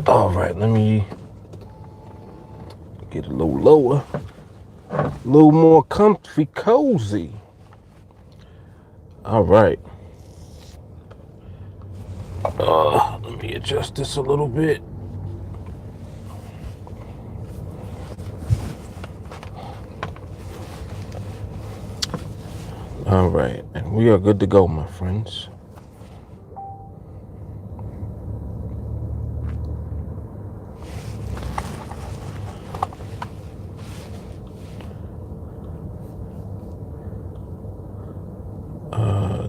All right, let me get a little lower, a little more comfy, cozy. All right. Let me adjust this a little bit. All right, and we are good to go, my friends.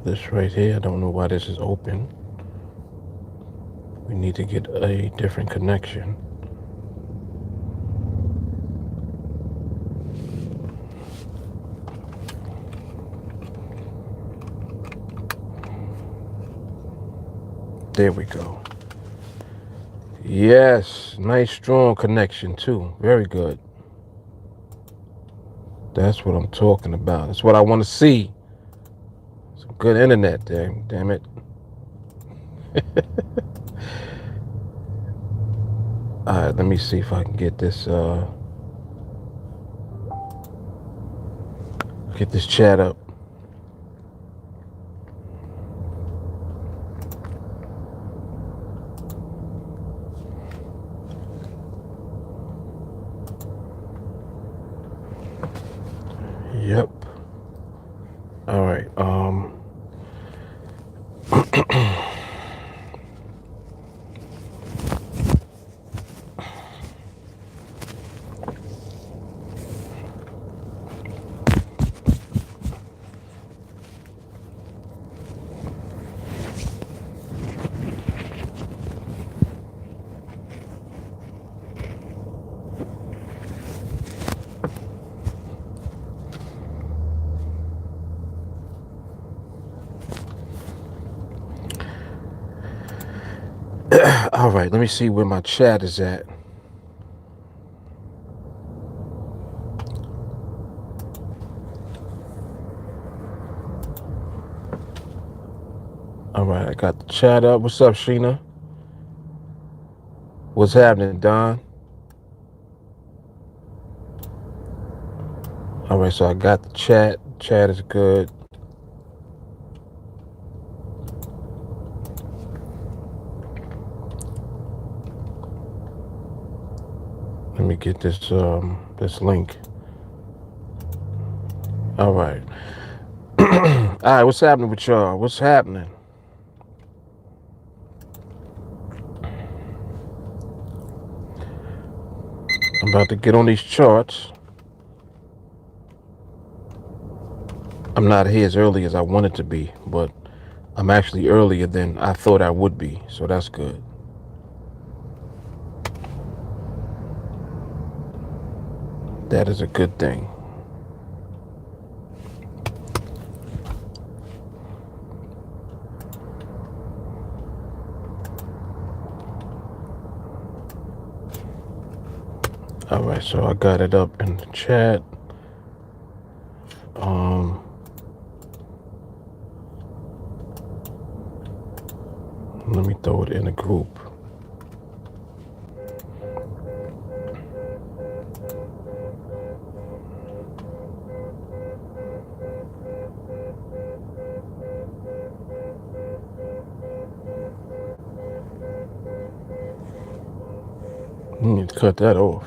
This right here, I don't know why this is open. We need to get a different connection. There we go. Yes, nice strong connection too. Very good. That's what I'm talking about. That's what I want to see. Some good internet, damn it. All right, let me see if I can get this chat up. Yep. All right. All right, let me see where my chat is at. All right, I got the chat up. What's up, Sheena? What's happening, Don? All right, so I got the chat. Chat is good. Let me get this this link. All right. All right, what's happening with y'all? What's happening? I'm about to get on these charts. I'm not here as early as I wanted to be, but I'm actually earlier than I thought I would be, so that's good. That is a good thing. All right, so I got it up in the chat. Let me throw it in a group. You need to cut that off.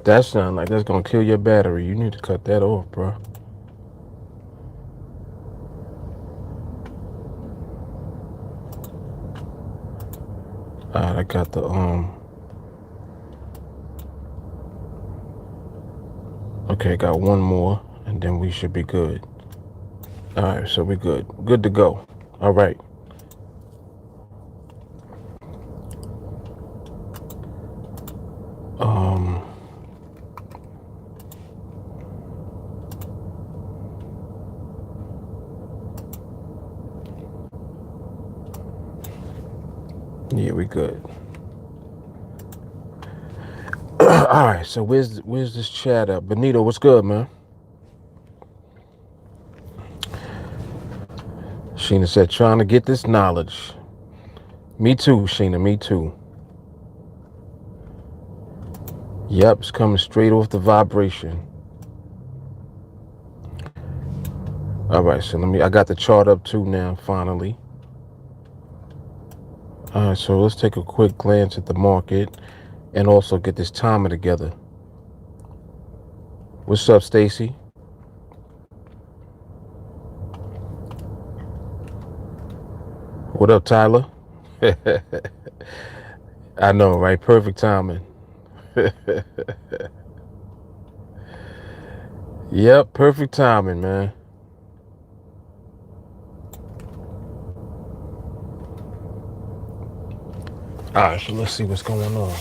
That sound like that's gonna kill your battery. You need to cut that off, bro. Alright, I got the okay, got one more and then we should be good. Alright, so we're good. Good to go. Alright. Yeah, we good. All right, so where's this chat at? Benito, what's good, man? Sheena said, trying to get this knowledge. Me too, Sheena, me too. Yep, it's coming straight off the vibration. All right, so I got the chart up too now, finally. All right, so let's take a quick glance at the market and also get this timer together. What's up, Stacy? What up, Tyler? I know, right? Perfect timing. Yep, perfect timing, man. All right, so let's see what's going on.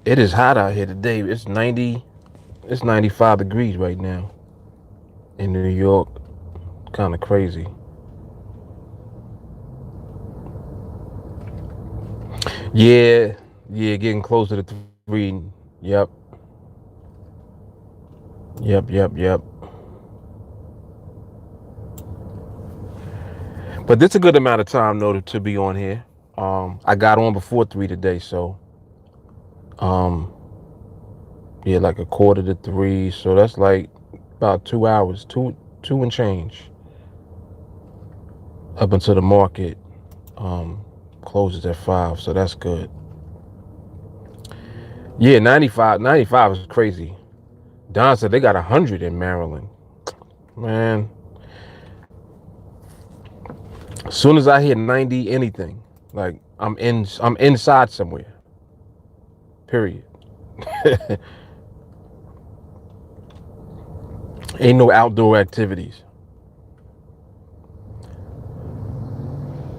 It is hot out here today. It's 95 degrees right now in New York. Kind of crazy. Yeah, getting closer to 3. Yep. But this is a good amount of time though to be on here. I got on before 3 today, so yeah, like a quarter to 3. So that's like about 2 hours, two and change, up until the market closes at 5. So that's good. Yeah, 95 is crazy. Don said they got 100 in Maryland. Man, as soon as I hit 90 anything, like I'm inside somewhere. Period. Ain't no outdoor activities.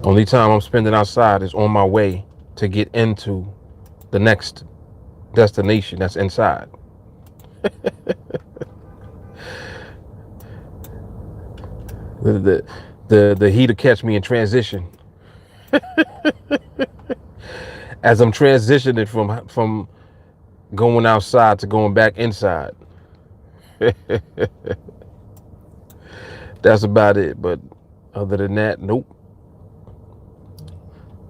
Only time I'm spending outside is on my way to get into the next destination that's inside. The heat will catch me in transition as I'm transitioning from going outside to going back inside. That's about it. But other than that, nope.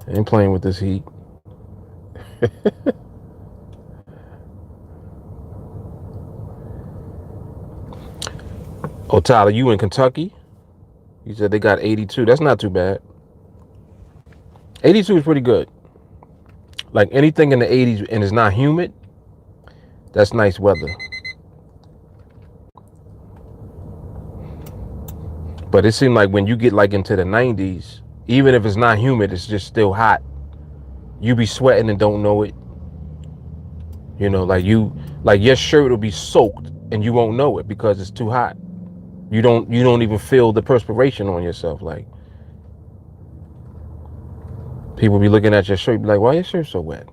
Ain't playing with this heat. Oh, Tyler, you in Kentucky? You said they got 82. That's not too bad. 82 is pretty good. Like anything in the 80s and it's not humid, that's nice weather. But it seemed like when you get like into the 90s, even if it's not humid, it's just still hot. You be sweating and don't know it. You know, like your shirt will be soaked and you won't know it because it's too hot. You don't even feel the perspiration on yourself. Like people be looking at your shirt, be like, "Why your shirt so wet?"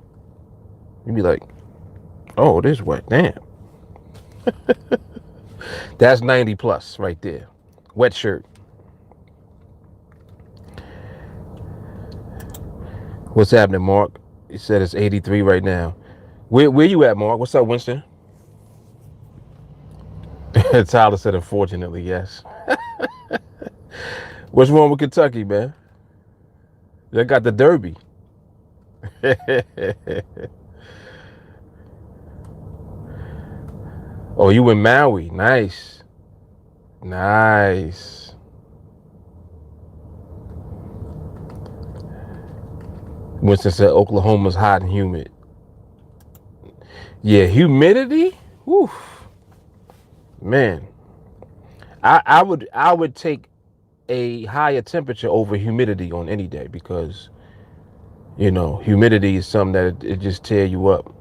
You be like, "Oh, it is wet. Damn." That's 90 plus right there. Wet shirt. What's happening, Mark? He said it's 83 right now. Where you at, Mark? What's up, Winston? Tyler said, unfortunately, yes. What's wrong with Kentucky, man? They got the Derby. Oh, you in Maui? Nice. Nice. Winston said Oklahoma's hot and humid. Yeah, humidity? Whew. Man. I would take a higher temperature over humidity on any day because, you know, humidity is something that it just tear you up.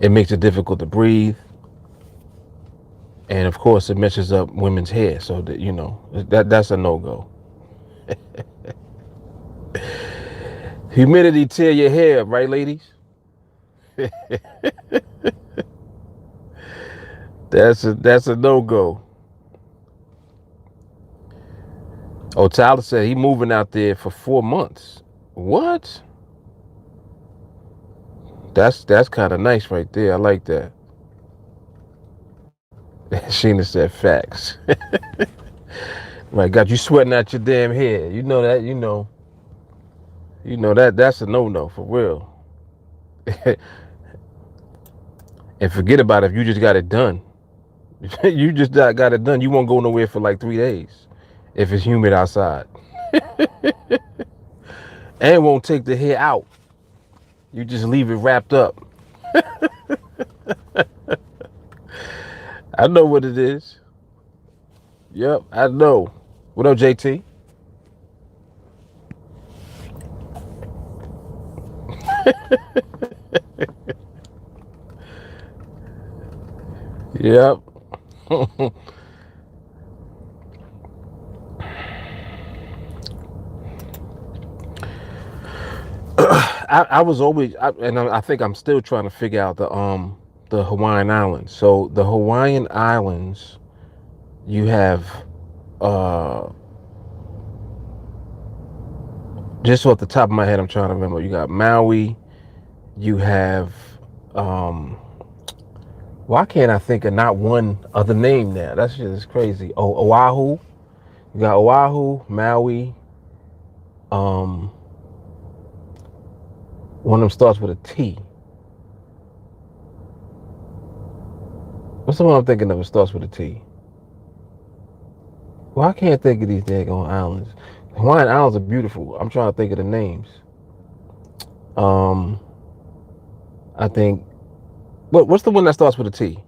It makes it difficult to breathe. And of course, it messes up women's hair. So that, you know, that's a no-go. Humidity tear your hair up, right, ladies? That's a no-go. Oh, Tyler said he moving out there for 4 months. What? That's kind of nice right there. I like that. Sheena said facts. Right, got you sweating out your damn head. You know that. That's a no for real. And forget about it if you just got it done. You just got it done. You won't go nowhere for like 3 days if it's humid outside. And won't take the hair out. You just leave it wrapped up. I know what it is. Yep, I know. What up, JT? Yep. I was always, and I think I'm still trying to figure out the Hawaiian Islands. So the Hawaiian Islands, you have just off the top of my head, I'm trying to remember. You got Maui. You have why can't I think of not one other name now? That shit is crazy. Oh, Oahu. You got Oahu, Maui. One of them starts with a T. What's the one I'm thinking of? It starts with a T. Well, I can't think of these daggone islands. Hawaiian Islands are beautiful. I'm trying to think of the names. I think. What's the one that starts with a T?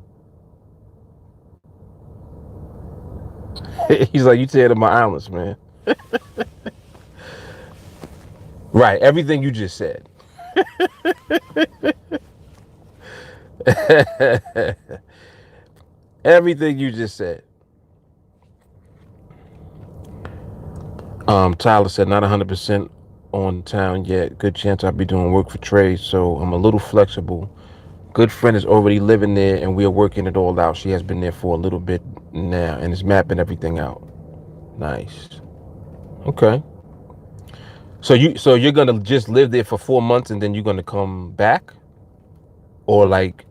He's like, you said my islands, man. Right. Everything you just said. Everything you just said. Tyler said not 100% on town yet. Good chance I'll be doing work for trade, so I'm a little flexible. Good friend is already living there, and we are working it all out. She has been there for a little bit now, and is mapping everything out. Nice. Okay. So you're gonna just live there for 4 months, and then you're gonna come back, or like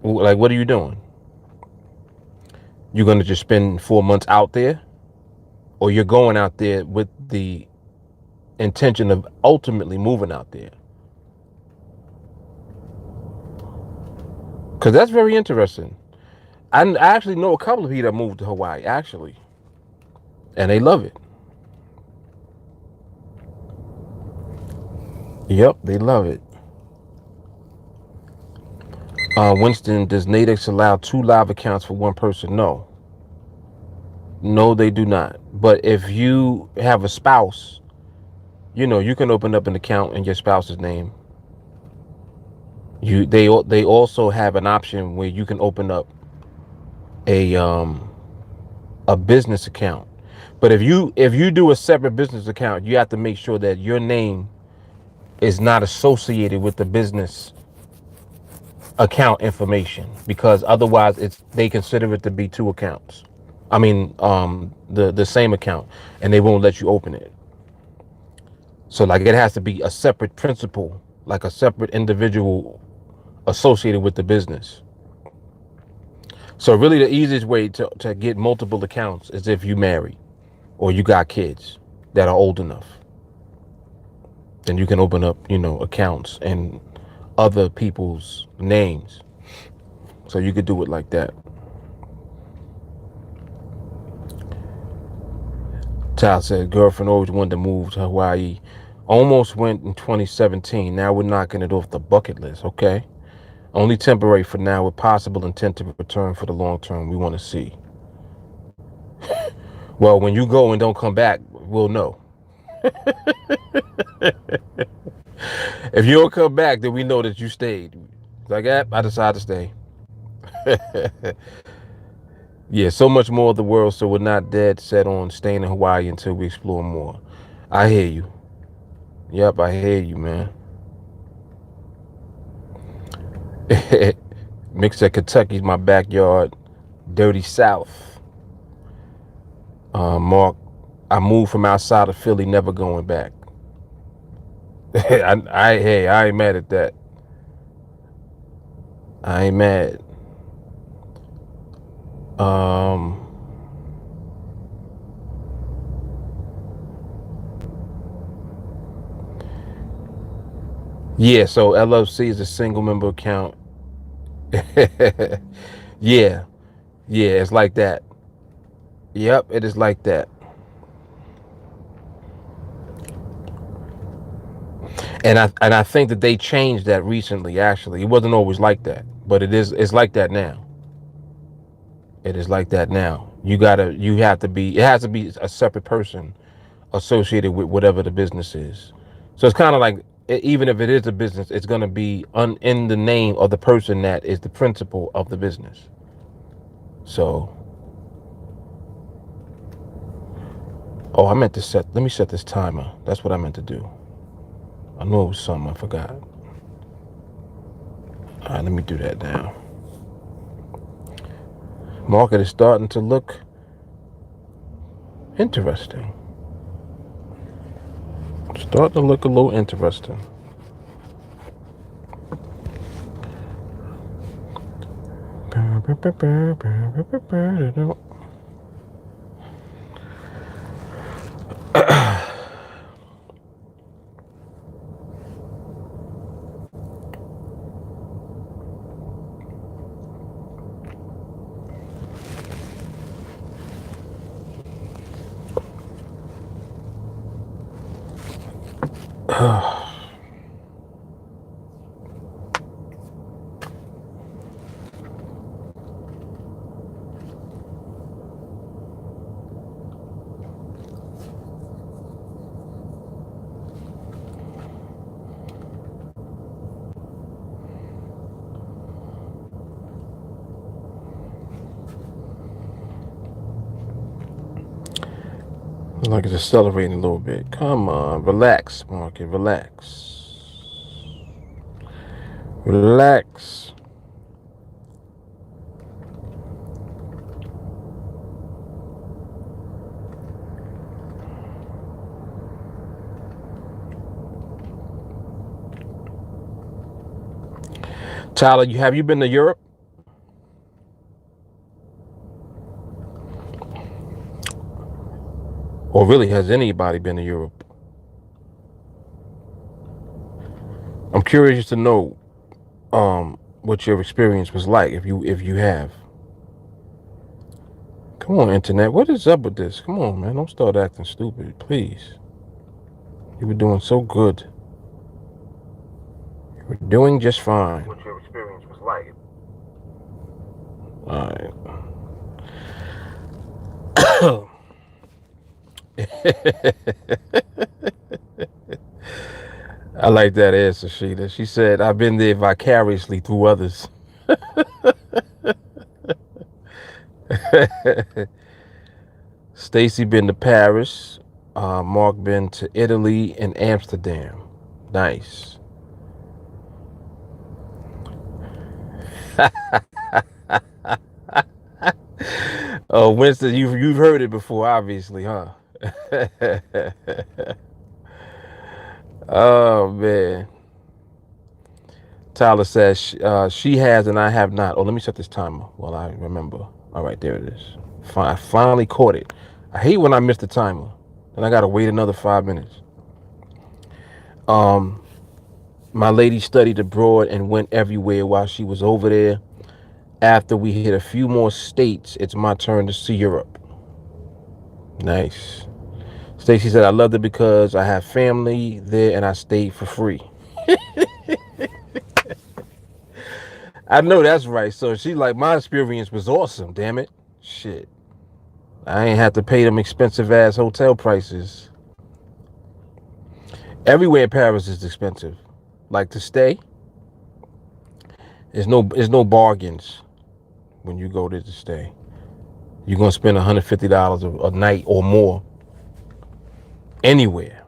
what are you doing? You're gonna just spend 4 months out there, or you're going out there with the intention of ultimately moving out there? Because that's very interesting. I actually know a couple of people that moved to Hawaii, actually, and they love it. Yep, they love it. Winston, does NADEX allow 2 live accounts for one person? No. No, they do not. But if you have a spouse, you can open up an account in your spouse's name. They also have an option where you can open up a business account. But if you do a separate business account, you have to make sure that your name is not associated with the business account information, because otherwise they consider it to be 2 accounts. I mean, the same account, and they won't let you open it. So like it has to be a separate principal, like a separate individual associated with the business. So really the easiest way to get multiple accounts is if you marry or you got kids that are old enough. Then you can open up, accounts in other people's names. So you could do it like that. Tal said, girlfriend always wanted to move to Hawaii. Almost went in 2017. Now we're knocking it off the bucket list. Okay. Only temporary for now, with possible intent to return for the long term. We want to see. Well, when you go and don't come back, we'll know. If you don't come back, then we know that you stayed. Like, I decided to stay. Yeah, so much more of the world, so we're not dead set on staying in Hawaii until we explore more. I hear you. Yep, I hear you, man. Mick said Kentucky's my backyard. Dirty South. Mark, I moved from outside of Philly, never going back. I ain't mad at that. I ain't mad. Yeah, so LLC is a single member account. Yeah, it's like that. Yep, it is like that. And I think that they changed that recently. Actually, it wasn't always like that, but it's like that now. It is like that now. It has to be a separate person associated with whatever the business is. So it's kind of like, even if it is a business, it's going to be in the name of the person that is the principal of the business. So, oh, let me set this timer. That's what I meant to do. I knew it was something I forgot. All right, let me do that now. Market is starting to look interesting. Starting to look a little interesting. Like it's accelerating a little bit. Come on, relax, market, relax. Relax. Tyler, have you been to Europe? Or really, has anybody been to Europe? I'm curious to know what your experience was like, if you have. Come on, internet. What is up with this? Come on, man. Don't start acting stupid, please. You were doing so good. You were doing just fine. What your experience was like. All right. I like that answer, Sheeta. She said, I've been there vicariously through others. Stacy been to Paris. Mark been to Italy and Amsterdam. Nice. Oh, Winston, you've heard it before, obviously, huh? Oh man. Tyler says she has and I have not. Oh, let me set this timer while I remember. All right, there it is. I finally caught it. I hate when I miss the timer. Then I gotta wait another 5 minutes. My lady studied abroad and went everywhere while she was over there. After we hit a few more states, it's my turn to see Europe. Nice. Stacy said, I loved it because I have family there and I stayed for free. I know that's right. So she's like, my experience was awesome, damn it. Shit. I ain't have to pay them expensive ass hotel prices. Everywhere in Paris is expensive. Like to stay, there's no bargains when you go there to stay. You're gonna spend $150 a night or more anywhere.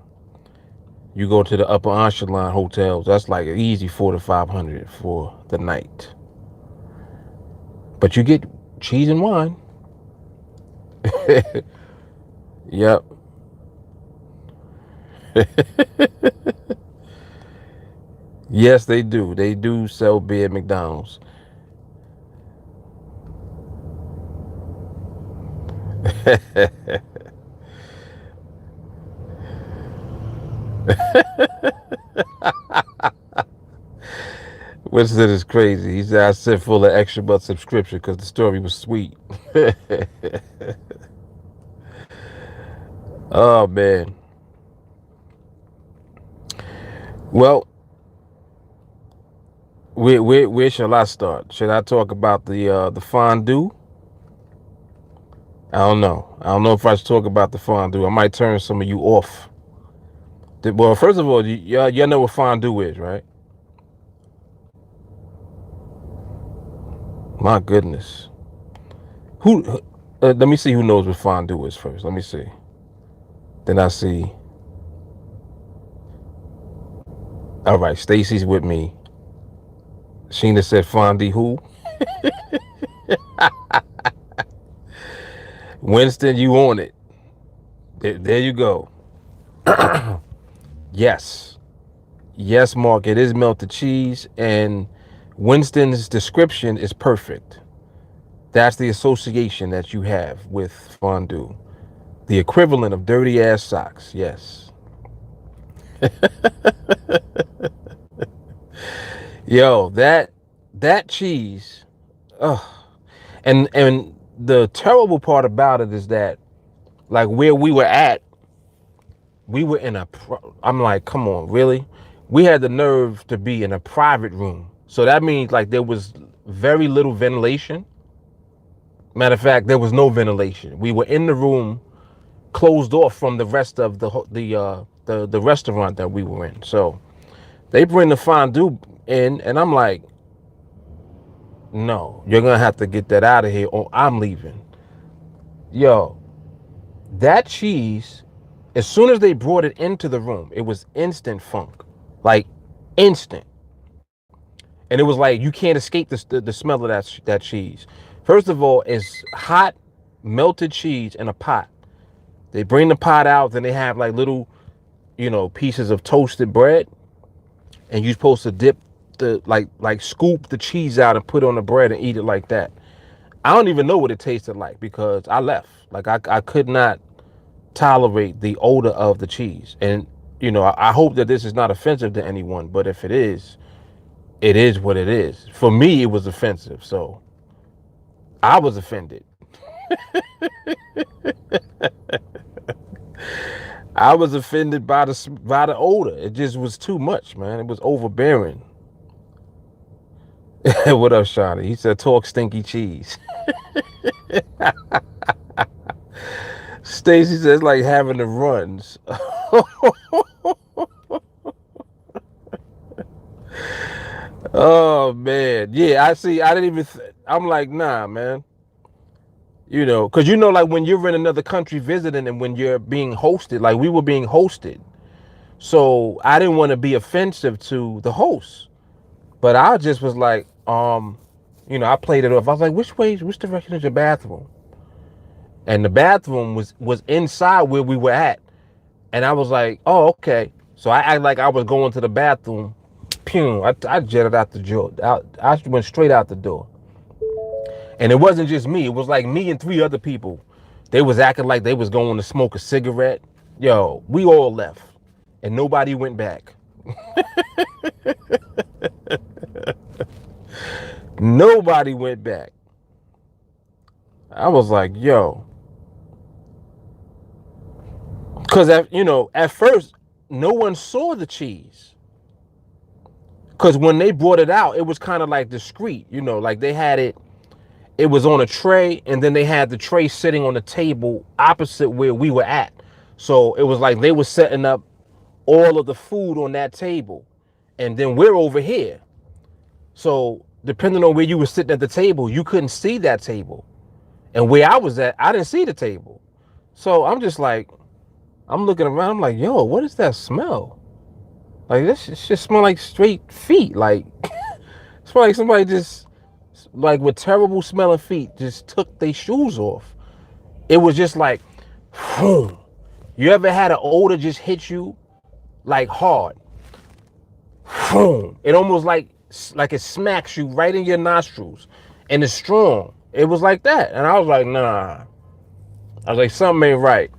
You go to the upper echelon hotels, that's like an easy $400 to $500 for the night. But you get cheese and wine. Yep. Yes, they do. They do sell beer at McDonald's. Winston is crazy. He said I sent full of extra butt subscription because the story was sweet. Oh man. Well, where shall I start? Should I talk about the fondue? I don't know. I don't know if I should talk about the fondue. I might turn some of you off. Well, first of all, y'all know what fondue is, right? My goodness. Who? Let me see who knows what fondue is first. Let me see. Then I see. All right, Stacy's with me. Sheena said fondue who? Winston, you on it. There you go. Yes. Yes, Mark, it is melted cheese, and Winston's description is perfect. That's the association that you have with fondue. The equivalent of dirty ass socks. Yes. Yo, that cheese. Ugh. And the terrible part about it is that, like, where we were at, we were in I'm like, come on, really? We had the nerve to be in a private room. So that means like there was very little ventilation. Matter of fact, there was no ventilation. We were in the room, closed off from the rest of the restaurant that we were in. So they bring the fondue in, and I'm like, no, you're gonna have to get that out of here, or I'm leaving. Yo, that cheese, as soon as they brought it into the room, it was instant funk, like instant. And it was like you can't escape the smell of that cheese. First of all, it's hot melted cheese in a pot. They bring the pot out, then they have like little, pieces of toasted bread, and you're supposed to dip the like scoop the cheese out and put it on the bread and eat it like that. I don't even know what it tasted like because I left. Like I could not tolerate the odor of the cheese. And I hope that this is not offensive to anyone, but if it is what it is. For me, it was offensive, so I was offended. I was offended by the odor. It just was too much, man. It was overbearing. What up, Shawnee? He said, "Talk stinky cheese." Stacy says, like having the runs. Oh man, yeah. I see. I didn't even. I'm like, nah, man. Because like when you're in another country visiting and when you're being hosted, like we were being hosted. So I didn't want to be offensive to the host, but I just was like, I played it off. I was like, which direction is your bathroom? And the bathroom was inside where we were at. And I was like, oh, okay. So I act like I was going to the bathroom. Pew, I jetted out the door. I went straight out the door. And it wasn't just me. It was like me and 3 other people. They was acting like they was going to smoke a cigarette. Yo, we all left. And nobody went back. Nobody went back. I was like, yo. Because, at first, no one saw the cheese. Because when they brought it out, it was kind of like discreet. Like they had it. It was on a tray, and then they had the tray sitting on the table opposite where we were at. So it was like they were setting up all of the food on that table, and then we're over here. So depending on where you were sitting at the table, you couldn't see that table. And where I was at, I didn't see the table. So I'm just like, I'm looking around, I'm like, yo, what is that smell? Like, this just smell like straight feet. Like, it smell like somebody just, like with terrible smelling feet, just took their shoes off. It was just like, Boom. You ever had an odor just hit you like hard? Boom. It almost like it smacks you right in your nostrils, and it's strong. It was like that, and I was like, nah. I was like, something ain't right.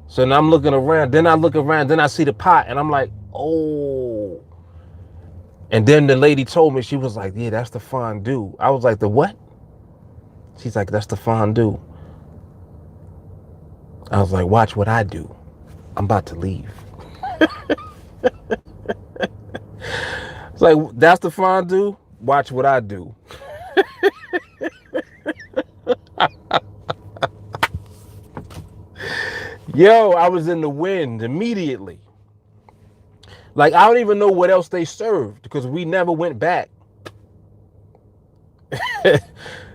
So now I'm looking around. Then I look around. Then I see the pot, and I'm like, oh. And then the lady told me, she was like, yeah, that's the fondue. I was like, the what? She's like, that's the fondue. I was like, watch what I do. I'm about to leave. It's like, that's the fondue? Watch what I do. Yo, I was in the wind immediately. Like, I don't even know what else they served because we never went back.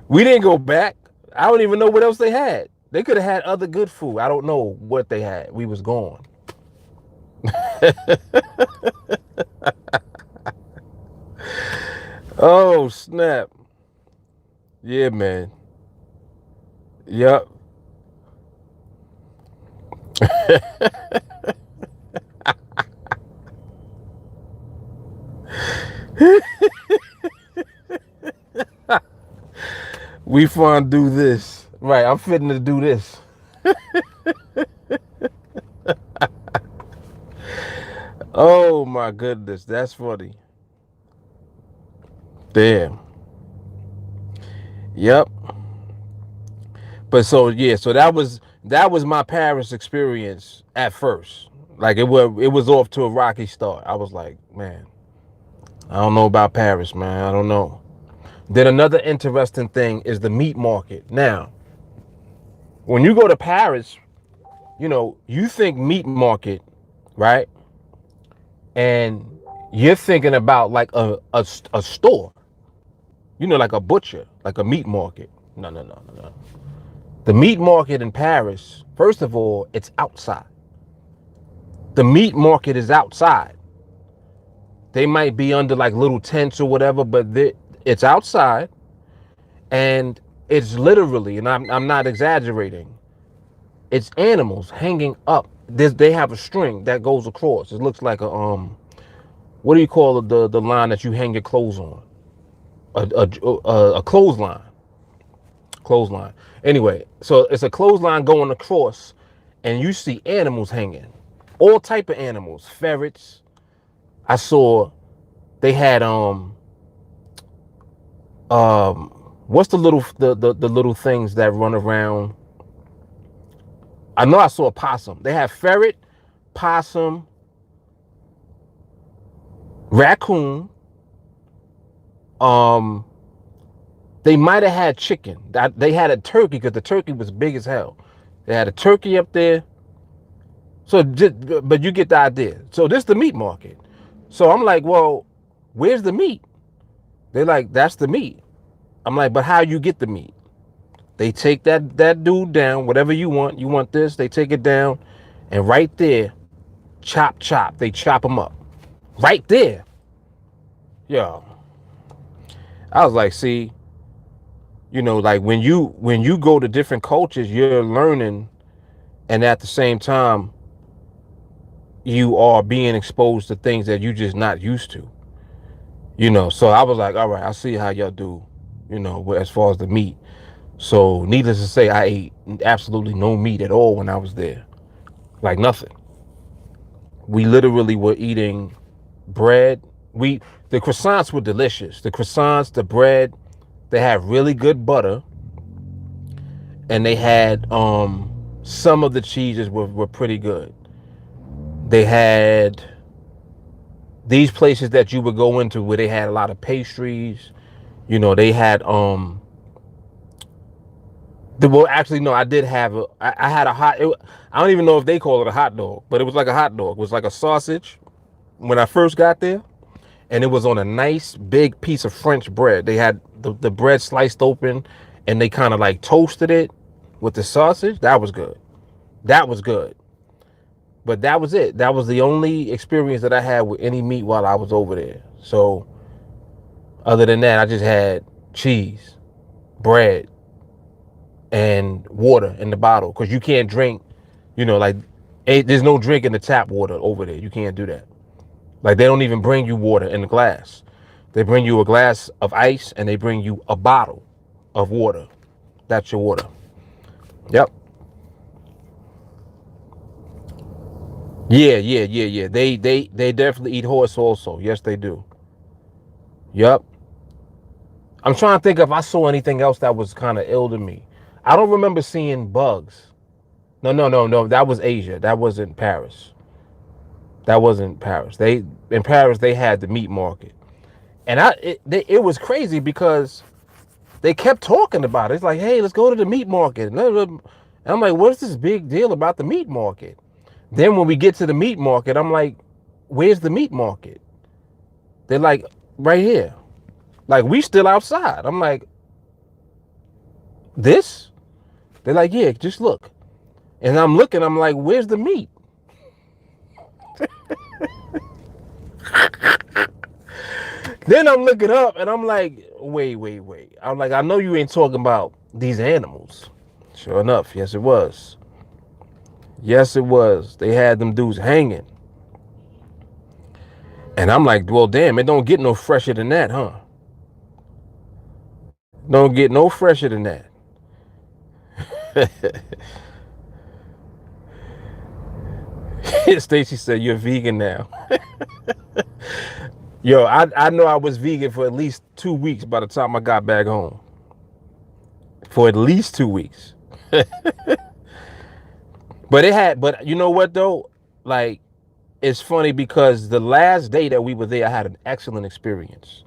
We didn't go back. I don't even know what else they had. They could have had other good food. I don't know what they had. We was gone. Oh, snap. Yeah, man. Yep. We fondue this. Right, I'm fitting to do this. Oh my goodness, that's funny. Damn. Yep. But so yeah, so that was my Paris experience at first. Like it was off to a rocky start. I was like, man, I don't know about Paris, man. I don't know. Then another interesting thing is the meat market. Now, when you go to Paris, you know, you think meat market, right? And you're thinking about like a store, you know, like a butcher, like a meat market. No, no, no, no, no. The meat market in Paris, first of all, it's outside. The meat market is outside. They might be under like little tents or whatever, but it's outside, and it's literally, and I'm not exaggerating, it's animals hanging up. They have a string that goes across. It looks like a what do you call the line that you hang your clothes on? A clothesline. Clothesline. Anyway, so it's a clothesline going across, and you see animals hanging, all type of animals, ferrets. I saw they had what's the little things that run around? I know I saw a possum. They have ferret, possum, raccoon. They might have had chicken. They had a turkey because the turkey was big as hell. They had a turkey up there. So, but you get the idea. So this is the meat market. So I'm like, well, where's the meat? They're like, that's the meat. I'm like, but how you get the meat? They take that dude down, whatever you want. You want this, they take it down, and right there, chop, chop. They chop them up. Right there. Yo. I was like, see, you know, like when you go to different cultures, you're learning, and at the same time, you are being exposed to things that you just not used to. You know, so I was like, all right, I see how y'all do, you know, as far as the meat. So needless to say, I ate absolutely no meat at all when I was there. Like nothing. We literally were eating bread. The croissants were delicious. The croissants, the bread, they had really good butter. And they had some of the cheeses were pretty good. They had these places that you would go into where they had a lot of pastries. You know, they had well, actually no, I did have I had a I don't even know if they call it a hot dog, but it was like a hot dog. It was like a sausage when I first got there, and it was on a nice big piece of French bread. They had the bread sliced open, and they kind of like toasted it with the sausage. That was good. That was good. But that was it. That was the only experience that I had with any meat while I was over there. So other than that, I just had cheese, bread, and water in the bottle, because you can't drink Like, there's no drinking the tap water over there. You can't do that. Like, they don't even bring you water in the glass. They bring you a glass of ice and they bring you a bottle of water. That's your water. Yep. Yeah. They definitely eat horse also. Yes, they do. Yep. I'm trying to think if I saw anything else that was kind of ill to me. I don't remember seeing bugs. No. That was Asia. That wasn't Paris. That wasn't Paris. In Paris they had the meat market, and it was crazy because they kept talking about it. It's like, hey, let's go to the meat market. And I'm like, what's this big deal about the meat market? Then when we get to the meat market, I'm like, where's the meat market? They're like, right here. Like, we still outside. I'm like, this? They're like, yeah, just look. And I'm looking, I'm like, where's the meat? Then I'm looking up and I'm like, wait. I'm like, I know you ain't talking about these animals. Sure enough, yes it was. Yes it was. They had them dudes hanging. And I'm like, well, damn, it don't get no fresher than that, huh? Don't get no fresher than that. Stacy said, you're vegan now. Yo, I know I was vegan for at least 2 weeks by the time I got back home. For at least 2 weeks. But you know what though? Like, it's funny because the last day that we were there, I had an excellent experience.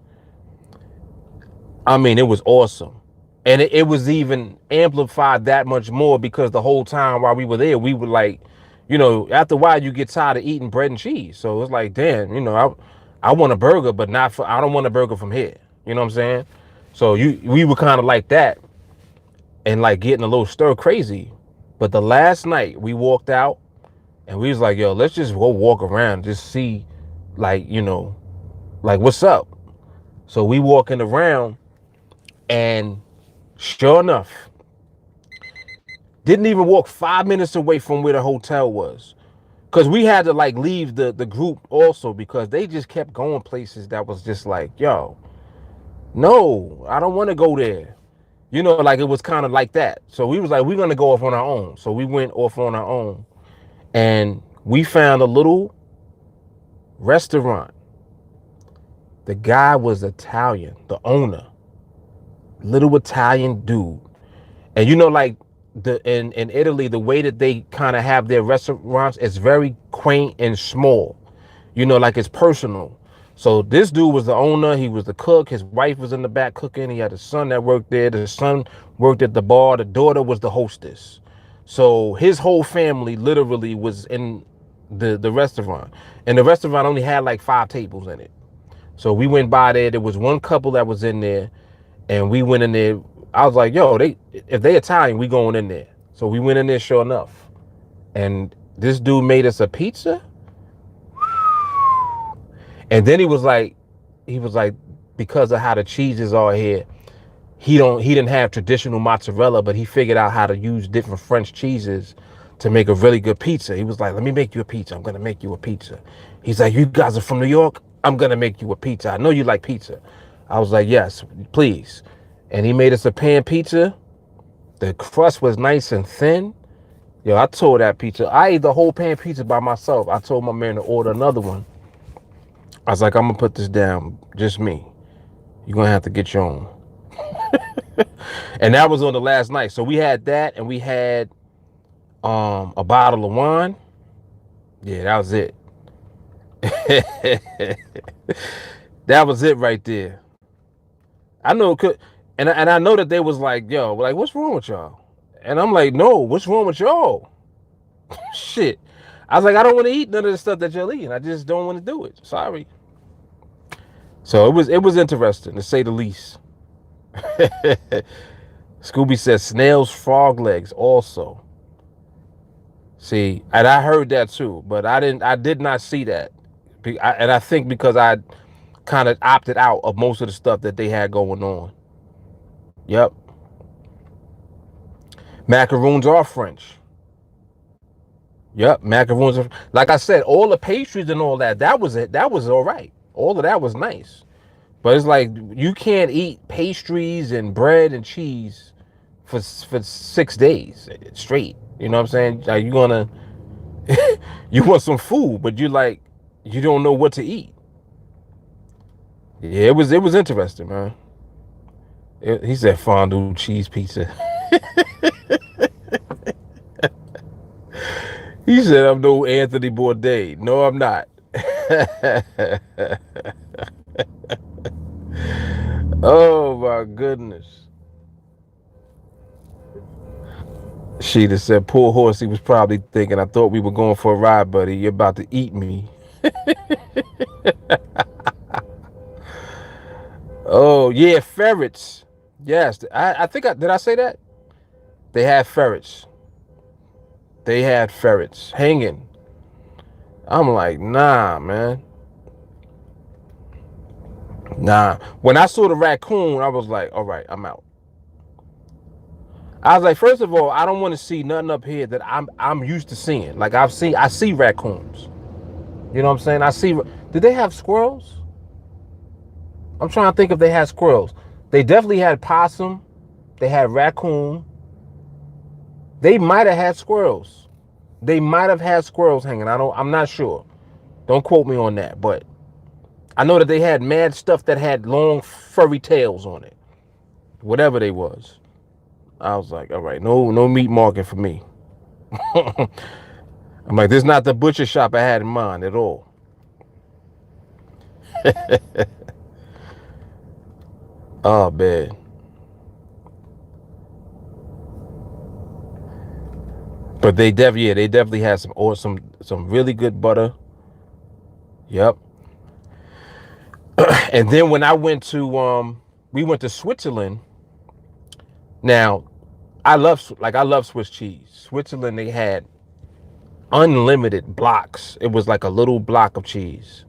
I mean, it was awesome. And it was even amplified that much more because the whole time while we were there, we were like, after a while you get tired of eating bread and cheese. So it's like, damn, I want a burger, but I don't want a burger from here. You know what I'm saying? So we were kind of like that and like getting a little stir crazy. But the last night we walked out and we was like, yo, let's just go walk around, just see like, like what's up. So we walking around and sure enough, didn't even walk 5 minutes away from where the hotel was. Cause we had to like leave the group also because they just kept going places that was just like, yo, no, I don't want to go there. Like it was kind of like that. So we was like, we're gonna go off on our own. So we went off on our own and we found a little restaurant. The guy was Italian, the owner, little Italian dude. And like in Italy, the way that they kind of have their restaurants is very quaint and small. Like it's personal. So this dude was the owner. He was the cook. His wife was in the back cooking. He had a son that worked there. The son worked at the bar. The daughter was the hostess. So his whole family literally was in the restaurant. And the restaurant only had like 5 tables in it. So we went by there. There was one couple that was in there. And we went in there. I was like, yo, if they Italian, we going in there. So we went in there sure enough. And this dude made us a pizza. And then he was like, because of how the cheeses are here, he didn't have traditional mozzarella, but he figured out how to use different French cheeses to make a really good pizza. He was like, let me make you a pizza. I'm gonna make you a pizza. He's like, you guys are from New York? I'm gonna make you a pizza. I know you like pizza. I was like, yes, please. And he made us a pan pizza. The crust was nice and thin. Yo, I tore that pizza. I ate the whole pan pizza by myself. I told my man to order another one. I was like, I'm gonna put this down, just me. You're gonna have to get your own. And that was on the last night. So we had that and we had a bottle of wine. Yeah, that was it. That was it right there. I know it could, and I know that they was like, yo, like, what's wrong with y'all? And I'm like, no, what's wrong with y'all? Shit. I was like, I don't want to eat none of the stuff that y'all eating. I just don't want to do it. Sorry. So it was interesting to say the least. Scooby says snails, frog legs also. See, and I heard that too, but I did not see that. And I think because I kind of opted out of most of the stuff that they had going on. Yep. Macaroons are French. Yep, macaroons. Like I said, all the pastries and all that, that was it. That was all right. All of that was nice. But it's like you can't eat pastries and bread and cheese for 6 days straight. You know what I'm saying? Like you gonna you want some food, but you don't know what to eat. Yeah, it was interesting, man. He said fondue cheese pizza. He said I'm no Anthony Bourdain. No, I'm not. Oh my goodness. Sheeta said, poor horse, he was probably thinking, I thought we were going for a ride, buddy. You're about to eat me. Oh, yeah, ferrets. Yes, I think, did I say that? They had ferrets. They had ferrets hanging. I'm like, nah, man. Nah. When I saw the raccoon, I was like, all right, I'm out. I was like, first of all, I don't want to see nothing up here that I'm used to seeing. Like I see raccoons. You know what I'm saying? Did they have squirrels? I'm trying to think if they had squirrels. They definitely had possum. They had raccoon. They might have had squirrels. They might have had squirrels hanging. I'm not sure. Don't quote me on that, but I know that they had mad stuff that had long furry tails on it. Whatever they was. I was like, all right, no meat market for me. I'm like, this is not the butcher shop I had in mind at all. Oh man. But they definitely had some awesome, some really good butter. Yep. And then when I went to we went to Switzerland. Now, I love Swiss cheese. Switzerland, they had unlimited blocks. It was like a little block of cheese.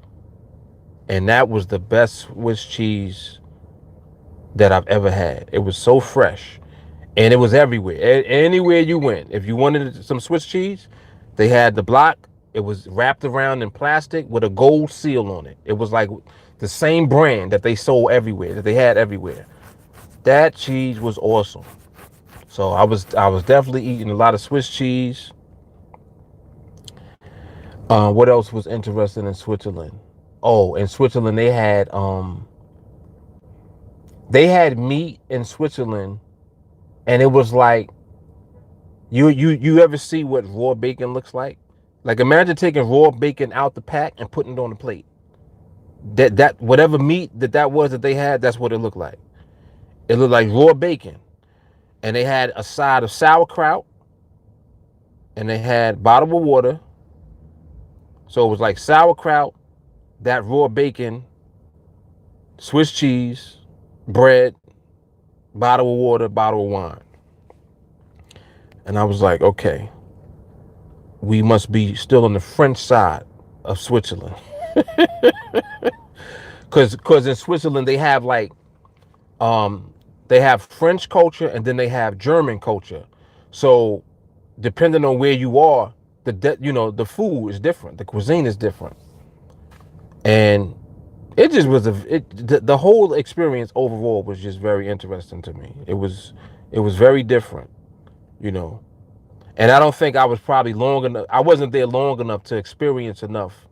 And that was the best Swiss cheese that I've ever had. It was so fresh. And it was everywhere. Anywhere you went. If you wanted some Swiss cheese, they had the block. It was wrapped around in plastic with a gold seal on it. It was like the same brand that they sold everywhere, that they had everywhere. That cheese was awesome. So I was definitely eating a lot of Swiss cheese. What else was interesting in Switzerland? Oh, in Switzerland they had meat in Switzerland, and it was like you ever see what raw bacon looks like? Like imagine taking raw bacon out the pack and putting it on the plate. That whatever meat that was that they had, that's what it looked like. It looked like raw bacon, and they had a side of sauerkraut, and they had bottled water. So it was like sauerkraut, that raw bacon, Swiss cheese, bread, bottle of water, bottle of wine. And I was like, okay, we must be still on the French side of Switzerland. Because in Switzerland they have they have French culture and then they have German culture. So depending on where you are, the food is different, the cuisine is different, and it just was the whole experience overall was just very interesting to me. It was very different, you know. And I don't think I was probably long enough. I wasn't there long enough to experience enough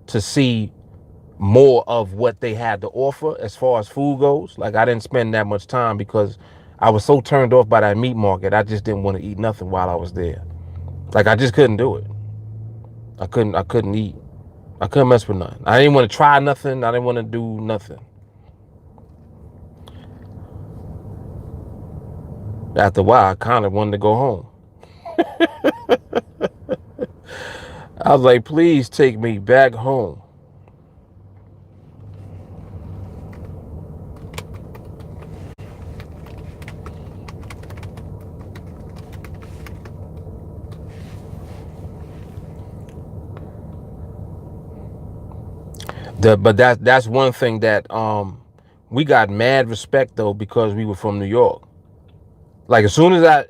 to see more of what they had to offer as far as food goes. Like I didn't spend that much time because I was so turned off by that meat market. I just didn't want to eat nothing while I was there. Like I just couldn't do it. I couldn't eat. I couldn't mess with nothing. I didn't want to try nothing. I didn't want to do nothing. After a while, I kind of wanted to go home. I was like, please take me back home. But that's one thing that we got mad respect though because we were from New York. Like as soon as I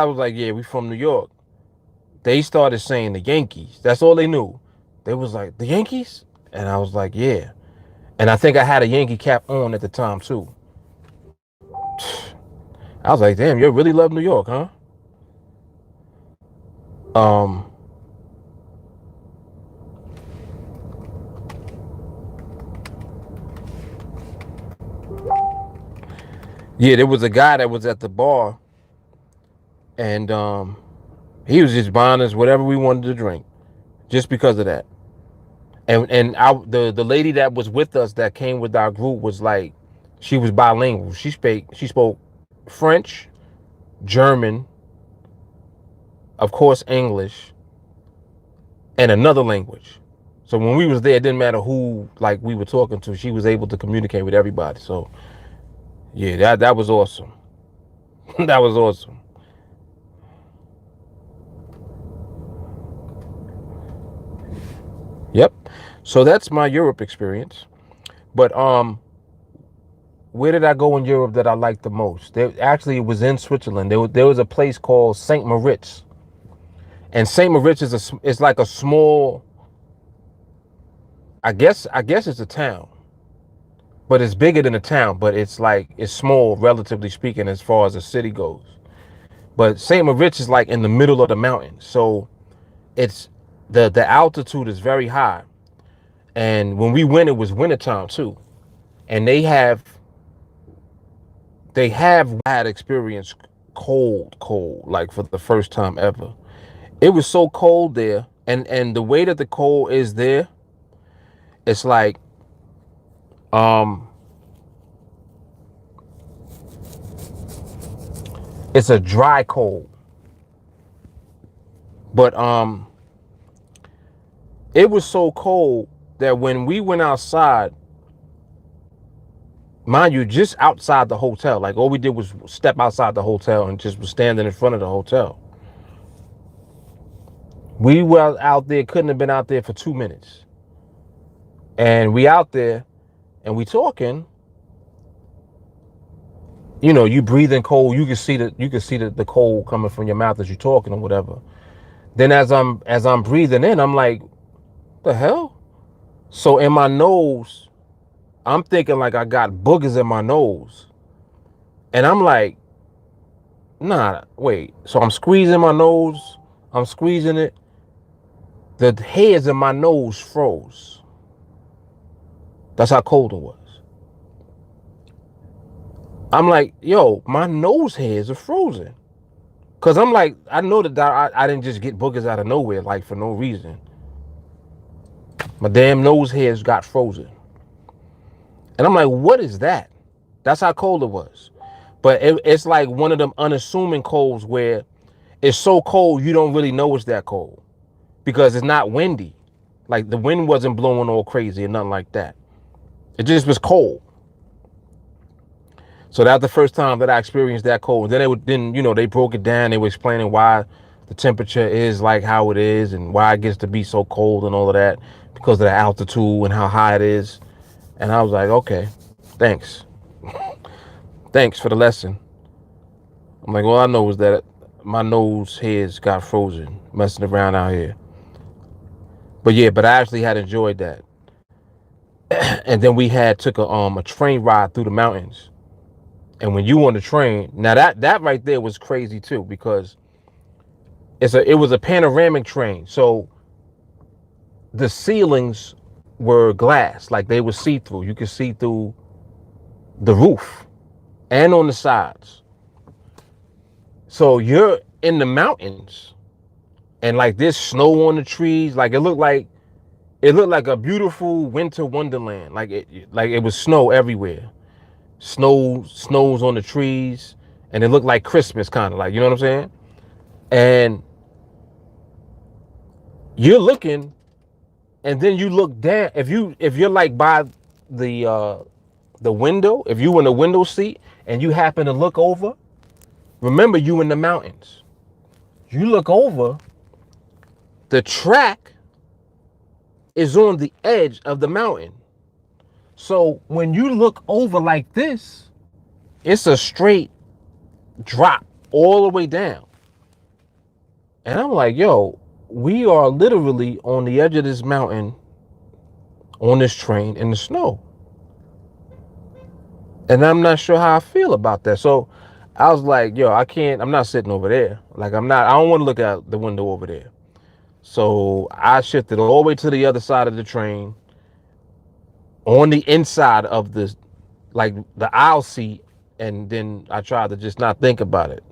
was like, yeah, we from New York. they started saying the Yankees. That's all they knew. They was like, the Yankees? And I was like, yeah. And I think I had a Yankee cap on at the time too. I was like, damn, you really love New York, huh? Um, yeah, there was a guy that was at the bar, and he was just buying us whatever we wanted to drink, just because of that. And the lady that was with us that came with our group was like, she was bilingual. She spoke French, German, of course English, and another language. So when we was there, it didn't matter who like we were talking to. She was able to communicate with everybody. So yeah, that was awesome. That was awesome. Yep. So that's my Europe experience. But where did I go in Europe that I liked the most? Actually, it was in Switzerland. There was a place called Saint Moritz, and Saint Moritz is like a small. I guess it's a town, but it's bigger than a town. But it's small, relatively speaking, as far as the city goes. But Saint Moritz is like in the middle of the mountains, so it's the altitude is very high. And when we went, it was wintertime too, and they have had experience cold, like for the first time ever. It was so cold there, and the way that the cold is there, it's like um it's a dry cold. But it was so cold that when we went outside, mind you, just outside the hotel, like all we did was step outside the hotel and just was standing in front of the hotel. We were out there, couldn't have been out there for 2 minutes. And we out there and we talking, you breathing cold, you can see the cold coming from your mouth as you're talking or whatever. Then as I'm breathing in, I'm like, the hell? So in my nose, I'm thinking like I got boogers in my nose. And I'm like, nah, wait. So I'm squeezing my nose. I'm squeezing it. The hairs in my nose froze. That's how cold it was. I'm like, yo, my nose hairs are frozen. Cause I'm like, I know that I didn't just get boogers out of nowhere, like for no reason. My damn nose hairs got frozen. And I'm like, what is that? That's how cold it was. But it's like one of them unassuming colds where it's so cold you don't really know it's that cold because it's not windy. Like the wind wasn't blowing all crazy or nothing like that. It just was cold. So that's the first time that I experienced that cold. Then they broke it down. They were explaining why the temperature is like how it is and why it gets to be so cold and all of that because of the altitude and how high it is. And I was like, okay, thanks. Thanks for the lesson. I'm like, all I know is that my nose hairs got frozen messing around out here. But yeah, but I actually had enjoyed that. And then we took a train ride through the mountains. And when you on the train, now that right there was crazy too, because it was a panoramic train. So the ceilings were glass, like they were see-through. You could see through the roof and on the sides. So you're in the mountains and like there's snow on the trees. Like it looked like a beautiful winter wonderland. Like it was snow everywhere. Snows on the trees, and it looked like Christmas, kind of like, you know what I'm saying? And you're looking, and then you look down. If you're like by the window, if you in the window seat and you happen to look over, remember you in the mountains. You look over, the track is on the edge of the mountain. So when you look over like this, it's a straight drop all the way down. And I'm like, yo, we are literally on the edge of this mountain on this train in the snow. And I'm not sure how I feel about that. So I was like, yo, I'm not sitting over there. Like, I don't want to look out the window over there. So I shifted all the way to the other side of the train on the inside of the aisle seat. And then I tried to just not think about it.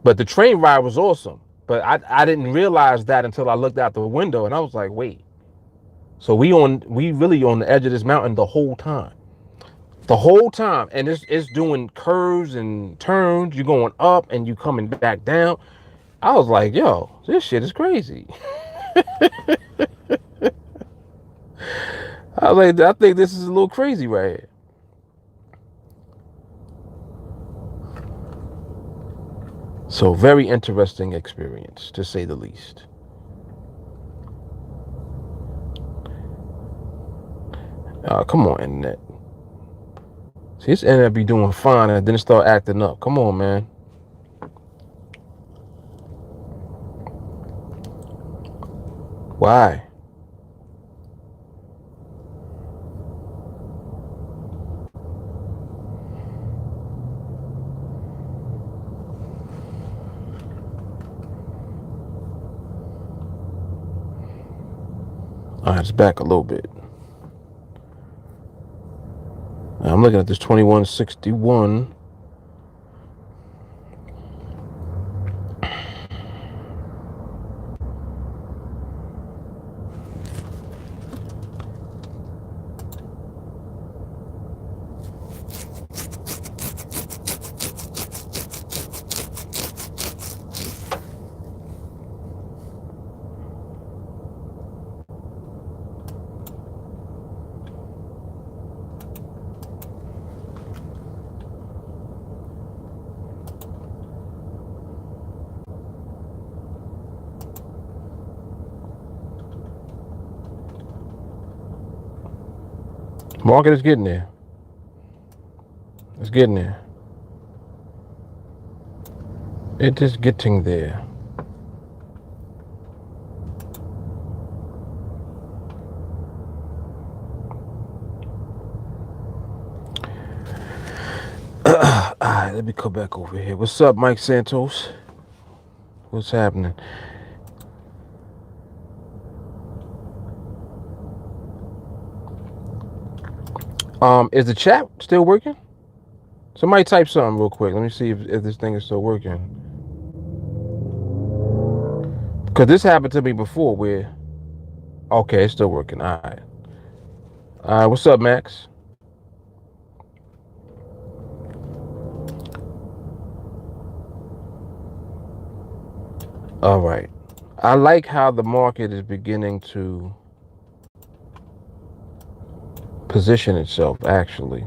But the train ride was awesome. But I didn't realize that until I looked out the window and I was like, wait. So we really on the edge of this mountain the whole time. The whole time. And it's doing curves and turns. You're going up and you coming back down. I was like, yo, this shit is crazy. I was like, I think this is a little crazy right here. So very interesting experience, to say the least. Come on, internet. See, this internet be doing fine and then it start acting up. Come on, man. Why? All right, it's back a little bit. I'm looking at this 2161. Market is getting there. It's getting there. It is getting there. All right, let me come back over here. What's up, Mike Santos? What's happening? Is the chat still working? Somebody type something real quick. Let me see if this thing is still working. Because this happened to me before where... Okay, it's still working. All right. All right, what's up, Max? All right. I like how the market is beginning to position itself, actually.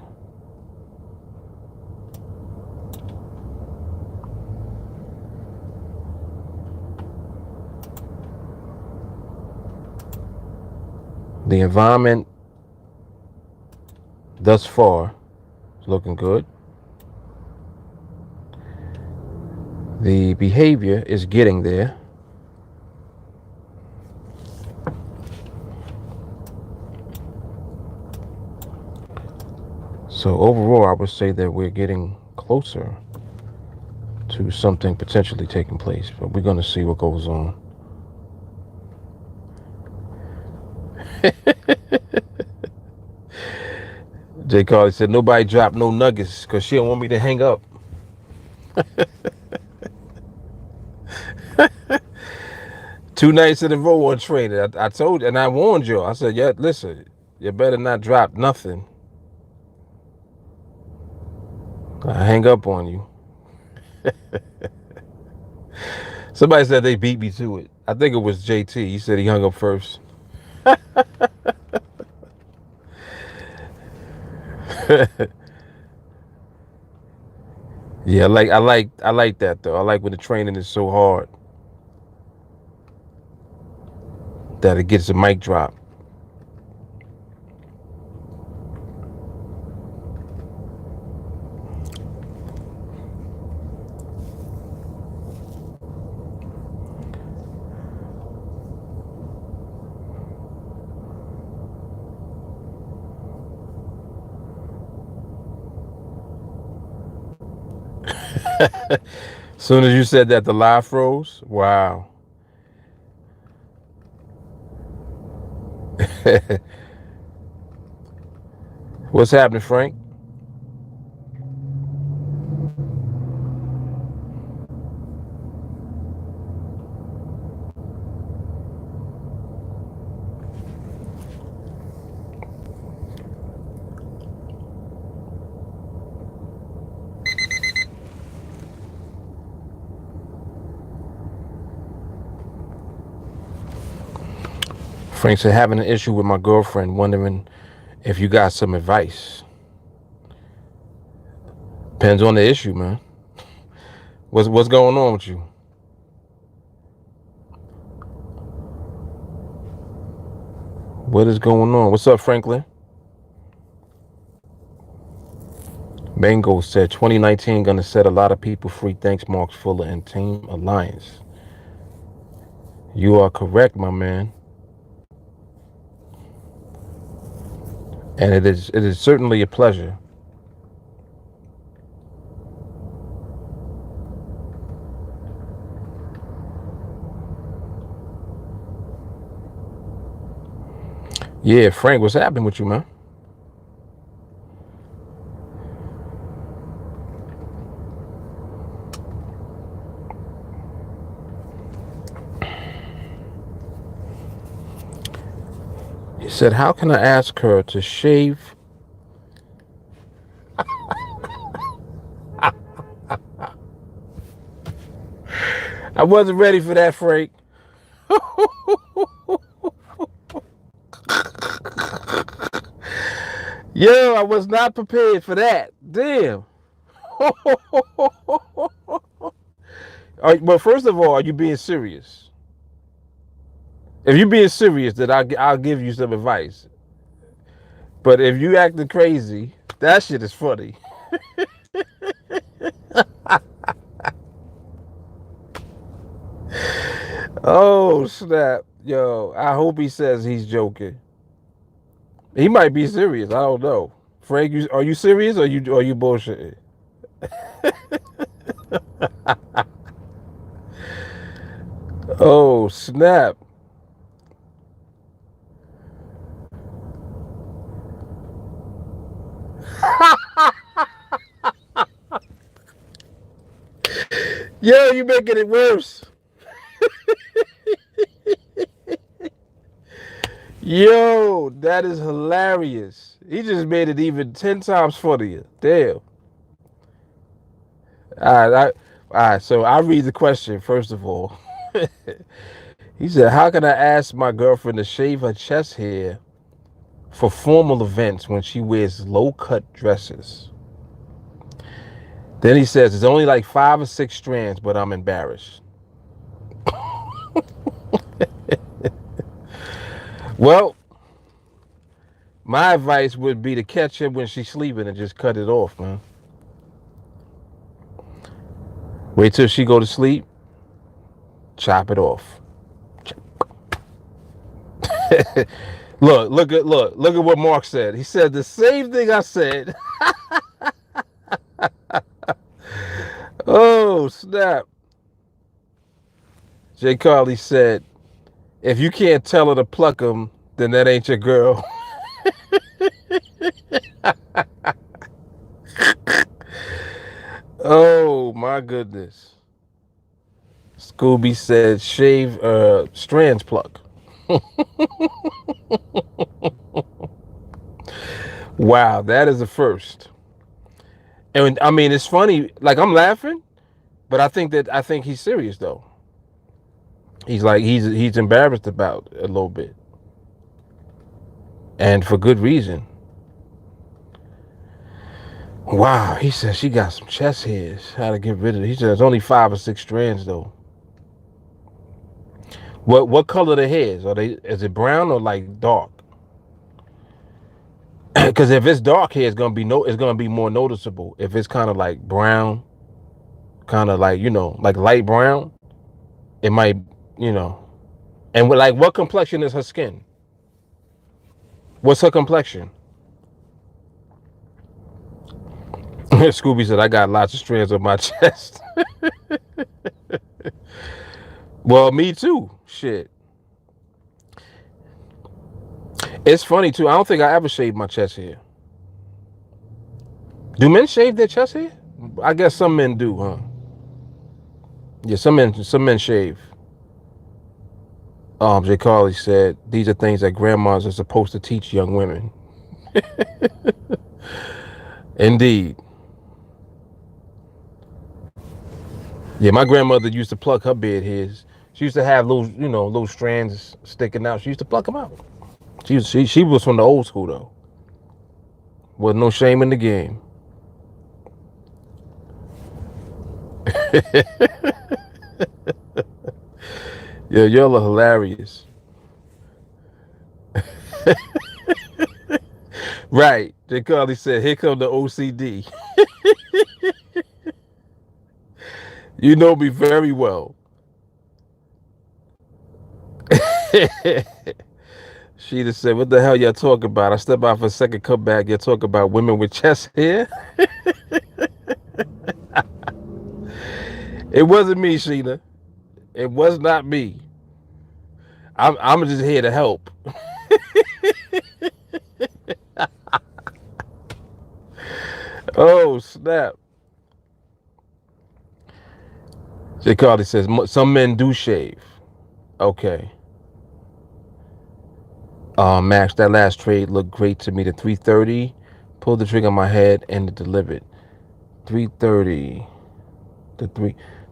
The environment thus far is looking good. The behavior is getting there. So overall, I would say that we're getting closer to something potentially taking place, but we're going to see what goes on. Jay Carly said, nobody dropped no nuggets because she don't want me to hang up. 2 nights in a row on trading. I told you, and I warned you. I said, yeah, listen, you better not drop nothing. I hang up on you. Somebody said they beat me to it. I think it was JT. He said he hung up first. Yeah, I like that though. I like when the training is so hard that it gets a mic drop. Soon as you said that, the live froze. Wow. What's happening, Frank? Frank said, having an issue with my girlfriend, wondering if you got some advice. Depends on the issue, man. What's going on with you? What is going on? What's up, Franklin? Mango said 2019 gonna set a lot of people free. Thanks, Mark Fuller and Team Alliance. You are correct, my man. And it is certainly a pleasure. Yeah, Frank, what's happening with you, man? He said, how can I ask her to shave? I wasn't ready for that, Frank. Yo, I was not prepared for that. Damn. Well, first of all, are you being serious? If you're being serious, then I'll give you some advice. But if you acting crazy, that shit is funny. Oh, snap. Yo, I hope he says he's joking. He might be serious. I don't know. Frank, are you serious or are you bullshitting? Oh, snap. Yo, you making it worse. Yo, that is hilarious. He just made it even 10 times funnier. Damn. All right, so I'll read the question first of all. He said, how can I ask my girlfriend to shave her chest hair for formal events when she wears low-cut dresses? Then he says, it's only like 5 or 6 strands, but I'm embarrassed. Well, my advice would be to catch her when she's sleeping and just cut it off, man. Wait till she go to sleep, chop it off. Look at what Mark said. He said the same thing I said. Oh, snap. Jay Carly said, if you can't tell her to pluck them, then that ain't your girl. Oh, my goodness. Scooby said, shave strands pluck. Wow, that is a first. And I mean, it's funny. Like, I'm laughing, but I think he's serious though. He's embarrassed about it a little bit, and for good reason. Wow, he says she got some chest hairs. How to get rid of it? He says it's only 5 or 6 strands though. What color the hairs? Is it brown or like dark? Because if it's dark hair, it's gonna be more noticeable. If it's kind of like brown, kind of like like light brown, it might And what complexion is her skin? What's her complexion? Scooby said, I got lots of strands on my chest. Well, me too. Shit. It's funny too. I don't think I ever shaved my chest hair. Do men shave their chest hair? I guess some men do, huh? Yeah, some men shave. Jay Carly said, these are things that grandmas are supposed to teach young women. Indeed. Yeah, my grandmother used to pluck her beard hairs. She used to have little strands sticking out. She used to pluck them out. She was from the old school though. Wasn't no shame in the game. Yeah, y'all are hilarious. Right. Jay Carly said, here come the OCD. You know me very well. She just said, what the hell y'all talking about? I step out for a second, come back, y'all talk about women with chest hair. It wasn't me, Sheena. It was not me. I'm just here to help. Oh, snap. Jay Carly says, some men do shave. Okay. Max, that last trade looked great to me. The 330, pulled the trigger on my head and it delivered. 330. The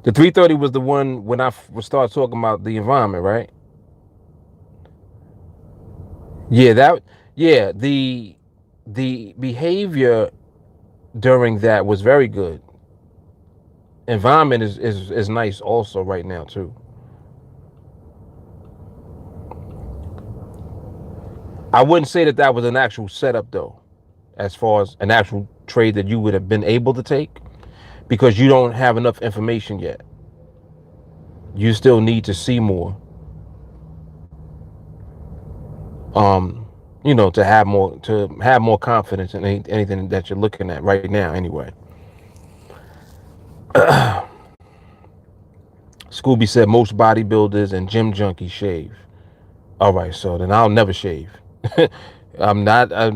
330 was the one when I started talking about the environment, right? Yeah, the behavior during that was very good. Environment is nice also right now too. I wouldn't say that was an actual setup though, as far as an actual trade that you would have been able to take, because you don't have enough information yet. You still need to see more. To have more confidence in anything that you're looking at right now anyway. Scooby said most bodybuilders and gym junkies shave. All right, so then I'll never shave. I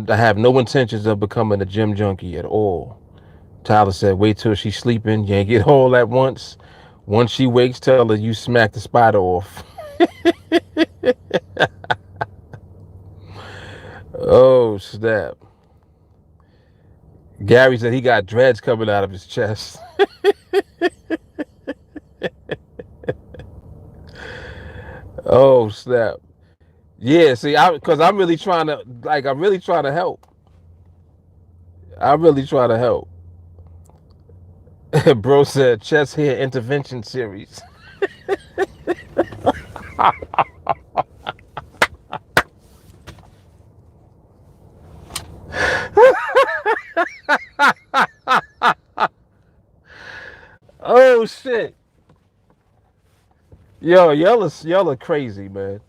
have no intentions of becoming a gym junkie at all. Tyler said, wait till she's sleeping, yank it all at once. Once she wakes, tell her you smack the spider off. Oh, snap. Gary said he got dreads coming out of his chest. Oh, snap. Yeah, see, because I'm really trying to help. I'm really trying to help. Bro said chest hair intervention series. Oh shit. Yo, y'all are crazy, man.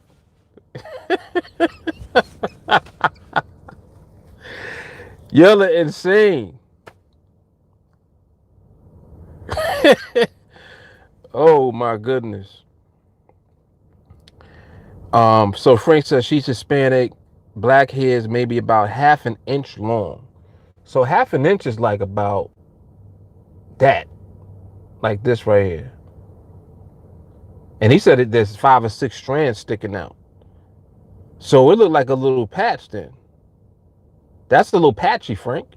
Y'all are insane. Oh my goodness. So Frank says she's Hispanic, black hairs maybe about half an inch long. So half an inch is like about that. Like this right here. And he said there's 5 or 6 strands sticking out. So it looked like a little patch then. That's a little patchy, Frank.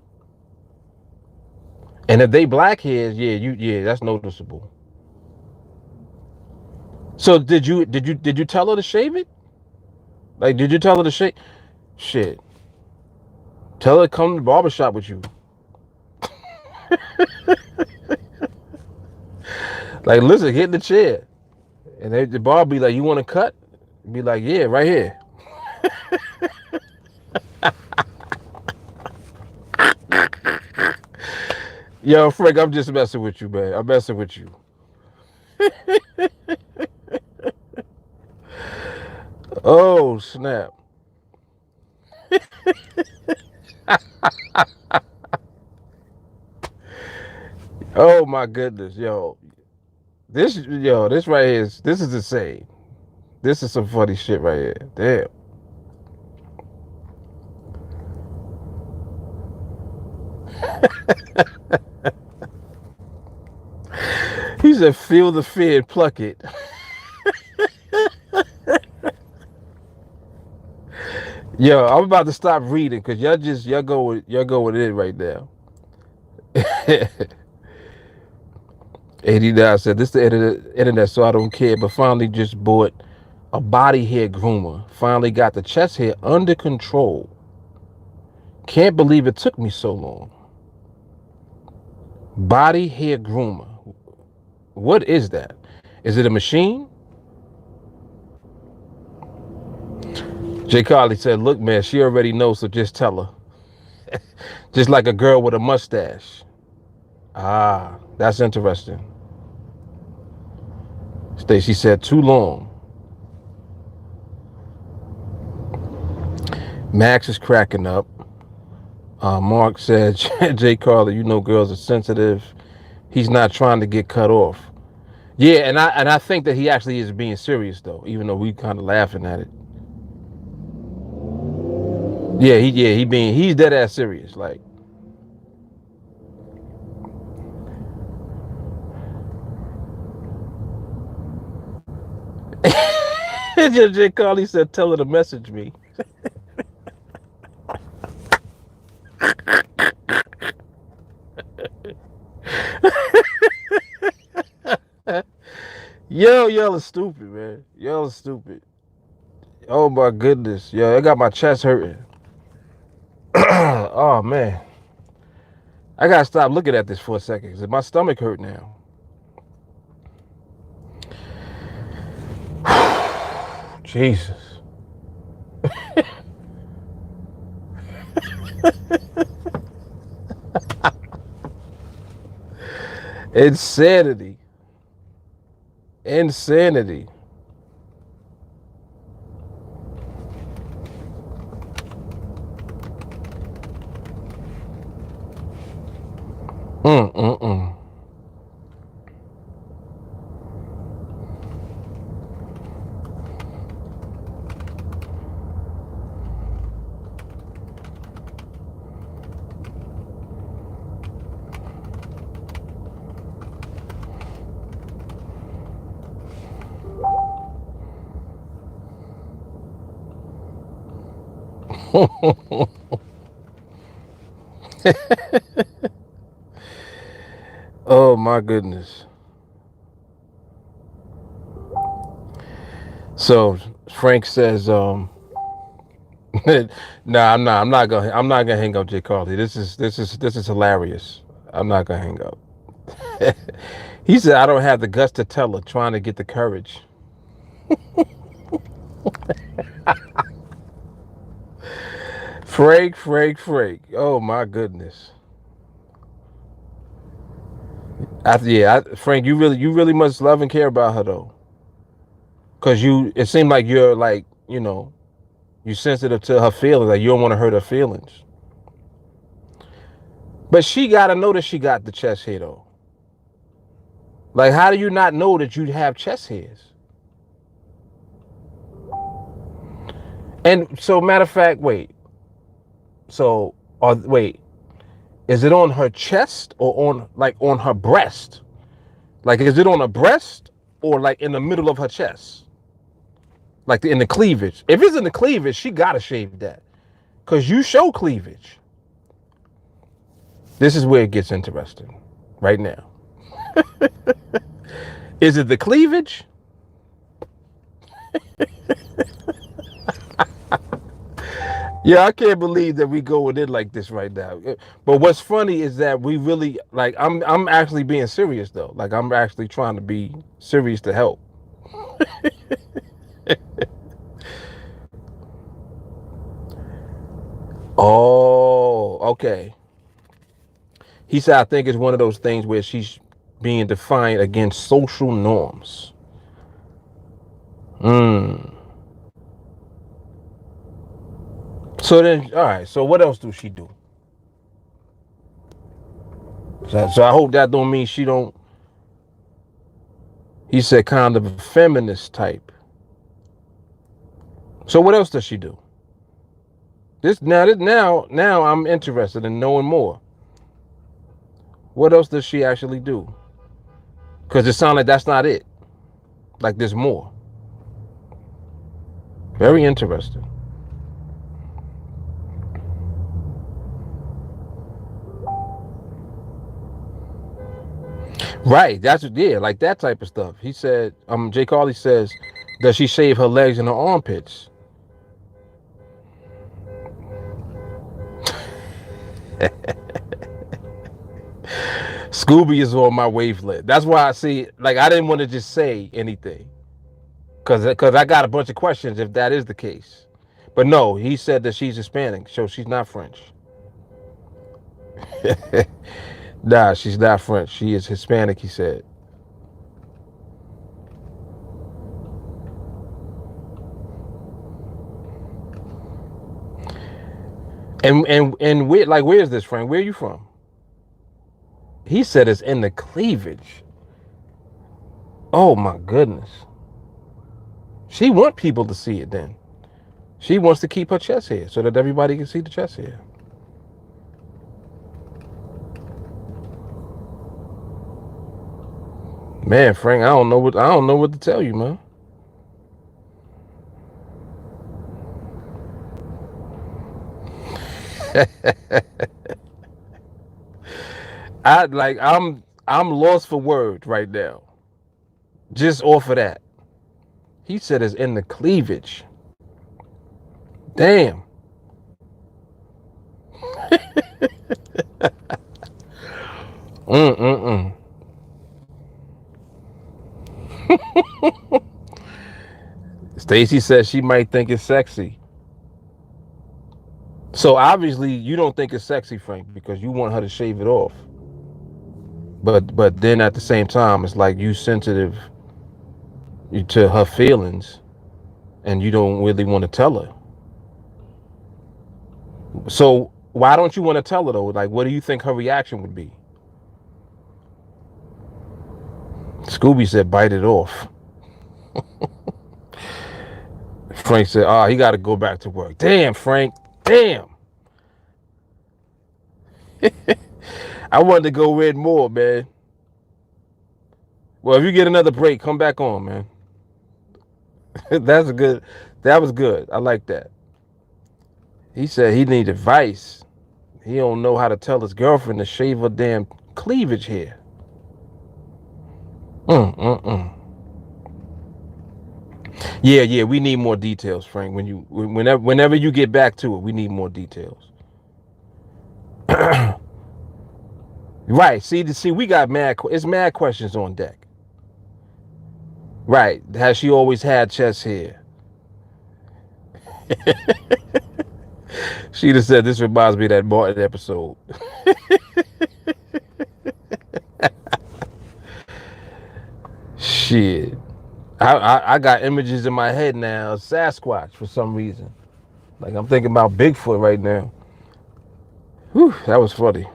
And if they black hairs, yeah, that's noticeable. So did you tell her to shave it? Like, did you tell her to shave? Shit. Tell her to come to the barbershop with you. Like, listen, get in the chair. And the barber be like, you want to cut? Be like, yeah, right here. Yo, Frank, I'm just messing with you, man. I'm messing with you. Oh, snap. Oh my goodness, yo. This right here this is insane. This is some funny shit right here. Damn. He said, feel the fear and pluck it. Yo, I'm about to stop reading because y'all go with it right now. 89 said, this the internet, so I don't care, but finally just bought a body hair groomer. Finally got the chest hair under control. Can't believe it took me so long. Body hair groomer. What is that? Is it a machine? Jay Carly said, look, man, she already knows, so just tell her. Just like a girl with a mustache. Ah, that's interesting. Stacy said, too long. Max is cracking up. Mark said, Jay Carly, you know girls are sensitive. He's not trying to get cut off. Yeah, and I think that he actually is being serious though, even though we kind of laughing at it. He's dead ass serious. Like, Jay Carly said, tell her to message me. Yo, y'all are stupid, man. Y'all are stupid. Oh my goodness. Yo, I got my chest hurting. Oh man. I gotta stop looking at this for a second because my stomach hurt now. Jesus. Insanity. Insanity. Mm-mm-mm. Oh my goodness. So Frank says, nah, I'm not gonna hang up Jay Carly. This is hilarious. I'm not gonna hang up. He said I don't have the guts to tell her, trying to get the courage. Frank. Oh my goodness. Frank, you really must love and care about her though. Cause it seemed like you're like, you sensitive to her feelings. Like you don't want to hurt her feelings. But she gotta know that she got the chest hair though. Like, how do you not know that you have chest hairs? And so, matter of fact, wait. So, wait, is it on her chest or on her breast? Like, is it on her breast or like in the middle of her chest? Like in the cleavage. If it's in the cleavage, she gotta shave that, cause you show cleavage. This is where it gets interesting, right now. Is it the cleavage? Yeah, I can't believe that we going in like this right now. But what's funny is that we really like. I'm actually being serious though. Like I'm actually trying to be serious to help. Oh, okay. He said, I think it's one of those things where she's being defiant against social norms. So then, all right. So what else do she do? So I hope that don't mean she don't. He said kind of a feminist type. So what else does she do? Now I'm interested in knowing more. What else does she actually do? Because it sounds like that's not it. Like there's more. Very interesting. Right. That's like that type of stuff. He said, Jay Carly says, does she shave her legs and her armpits? Scooby is on my wavelength. That's why I see, like, I didn't want to just say anything. Because I got a bunch of questions if that is the case. But no, he said that she's Hispanic, so she's not French. Nah, she's not French. She is Hispanic, he said. And where's this, Frank? Where are you from? He said it's in the cleavage. Oh my goodness. She want people to see it then. She wants to keep her chest hair so that everybody can see the chest hair. Man, Frank, I don't know what to tell you, man. I'm lost for words right now. Just off of that. He said it's in the cleavage. Damn. Mm-mm-mm. Stacy says she might think it's sexy. So obviously you don't think it's sexy, Frank, because you want her to shave it off. But then at the same time, it's like you sensitive to her feelings, and you don't really want to tell her. So why don't you want to tell her though? Like, what do you think her reaction would be? Scooby said, "Bite it off." Frank said, "Oh, he got to go back to work." Damn, Frank. Damn. I wanted to go read more, man. Well, if you get another break, come back on, man. That's good. That was good. I like that. He said he needs advice. He don't know how to tell his girlfriend to shave her damn cleavage hair. Yeah, we need more details, Frank. Whenever you get back to it, we need more details. Right. See, we got it's mad questions on deck. Right. Has she always had chest hair? She just said this reminds me of that Martin episode. Shit. I got images in my head now of Sasquatch for some reason. Like I'm thinking about Bigfoot right now. Whew, that was funny.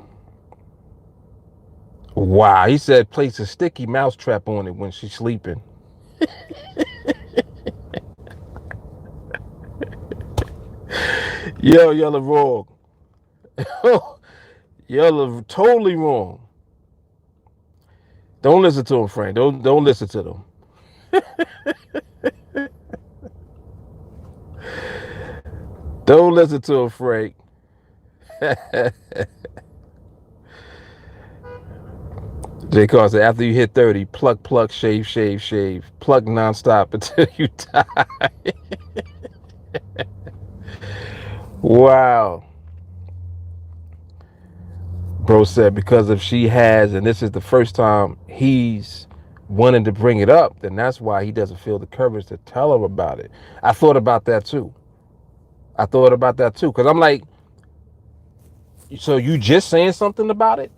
Wow, he said place a sticky mouse trap on it when she's sleeping. Y'all are wrong. Y'all are totally wrong. Don't listen to him, Frank. Don't listen to them. Don't listen to him, Frank. J. Carl said, after you hit 30, pluck, shave, pluck nonstop until you die. Wow. Bro said, because if she has, and this is the first time he's wanting to bring it up, then that's why he doesn't feel the courage to tell her about it. I thought about that too. Because I'm like, so you just saying something about it?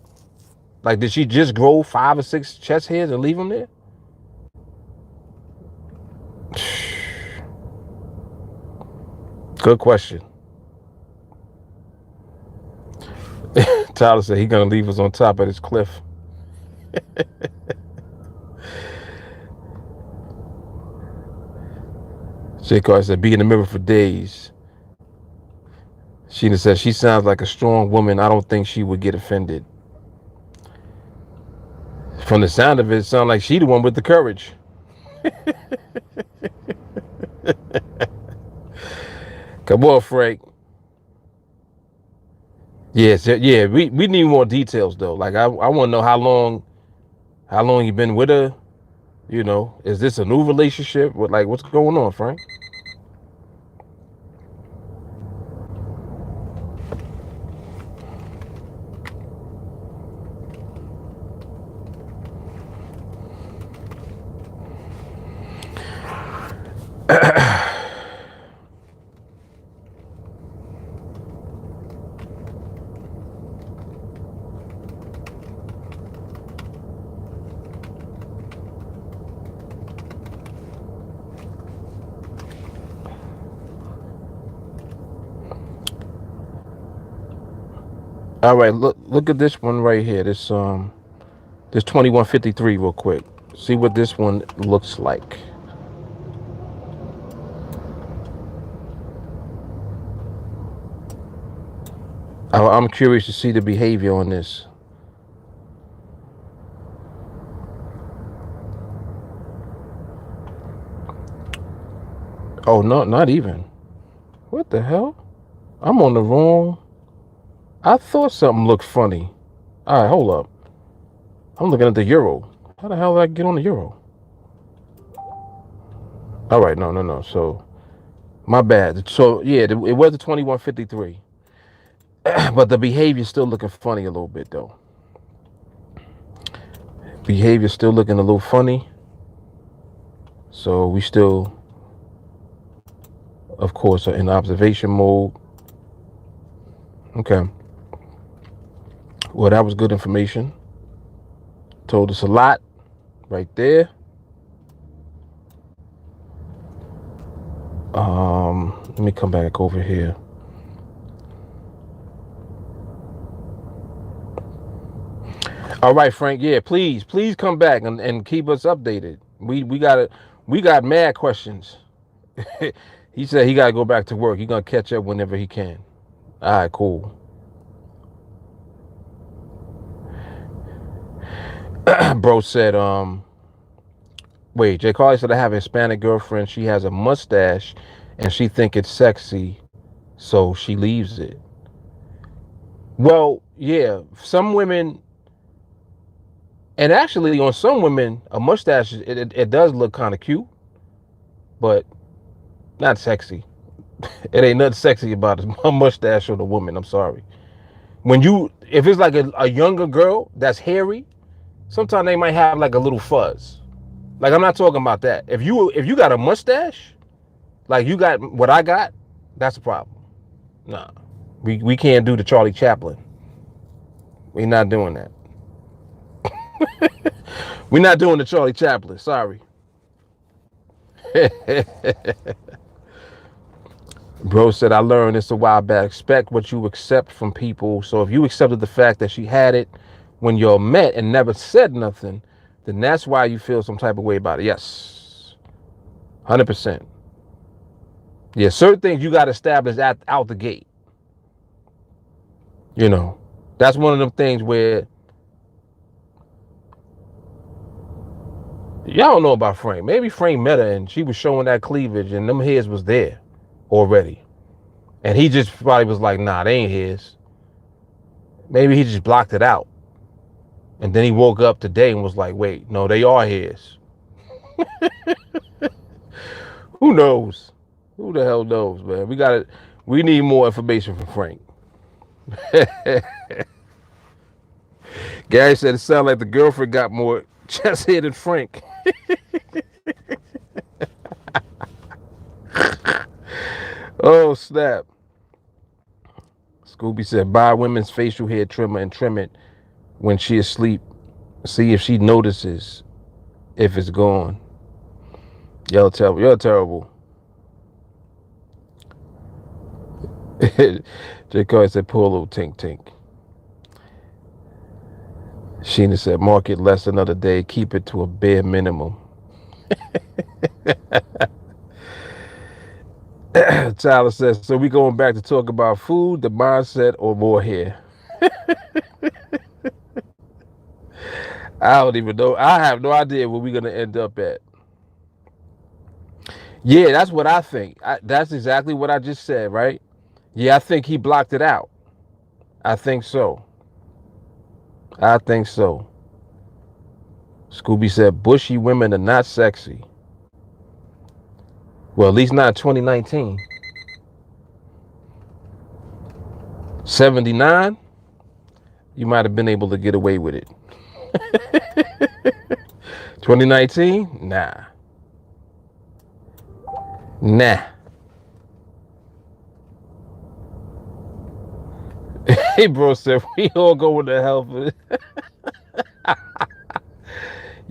Like, did she just grow 5 or 6 chest hairs and leave them there? Good question. Tyler said he's gonna leave us on top of this cliff. J. Carter said, be in the mirror for days. Sheena said, she sounds like a strong woman. I don't think she would get offended. From the sound of it, it sounds like she the one with the courage. Come on, Frank. Yes, yeah, we need more details though. Like I want to know how long you been with her. You know, is this a new relationship? What's going on, Frank? All right, look at this one right here. This 2153 real quick. See what this one looks like. I'm curious to see the behavior on this. Oh, no, not even. What the hell? I'm on the wrong. I thought something looked funny. All right, hold up. I'm looking at the euro. How the hell did I get on the euro? All right, no. So, my bad. So, yeah, it was the 2153. But the behavior's still looking funny a little bit, though. Behavior's still looking a little funny. So, we still, of course, are in observation mode. Okay. Well, that was good information. Told us a lot right there. Let me come back over here. All right, Frank. Yeah, please come back and keep us updated. We got mad questions. He said he gotta go back to work. He's gonna catch up whenever he can. All right, cool. Bro said, wait, Jay Carly said I have a Hispanic girlfriend. She has a mustache and she think it's sexy, so she leaves it. Well, yeah, some women, and actually on some women, a mustache, it does look kind of cute, but not sexy. It ain't nothing sexy about a mustache on a woman. I'm sorry. If it's like a younger girl that's hairy, sometimes they might have like a little fuzz. Like I'm not talking about that. If you got a mustache, like you got what I got, that's a problem. Nah, we can't do the Charlie Chaplin. We're not doing that. We're not doing the Charlie Chaplin. Sorry. Bro said, I learned this a while back. Expect what you accept from people. So if you accepted the fact that she had it when y'all met and never said nothing, then that's why you feel some type of way about it. Yes. 100%. Yeah, certain things you got to establish out the gate. You know, that's one of them things where y'all don't know about Frank. Maybe Frank met her and she was showing that cleavage and them hairs was there already. And he just probably was like, nah, they ain't his. Maybe he just blocked it out. And then he woke up today and was like, wait, no, they are his. Who knows? Who the hell knows, man? We need more information from Frank. Gary said it sounded like the girlfriend got more chest hair than Frank. Oh, snap. Scooby said, buy women's facial hair trimmer and trim it when she asleep. See if she notices if it's gone. Y'all terrible. You're terrible. J. Carter said, pull a little tink tink. Sheena said, market less another day. Keep it to a bare minimum. Tyler says, so we going back to talk about food, the mindset, or more here? I don't even know. I have no idea where we're going to end up at. Yeah, that's what I think. That's exactly what I just said, right? Yeah, I think he blocked it out. I think so. I think so. Scooby said, bushy women are not sexy. Well, at least not 2019. 79, you might have been able to get away with it. 2019, nah. Hey, bro said, we all going to hell for this.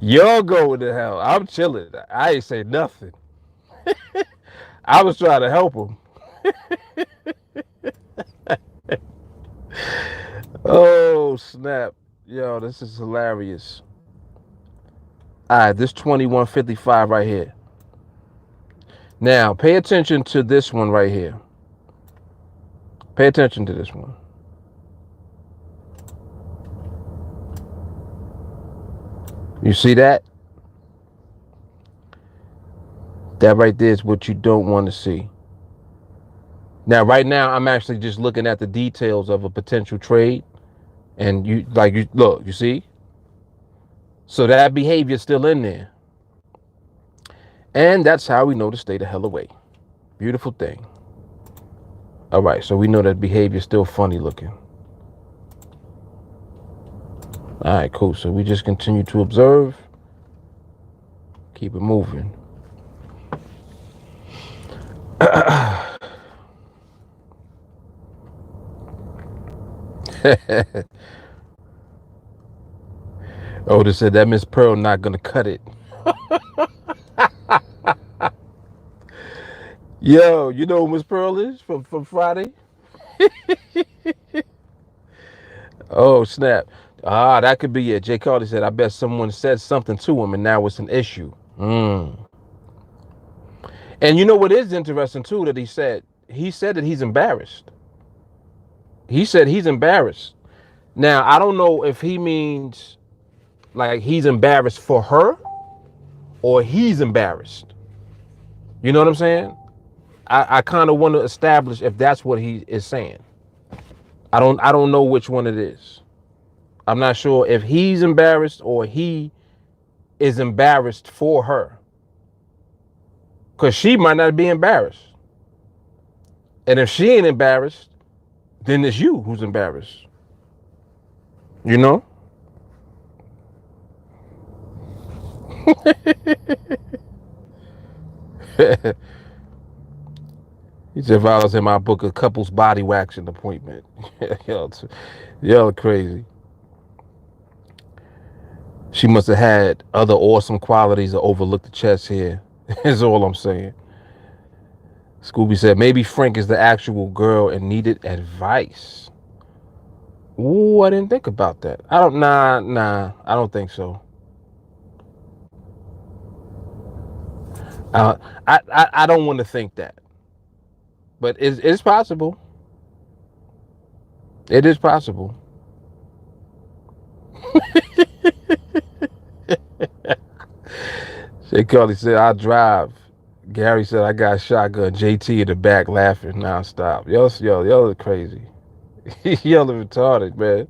Y'all going to hell. I'm chilling. I ain't say nothing. I was trying to help him. Oh, snap. Yo, this is hilarious. All right, this 2155 right here. Now, pay attention to this one right here. Pay attention to this one. You see that? That right there is what you don't want to see. Now, right now, I'm actually just looking at the details of a potential trade. And you look, you see? So that behavior is still in there. And that's how we know to stay the hell away. Beautiful thing. All right, so we know that behavior is still funny looking. All right, cool. So we just continue to observe. Keep it moving. Oh, they said that Miss Pearl not gonna cut it. Yo, you know who Miss Pearl is from Friday? Oh, snap. Ah, that could be it. Jay Carter said, I bet someone said something to him and now it's an issue. And you know what is interesting too, that he said that he's embarrassed. He said he's embarrassed. Now, I don't know if he means like he's embarrassed for her or he's embarrassed. You know what I'm saying? I kind of want to establish if that's what he is saying. I don't know which one it is. I'm not sure if he's embarrassed or he is embarrassed for her. Because she might not be embarrassed. And if she ain't embarrassed, then it's you who's embarrassed. You know? He said, if I was in my book, a couple's body waxing appointment. Y'all crazy. She must have had other awesome qualities to overlook the chest here. Is all I'm saying. Scooby said, maybe Frank is the actual girl and needed advice. Ooh, I didn't think about that. I don't think so. I don't want to think that. But it's possible. It is possible. Shay Carly said, I drive. Gary said, I got a shotgun. JT in the back laughing nonstop. Y'all are crazy. Y'all are retarded, man.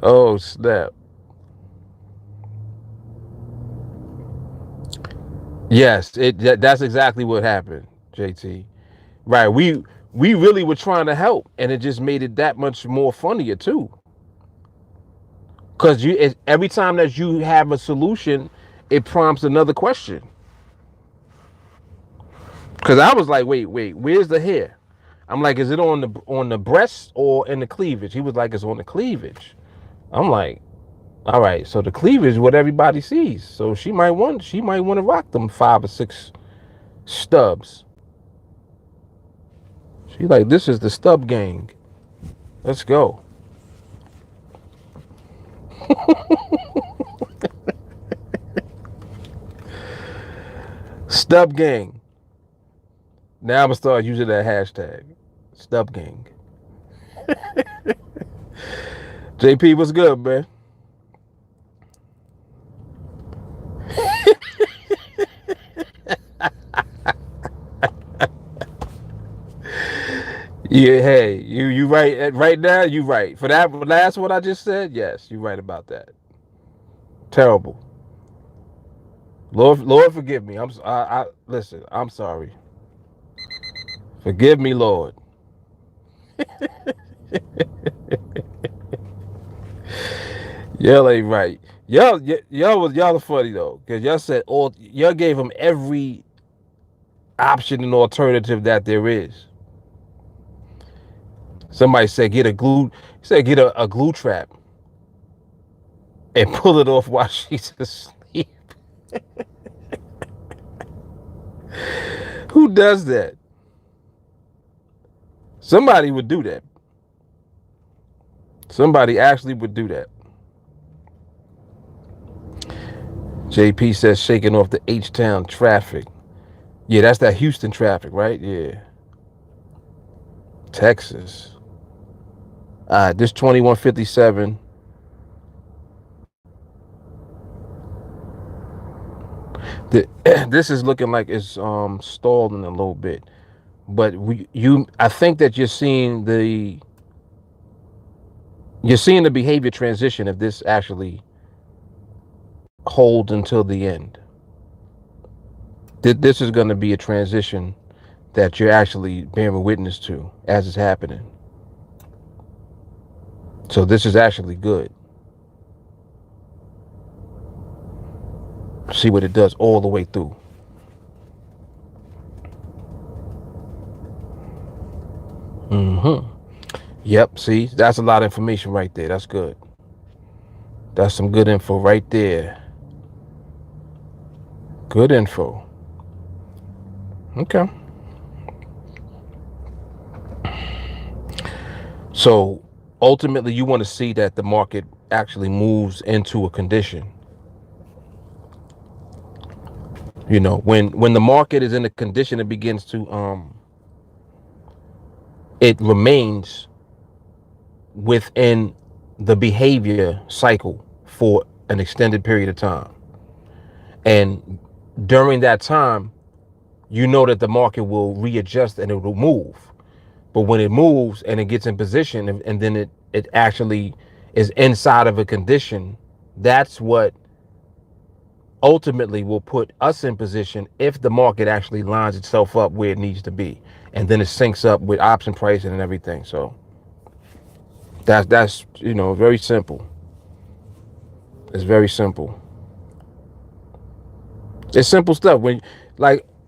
Oh, snap. Yes, that's exactly what happened, JT. Right, we really were trying to help, and it just made it that much more funnier too. Because every time that you have a solution, it prompts another question. Because I was like, wait, where's the hair? I'm like, is it on the breast or in the cleavage? He was like, it's on the cleavage. I'm like, all right, so the cleavage is what everybody sees. So she might want to rock them 5 or 6 stubs. She like, this is the stub gang. Let's go. Stub gang. Now I'm gonna start using that hashtag. Stub gang. JP, what's good, man? Yeah, hey, you right. Right now, you right. For that last one I just said, yes, you right about that. Terrible. Lord, forgive me. I listen. I'm sorry. Forgive me, Lord. Y'all ain't right. Y'all are funny though, cause y'all said y'all gave him every option and alternative that there is. Somebody said get a glue. Said get a glue trap and pull it off while she's asleep. Who does that? Somebody would do that. Somebody actually would do that. JP says shaking off the H-Town traffic. Yeah, that's that Houston traffic, right? Yeah. Texas. All right, this 2157. This is looking like it's stalling a little bit. But I think that you're seeing the behavior transition if this actually holds until the end. This is going to be a transition that you're actually bearing witness to as it's happening. So this is actually good. See what it does all the way through. Yep, see, that's a lot of information right there. That's good. That's some good info right there. Good info. Okay. So ultimately, you want to see that the market actually moves into a condition. You know, when the market is in a condition, it begins to it remains within the behavior cycle for an extended period of time. And during that time, you know that the market will readjust and it will move. But when it moves and it gets in position and then it actually is inside of a condition, that's what ultimately will put us in position if the market actually lines itself up where it needs to be. And then it syncs up with option pricing and everything. So that's very simple. It's very simple. It's simple stuff when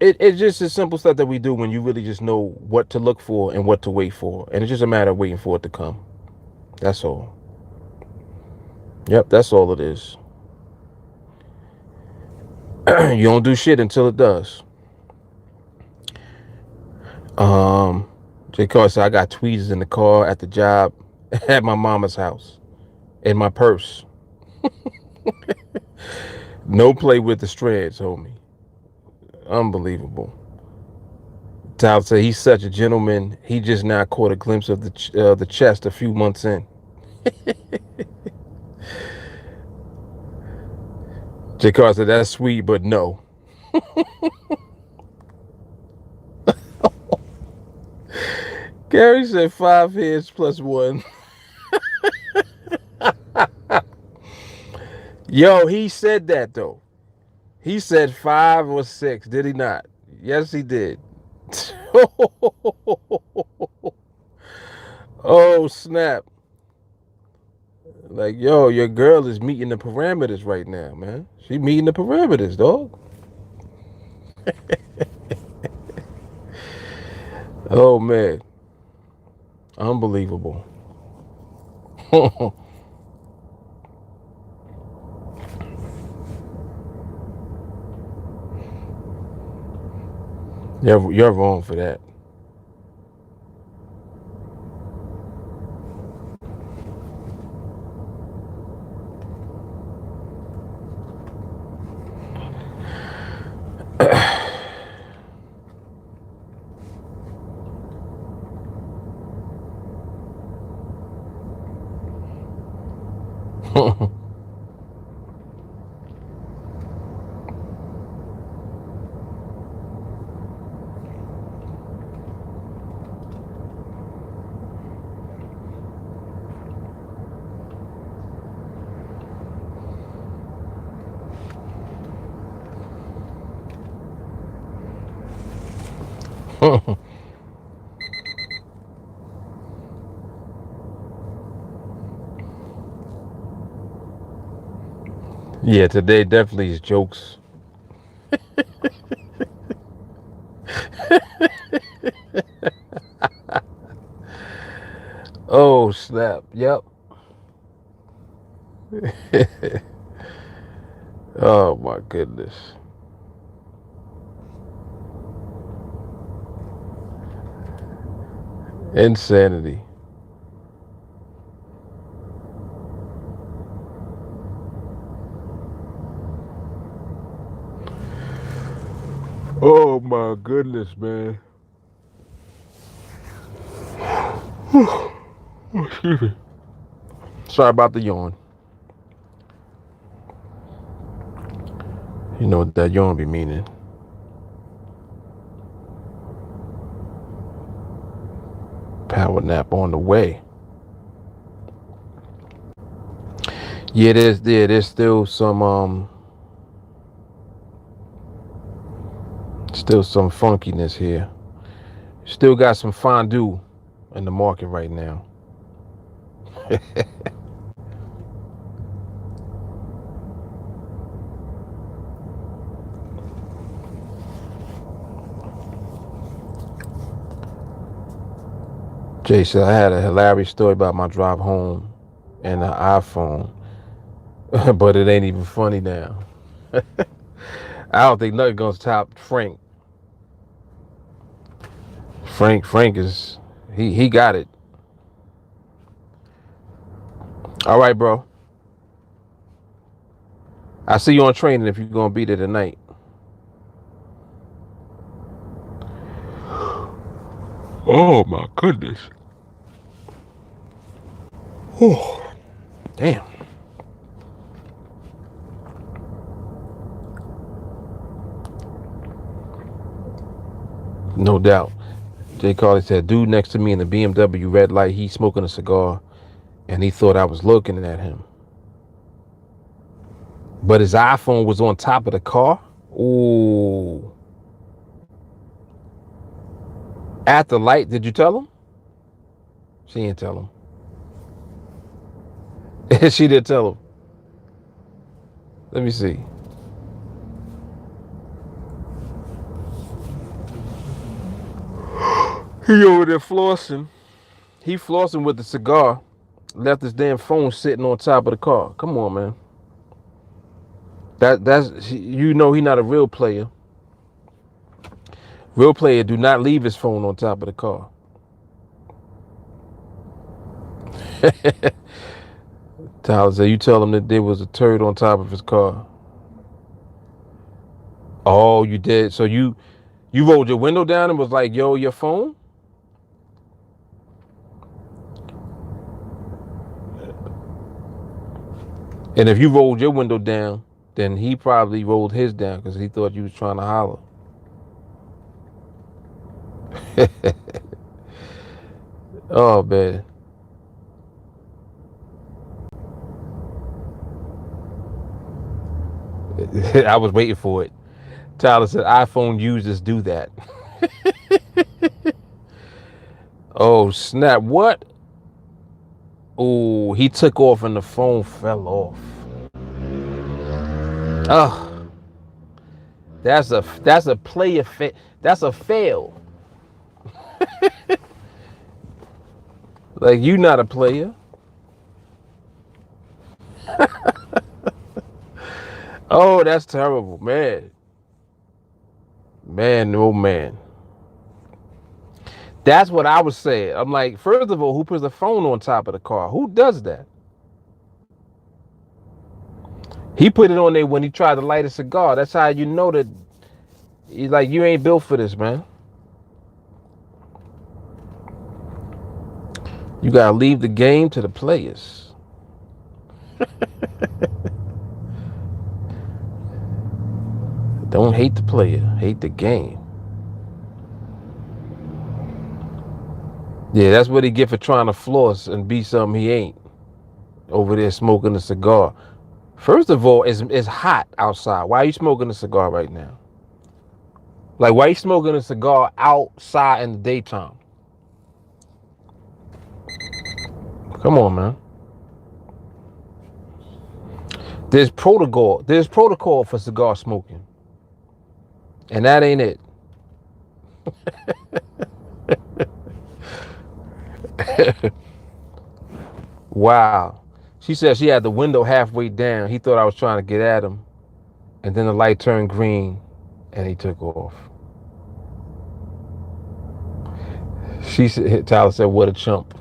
it's just a simple stuff that we do when you really just know what to look for and what to wait for. And it's just a matter of waiting for it to come. That's all. Yep, that's all it is. You don't do shit until it does. J. Carr said, I got tweezers in the car, at the job, at my mama's house, in my purse. No play with the strands, homie. Unbelievable. Tyler said he's such a gentleman. He just now caught a glimpse of the chest a few months in. J. Carr said that's sweet, but no. Gary said 5 heads plus 1. Yo, he said that though. He said 5 or 6, did he not? Yes, he did. Oh, snap. Like, yo, your girl is meeting the parameters right now, man. She meeting the parameters, dog. Oh, man. Unbelievable. You're wrong for that. Yeah, today definitely is jokes. Oh, snap. Yep. Oh, my goodness. Insanity. Oh, my goodness, man. Excuse me. Sorry about the yawn. You know what that yawn be meaning. Power nap on the way. Yeah, there's still some funkiness here. Still got some fondue in the market right now. Jason, I had a hilarious story about my drive home and the iPhone, but it ain't even funny now. I don't think nothing gonna top Frank. Frank is he got it. All right, bro. I see you on training if you're gonna be there tonight. Oh my goodness. Oh, damn. No doubt. Jay Carly said, dude next to me in the BMW red light, he's smoking a cigar, and he thought I was looking at him. But his iPhone was on top of the car. Ooh. At the light, did you tell him? She didn't tell him. She didn't tell him. Let me see. He over there flossing. He flossing with the cigar. Left his damn phone sitting on top of the car. Come on, man. That's you know he not a real player. Real player do not leave his phone on top of the car. Tyler said, you tell him that there was a turd on top of his car. Oh, you did. So you rolled your window down and was like, yo, your phone? And if you rolled your window down, then he probably rolled his down because he thought you was trying to holler. Oh, man. I was waiting for it. Tyler said, iPhone users do that. Oh, snap. What? Oh, he took off and the phone fell off. Oh, that's a player that's a fail. Like, you not a player. Oh, that's terrible, man. Man, oh man. That's what I was saying. I'm like, first of all, who puts a phone on top of the car? Who does that? He put it on there when he tried to light a cigar. That's how you know that he's like, you ain't built for this, man. You gotta leave the game to the players. Don't hate the player, hate the game. Yeah, that's what he get for trying to floss and be something he ain't. Over there smoking a cigar. First of all, it's hot outside. Why are you smoking a cigar right now? Like, why you smoking a cigar outside in the daytime? Come on, man. There's protocol. There's protocol for cigar smoking, and that ain't it. Wow. She said she had the window halfway down. He thought I was trying to get at him, and then the light turned green, and he took off. She said, Tyler said, "What a chump."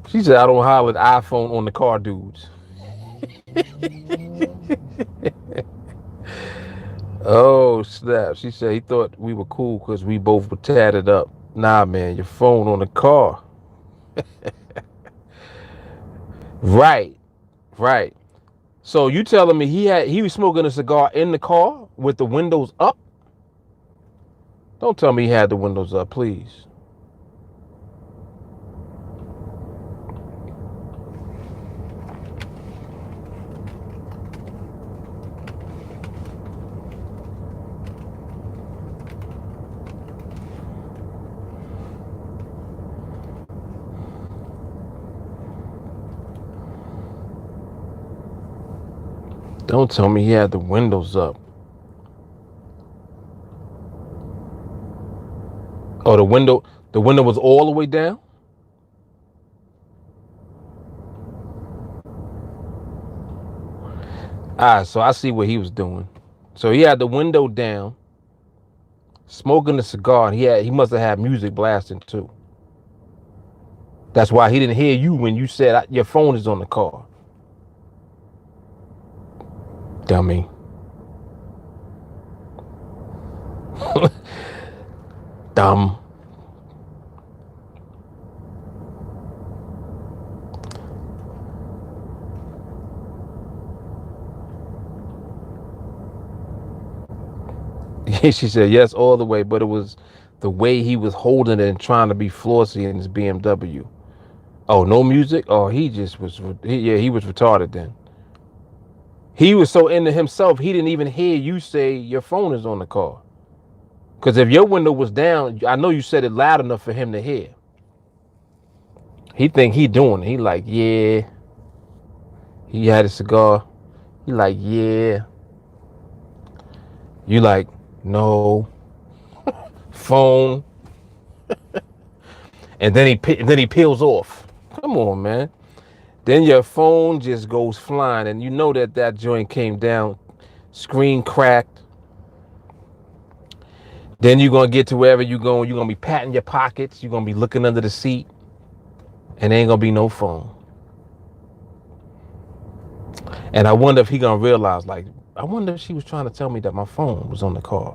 She said, "I don't holler at iPhone on the car dudes." Oh snap! She said he thought we were cool because we both were tatted up. Nah, man, your phone on the car. Right, right. So you telling me he was smoking a cigar in the car with the windows up? Don't tell me he had the windows up, please. Don't tell me he had the windows up. Oh, the window was all the way down? So I see what he was doing. So he had the window down, smoking a cigar, and he must have had music blasting too. That's why he didn't hear you when you said your phone is on the car. Dummy. Dumb. She said yes all the way, but it was the way he was holding it and trying to be flossy in his BMW. Oh, no music? Oh, he just was, he was retarded then. He was so into himself, he didn't even hear you say your phone is on the car. Because if your window was down, I know you said it loud enough for him to hear. He think he doing it. He like, yeah. He had a cigar. He like, yeah. You like, no. Phone. And then he peels off. Come on, man. Then your phone just goes flying, and you know that joint came down, screen cracked. Then you're gonna get to wherever you're going. You're gonna be patting your pockets. You're gonna be looking under the seat, and there ain't gonna be no phone. And I wonder if he gonna realize, like, I wonder if she was trying to tell me that my phone was on the car.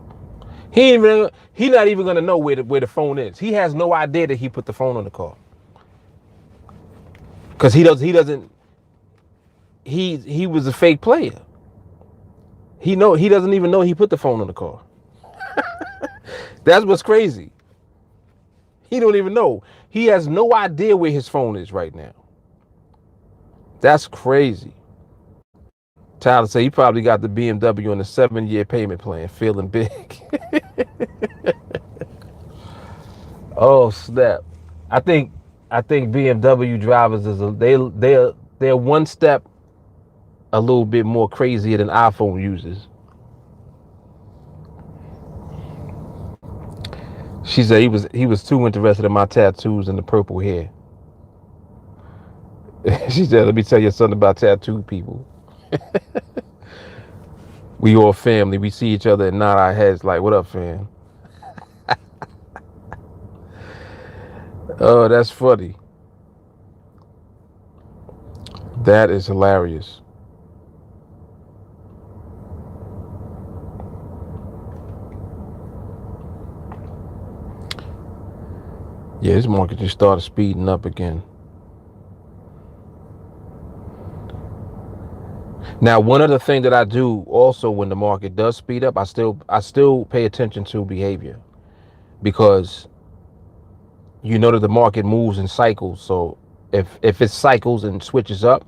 He not even gonna know where the phone is. He has no idea that he put the phone on the car. Cause he doesn't. He was a fake player. He doesn't even know he put the phone on the car. That's what's crazy. He don't even know. He has no idea where his phone is right now. That's crazy. Tyler said he probably got the BMW on a 7-year payment plan, feeling big. Oh snap! I think BMW drivers they're one step a little bit more crazier than iPhone users. She said he was too interested in my tattoos and the purple hair. She said, "Let me tell you something about tattooed people. We all family. We see each other and nod our heads like, what up, fam?" Oh, that's funny. That is hilarious. Yeah, this market just started speeding up again. Now, one other thing that I do also when the market does speed up, I still pay attention to behavior, because you know that the market moves in cycles. So if it cycles and switches up,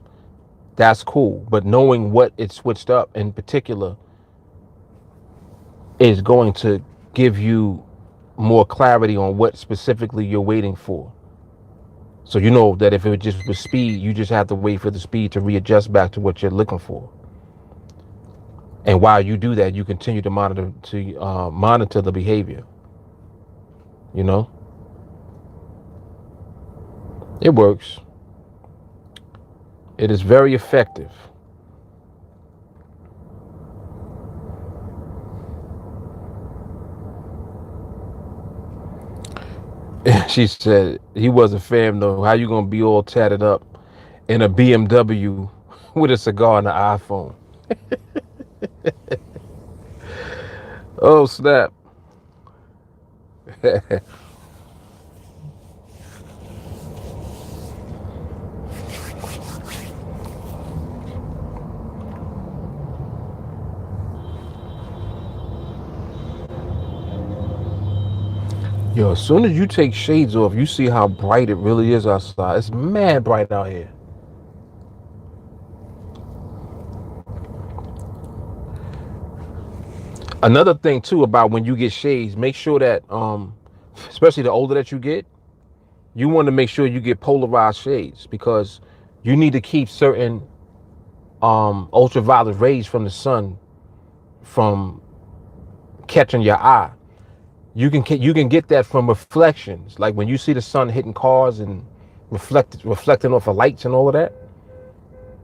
that's cool. But knowing what it switched up in particular is going to give you more clarity on what specifically you're waiting for. So you know that if it just was speed, you just have to wait for the speed to readjust back to what you're looking for. And while you do that, you continue to monitor the behavior. You know, it works. It is very effective. She said he was a fam though. How you gonna be all tatted up in a BMW with a cigar and an iPhone? Oh snap! Yo, as soon as you take shades off, you see how bright it really is outside. It's mad bright out here. Another thing too about when you get shades, make sure that especially the older that you get, you want to make sure you get polarized shades, because you need to keep certain ultraviolet rays from the sun from catching your eye. You can get that from reflections, like when you see the sun hitting cars and reflecting off of lights and all of that.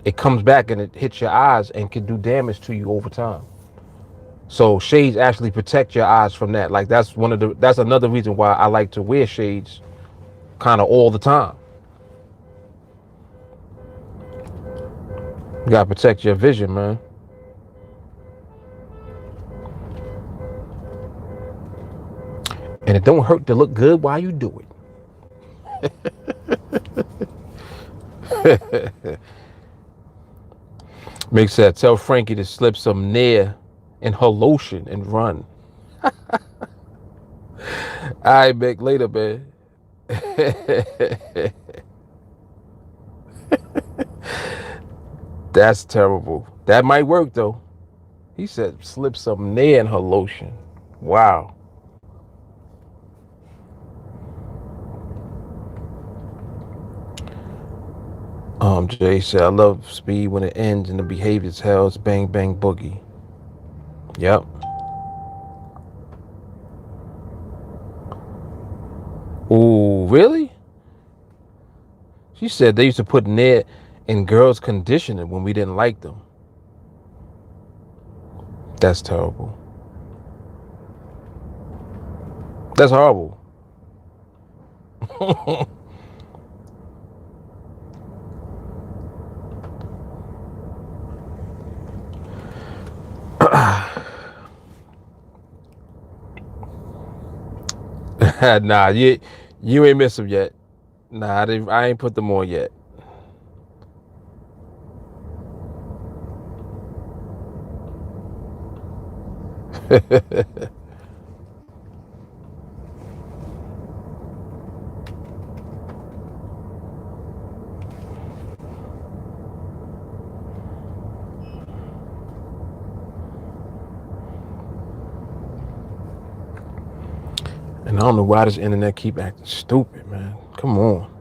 It comes back and it hits your eyes and can do damage to you over time. So shades actually protect your eyes from that. Like that's another reason why I like to wear shades kind of all the time. You gotta protect your vision, man. And it don't hurt to look good while you do it. Makes that. Tell Frankie to slip some Nair in her lotion and run. All right, Mick, later, man. That's terrible. That might work though. He said slip some Nair in her lotion. Wow. Jay said, I love speed when it ends and the behavior tells bang bang boogie. Yep. Ooh, really? She said they used to put Nair in girls' conditioner when we didn't like them. That's terrible. That's horrible. Nah, you ain't miss them yet. Nah, I ain't put them on yet. And I don't know why this internet keep acting stupid, man. Come on.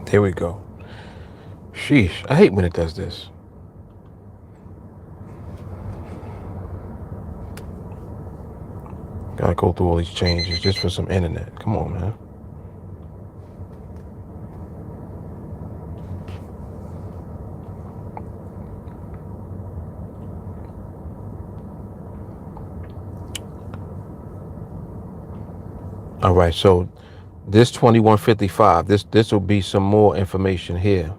There we go. Sheesh, I hate when it does this. Gotta go through all these changes just for some internet. Come on, man. All right, so this 2155, this will be some more information here.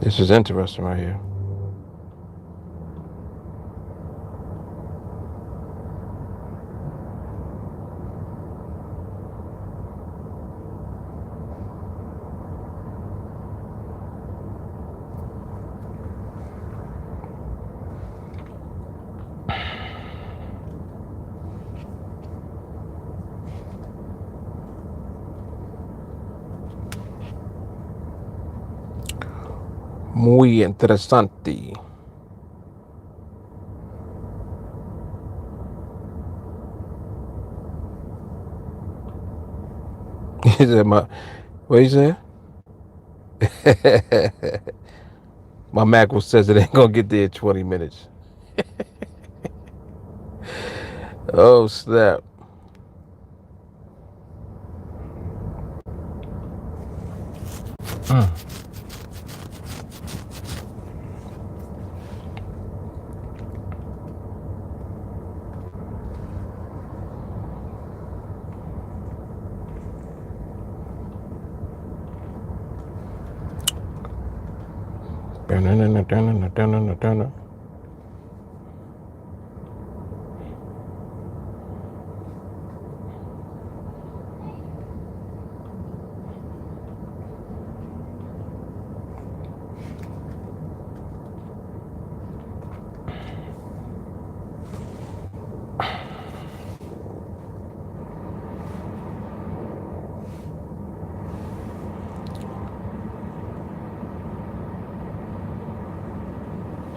This is interesting right here. Muy interesante. He said, what you say? My macro says it ain't gonna get there in 20 minutes. Oh, snap.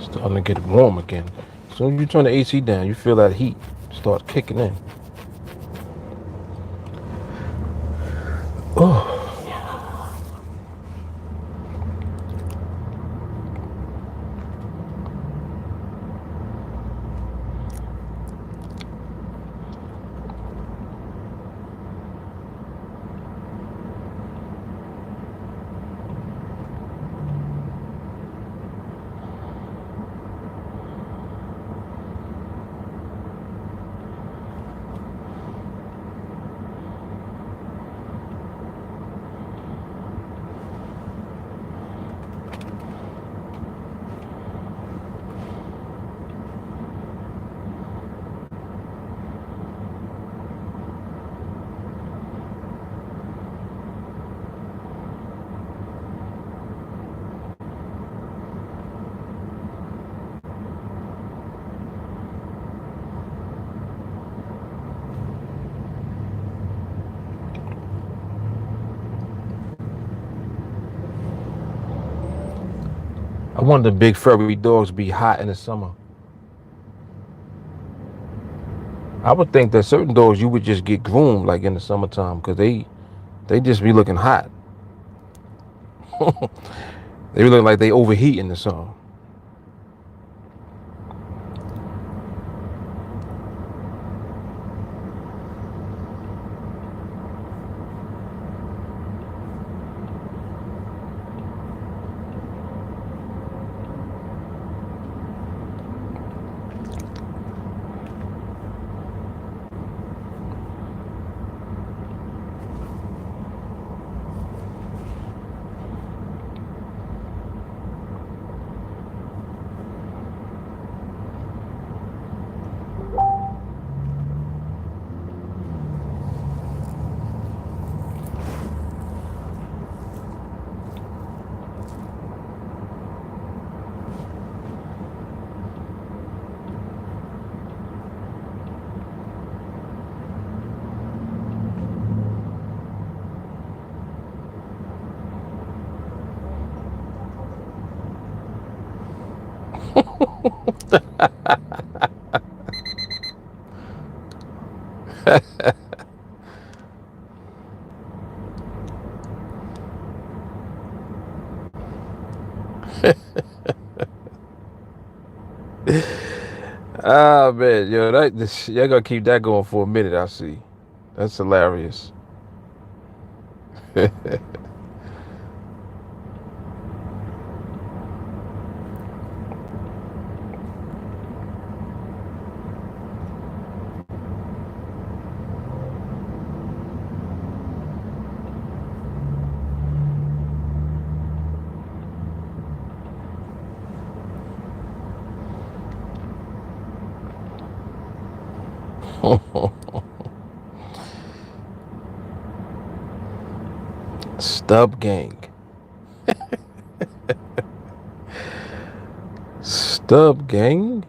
Starting to get warm again. As soon as you turn the AC down, you feel that heat start kicking in. Oh. I want the big furry dogs to be hot in the summer. I would think that certain dogs you would just get groomed like in the summertime because they just be looking hot. They look like they overheat in the summer. Ah man, yo, y'all gonna keep that going for a minute. I see. That's hilarious. Stub gang. Stub gang.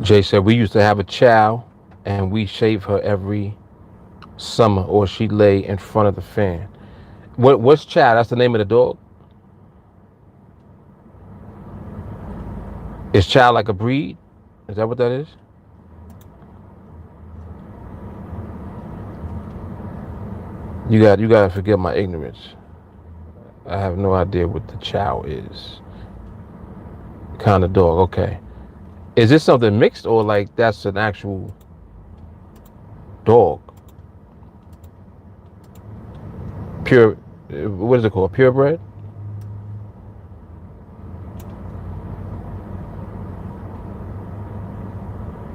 Jay said we used to have a chow, and we shave her every summer, or she lay in front of the fan. What's chow? That's the name of the dog. Is chow like a breed? Is that what that is? You gotta forgive my ignorance. I have no idea what the chow is. Kind of dog. Okay. Is this something mixed, or like that's an actual dog? Pure. What is it called? Purebred?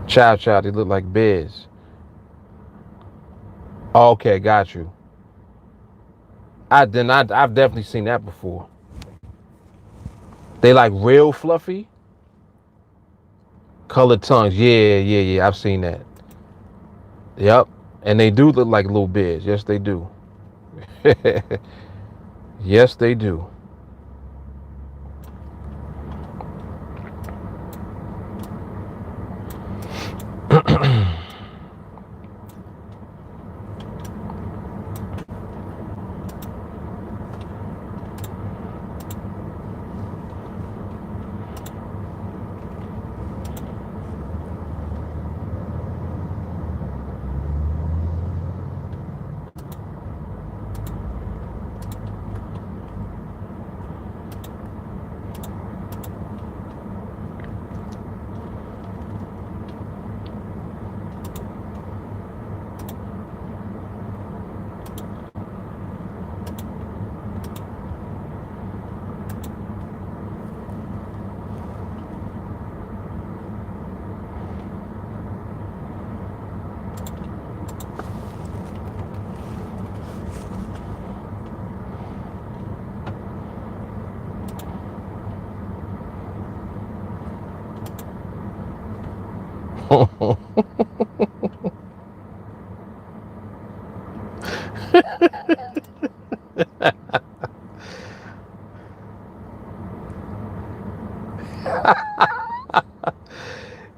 Chow chow. They look like bears. Okay, got you. I've definitely seen that before. They like real fluffy, colored tongues. Yeah. I've seen that. Yep. And they do look like little bears. Yes, they do. Yes, they do.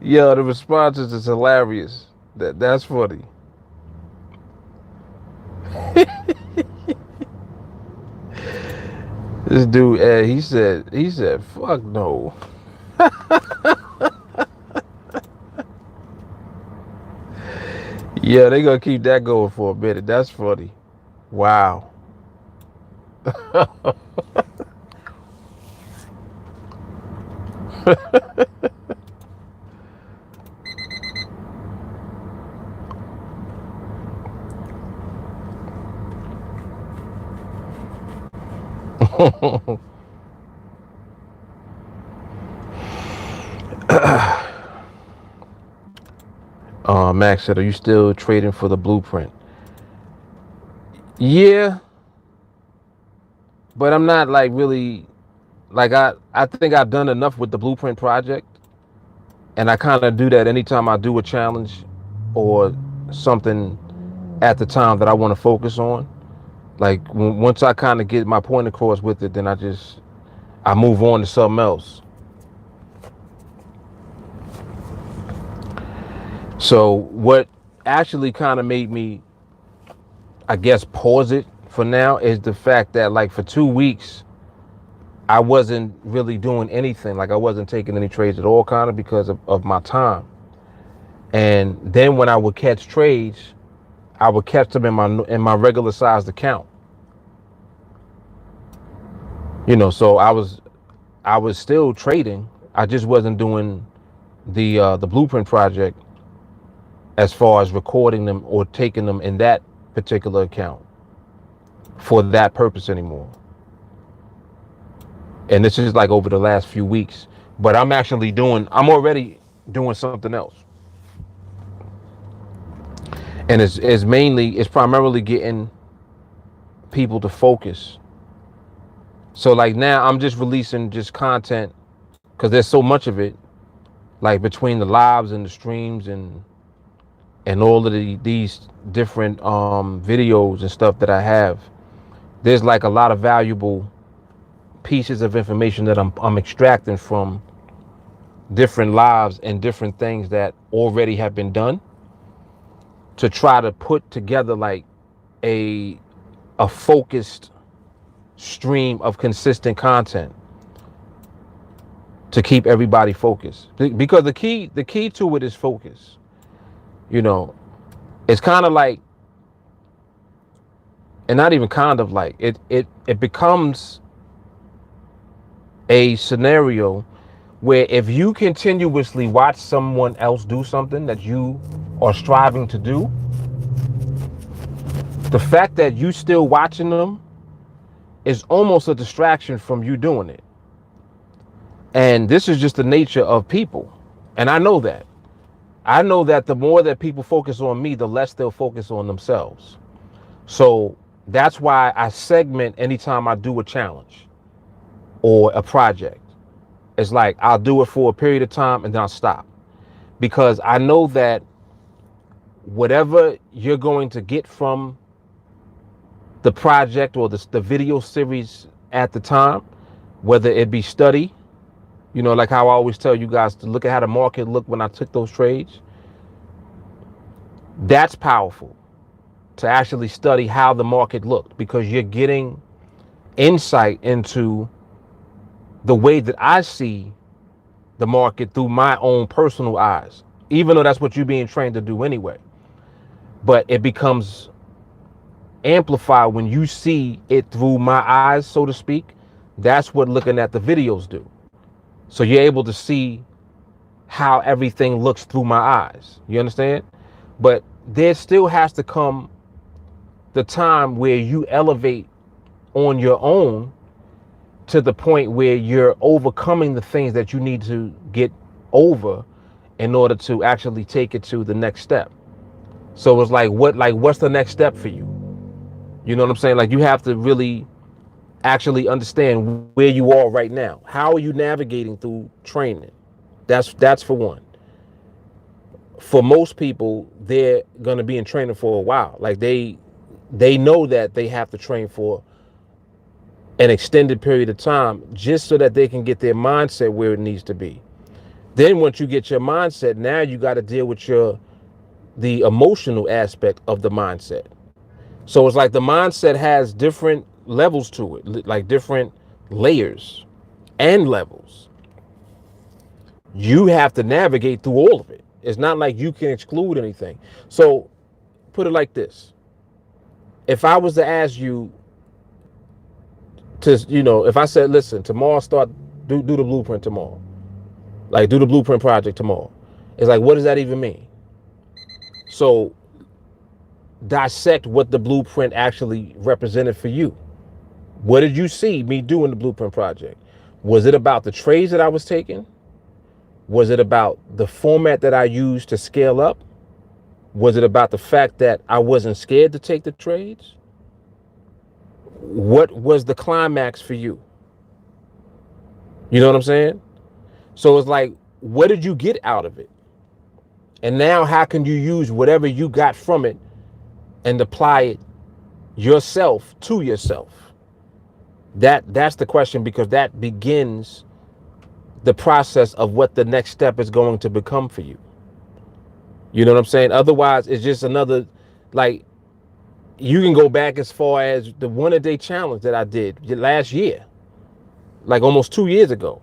Yo, the responses is hilarious. That's funny. This dude, he said, fuck no. Yeah, they gonna keep that going for a minute. That's funny. Wow. Max said, "Are you still trading for the blueprint?" Yeah, but I'm not like really like I think I've done enough with the blueprint project, and I kind of do that anytime I do a challenge or something at the time that I want to focus on. Like once I kind of get my point across with it, then I move on to something else. So what actually kind of made me, I guess, pause it for now is the fact that like for 2 weeks I wasn't really doing anything. Like I wasn't taking any trades at all, kind of because of my time. And then when I would catch trades, I would catch them in my regular sized account. So I was still trading. I just wasn't doing the blueprint project as far as recording them or taking them in that particular account for that purpose anymore. And this is like over the last few weeks, but I'm already doing something else. And it's primarily getting people to focus. So like now I'm just releasing just content because there's so much of it, like between the lives and the streams and all of these different videos and stuff that I have. There's like a lot of valuable pieces of information that I'm extracting from different lives and different things that already have been done to try to put together like a focused stream of consistent content to keep everybody focused, because the key to it is focus. you know it's kind of like, and not even kind of like, it becomes a scenario where if you continuously watch someone else do something that you are striving to do, the fact that you still watching them is almost a distraction from you doing it. And this is just the nature of people. And I know that. The more that people focus on me, the less they'll focus on themselves. So that's why I segment anytime I do a challenge or a project. It's like I'll do it for a period of time and then I'll stop. Because I know that whatever you're going to get from the project or the video series at the time, whether it be study, like how I always tell you guys to look at how the market looked when I took those trades. That's powerful, to actually study how the market looked, because you're getting insight into the way that I see the market through my own personal eyes, even though that's what you're being trained to do anyway. But it becomes amplified when you see it through my eyes, so to speak. That's what looking at the videos do. So you're able to see how everything looks through my eyes. You understand? But there still has to come the time where you elevate on your own to the point where you're overcoming the things that you need to get over in order to actually take it to the next step. So it's like, what's the next step for you? You know what I'm saying? Like, you have to really actually understand where you are right now. How are you navigating through training? That's for one. For most people, they're going to be in training for a while. Like they know that they have to train for an extended period of time just so that they can get their mindset where it needs to be. Then once you get your mindset, now you got to deal with the emotional aspect of the mindset. So it's like the mindset has different levels to it, like different layers and levels. You have to navigate through all of it. It's not like you can exclude anything. So put it like this. If I was to ask you to, if I said, listen, tomorrow do the blueprint tomorrow. Like, do the blueprint project tomorrow. It's like, what does that even mean? So dissect what the blueprint actually represented for you. What did you see me doing the blueprint project? Was it about the trades that I was taking? Was it about the format that I used to scale up? Was it about the fact that I wasn't scared to take the trades? What was the climax for you? You know what I'm saying? So it's like, what did you get out of it? And now how can you use whatever you got from it and apply it yourself to yourself? That's the question, because that begins the process of what the next step is going to become for you. You know what I'm saying? Otherwise, it's just another, like, you can go back as far as the 1-a-day challenge that I did last year, like almost 2 years ago.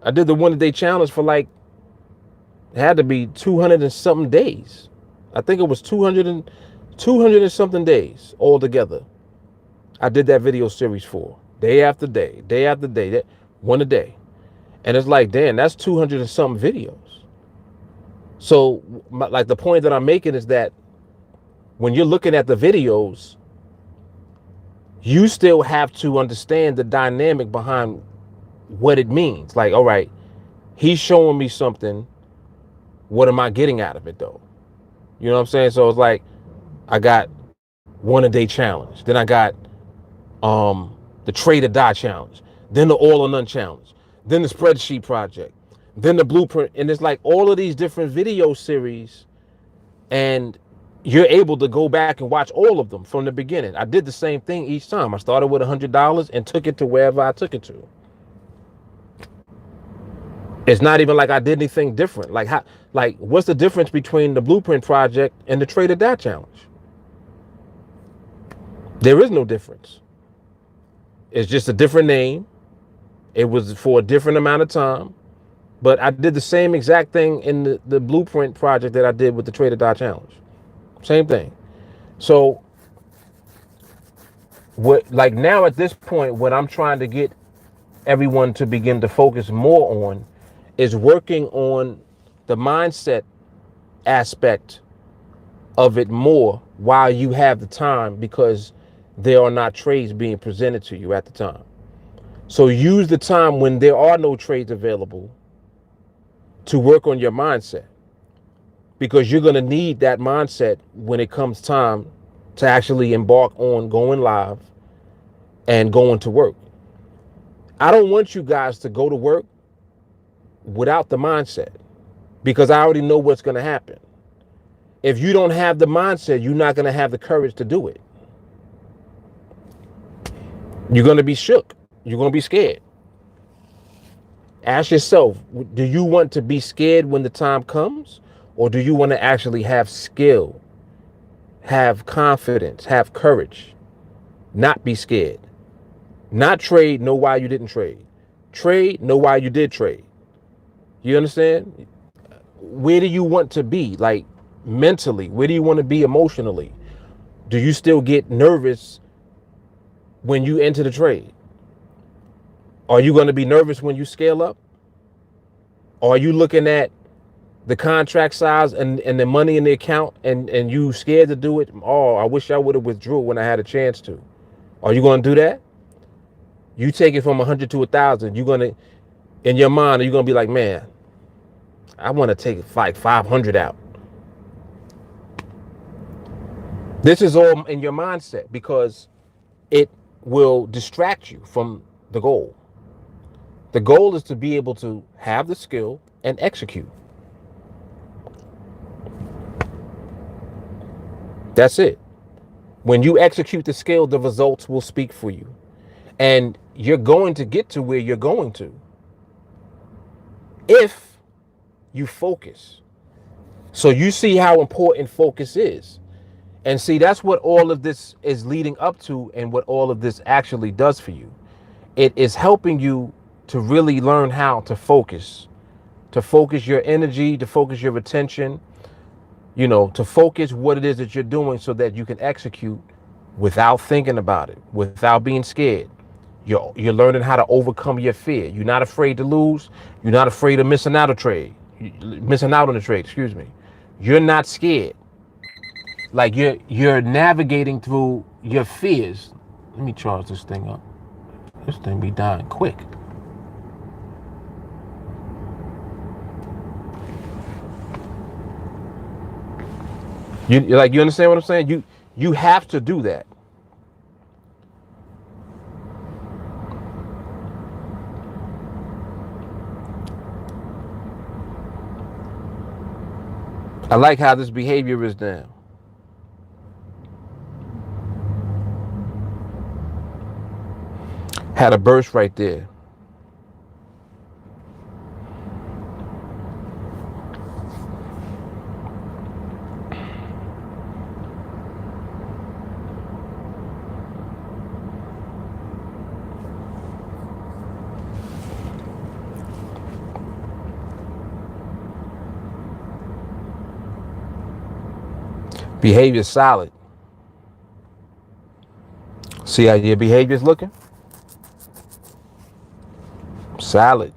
I did the 1-a-day challenge for like, it had to be 200 and something days. I think it was 200 and something days altogether. I did that video series for day after day, that 1 a day. And it's like, damn, that's 200 and something videos. So like the point that I'm making is that when you're looking at the videos, you still have to understand the dynamic behind what it means. Like, all right, he's showing me something. What am I getting out of it though? You know what I'm saying? So it's like, I got 1-a-day challenge. Then I got the trade or die challenge. Then the all or none challenge. Then the spreadsheet project. Then the blueprint. And it's like all of these different video series, and you're able to go back and watch all of them from the beginning. I did the same thing each time. I started with $100 and took it to wherever I took it to. It's not even like I did anything different. Like what's the difference between the blueprint project and the trade or die challenge? There is no difference. It's just a different name. It was for a different amount of time. But I did the same exact thing in the blueprint project that I did with the trade or die challenge. Same thing. So what, like now at this point, what I'm trying to get everyone to begin to focus more on is working on the mindset aspect of it more while you have the time, because there are not trades being presented to you at the time. So use the time when there are no trades available to work on your mindset, because you're going to need that mindset when it comes time to actually embark on going live and going to work. I don't want you guys to go to work without the mindset, because I already know what's going to happen. If you don't have the mindset, you're not going to have the courage to do it. You're going to be shook. You're going to be scared. Ask yourself, do you want to be scared when the time comes? Or do you want to actually have skill, have confidence, have courage, not be scared? Not trade, know why you didn't trade. Trade, know why you did trade. You understand? Where do you want to be? Like mentally, where do you want to be emotionally? Do you still get nervous when you enter the trade? Are you going to be nervous when you scale up? Or are you looking at the contract size and the money in the account and you scared to do it? Oh, I wish I would have withdrew when I had a chance to. Are you going to do that? You take it from 100 to 1,000. You're going to, in your mind, you're going to be like, man, I want to take like 500 out. This is all in your mindset, because it will distract you from the goal. The goal is to be able to have the skill and execute. That's it. When you execute the skill, the results will speak for you. And you're going to get to where you're going to if you focus. So you see how important focus is. And see, that's what all of this is leading up to, and what all of this actually does for you. It is helping you to really learn how to focus your energy, to focus your attention, you know, to focus what it is that you're doing so that you can execute without thinking about it, without being scared. You're learning how to overcome your fear. You're not afraid to lose. You're not afraid of missing out missing out on the trade. Excuse me. You're not scared. Like you're navigating through your fears. Let me charge this thing up. This thing be dying quick. You understand what I'm saying? You have to do that. I like how this behavior is now. Had a burst right there. Behavior solid. See how your behavior is looking? Solid.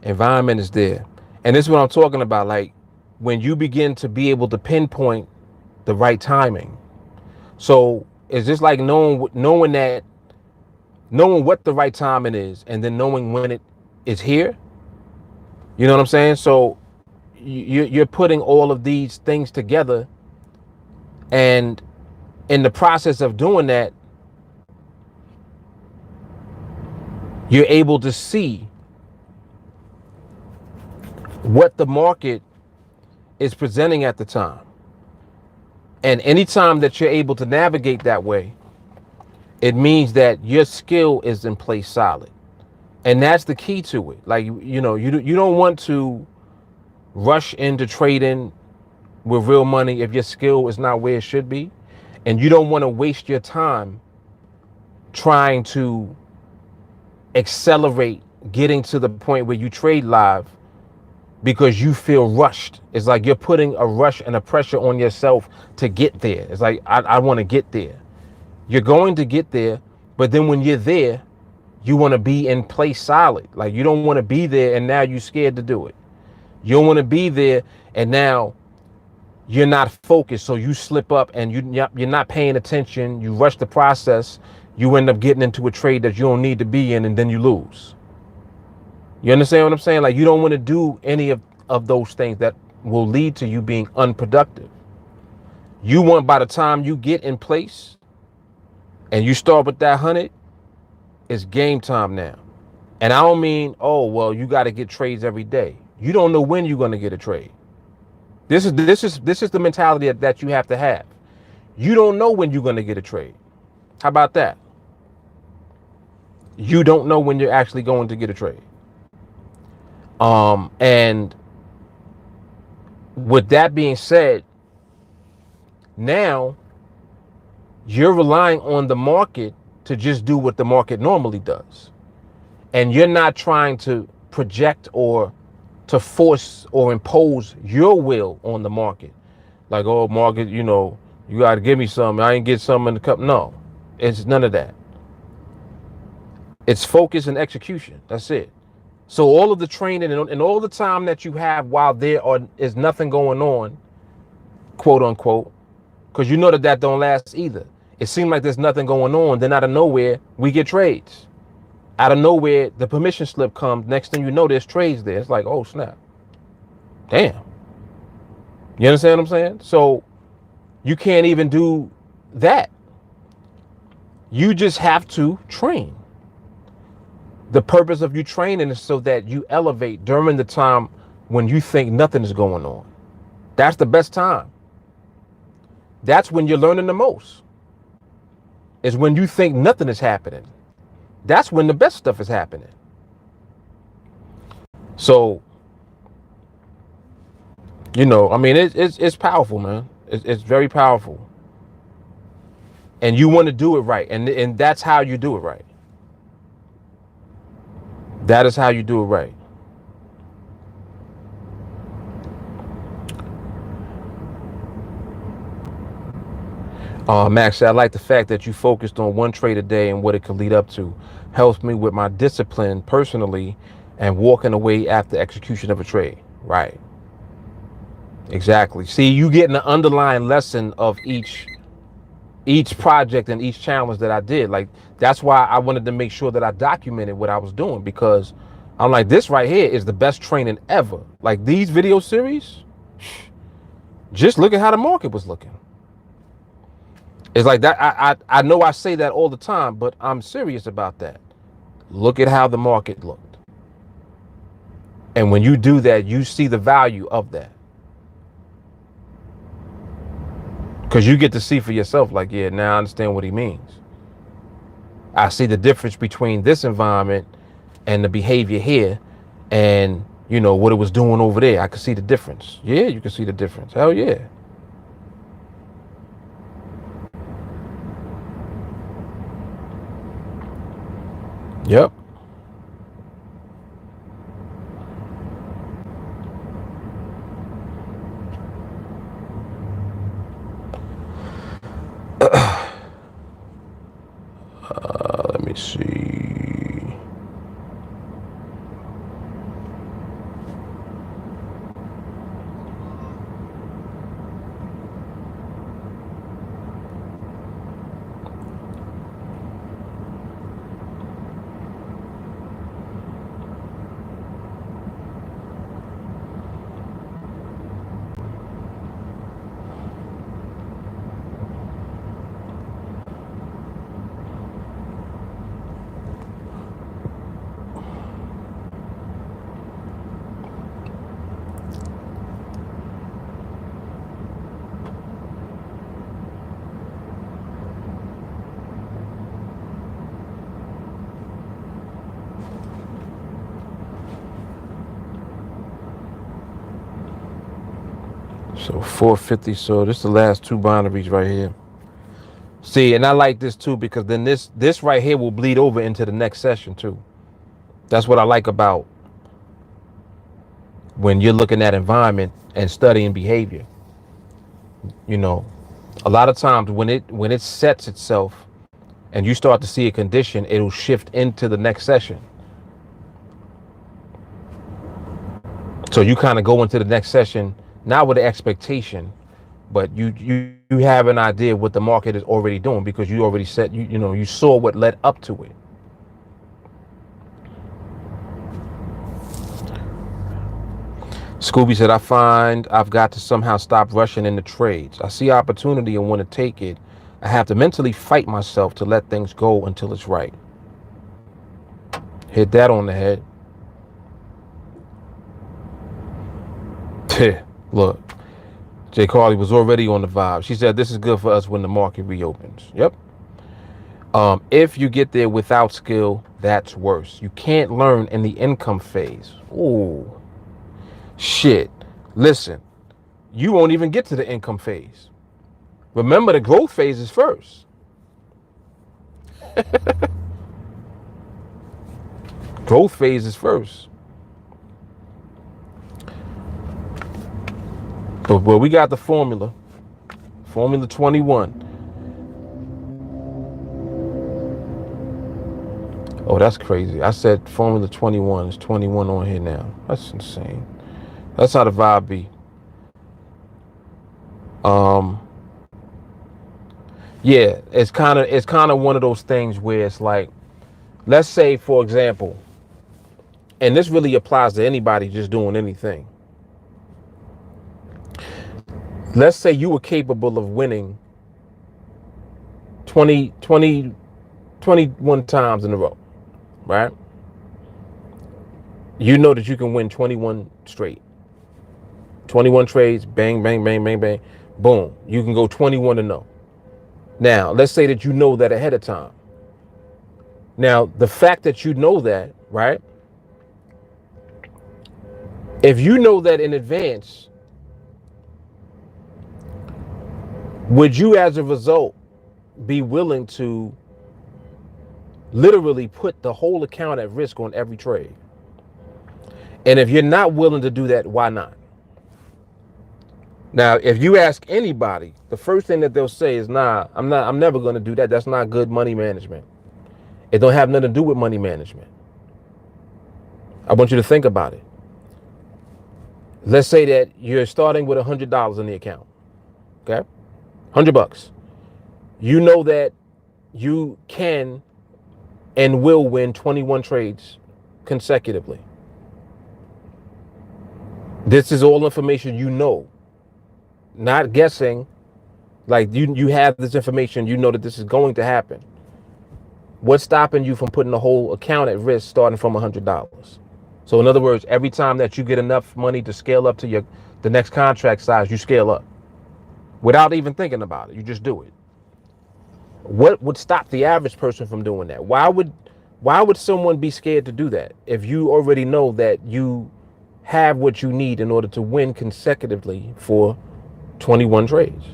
Environment is there. And this is what I'm talking about. Like when you begin to be able to pinpoint the right timing. So it's just like knowing what the right timing is, and then knowing when it is here. You know what I'm saying? So you're putting all of these things together, and in the process of doing that, you're able to see what the market is presenting at the time. And anytime that you're able to navigate that way, it means that your skill is in place solid. And that's the key to it. Like, you don't want to rush into trading with real money if your skill is not where it should be. And you don't want to waste your time trying to accelerate getting to the point where you trade live because you feel rushed. It's like you're putting a rush and a pressure on yourself to get there. It's like, I want to get there. You're going to get there, but then when you're there, you want to be in place solid. Like you don't want to be there and now you're scared to do it. You don't want to be there and now you're not focused, so you slip up and you're not paying attention. You rush the process. You end up getting into a trade that you don't need to be in, and then you lose. You understand what I'm saying? Like you don't want to do any of those things that will lead to you being unproductive. You want, by the time you get in place and you start with that 100, it's game time now. And I don't mean, oh, well, you got to get trades every day. You don't know when you're going to get a trade. This is the mentality that you have to have. You don't know when you're going to get a trade. How about that? You don't know when you're actually going to get a trade. And with that being said, now you're relying on the market to just do what the market normally does. And you're not trying to project or to force or impose your will on the market. Like, oh, market, you got to give me something. I ain't get something in the cup. No, it's none of that. It's focus and execution. That's it. So all of the training and all the time that you have while there is nothing going on, quote unquote, because you know that don't last either. It seems like there's nothing going on. Then out of nowhere, we get trades. Out of nowhere, the permission slip comes. Next thing you know, there's trades there. It's like, oh, snap. Damn. You understand what I'm saying? So you can't even do that. You just have to train. The purpose of you training is so that you elevate during the time when you think nothing is going on. That's the best time. That's when you're learning the most. Is when you think nothing is happening. That's when the best stuff is happening. So, I mean, it's powerful, man. It's very powerful. And you want to do it right. And that's how you do it right. That is how you do it right. Max said, I like the fact that you focused on one trade a day and what it could lead up to. Helps me with my discipline personally and walking away after execution of a trade. Right. Exactly. See, you getting the underlying lesson of each project and each challenge that I did. Like, that's why I wanted to make sure that I documented what I was doing, because I'm like, this right here is the best training ever. Like, these video series, just look at how the market was looking. It's like that. I know I say that all the time, but I'm serious about that. Look at how the market looked. And when you do that, you see the value of that. Because you get to see for yourself, like, yeah, now I understand what he means. I see the difference between this environment and the behavior here, and, you know, what it was doing over there. I could see the difference. Yeah, you can see the difference. Hell yeah. Yep. Let me see. So 450. So this is the last two binaries right here. See, and I like this too, because then this right here will bleed over into the next session too. That's what I like about when you're looking at environment and studying behavior. You know, a lot of times when it sets itself and you start to see a condition, it'll shift into the next session. So you kind of go into the next session not with an expectation, but you have an idea of what the market is already doing, because you already set, you know, you saw what led up to it. Scooby said, I find I've got to somehow stop rushing into trades. I see opportunity and want to take it. I have to mentally fight myself to let things go until it's right. Hit that on the head. Look, Jay Carly was already on the vibe. She said, this is good for us when the market reopens. Yep. If you get there without skill, that's worse. You can't learn in the income phase. Ooh, shit. Listen, you won't even get to the income phase. Remember, the growth phase is first. Growth phase is first. But we got the formula. Formula 21. Oh, that's crazy. I said Formula 21. It's 21 on here now. That's insane. That's how the vibe be. Yeah, it's kind of one of those things where it's like, let's say, for example, and this really applies to anybody just doing anything. Let's say you were capable of winning 21 times in a row, right? You know that you can win 21 straight. 21 trades, bang, bang, bang, bang, bang, boom. You can go 21-0. Now, let's say that you know that ahead of time. Now, the fact that you know that, right? If you know that in advance, would you, as a result, be willing to literally put the whole account at risk on every trade? And if you're not willing to do that, why not? Now, if you ask anybody, the first thing that they'll say is, nah, I'm never going to do that. That's not good money management. It don't have nothing to do with money management. I want you to think about it. Let's say that you're starting with $100 in the account. Okay? $100. You know that you can and will win 21 trades consecutively. This is all information you know. Not guessing. Like you have this information, you know that this is going to happen. What's stopping you from putting the whole account at risk starting from $100? So in other words, every time that you get enough money to scale up to the next contract size, you scale up without even thinking about it. You just do it. What would stop the average person from doing that? Why would someone be scared to do that if you already know that you have what you need in order to win consecutively for 21 trades?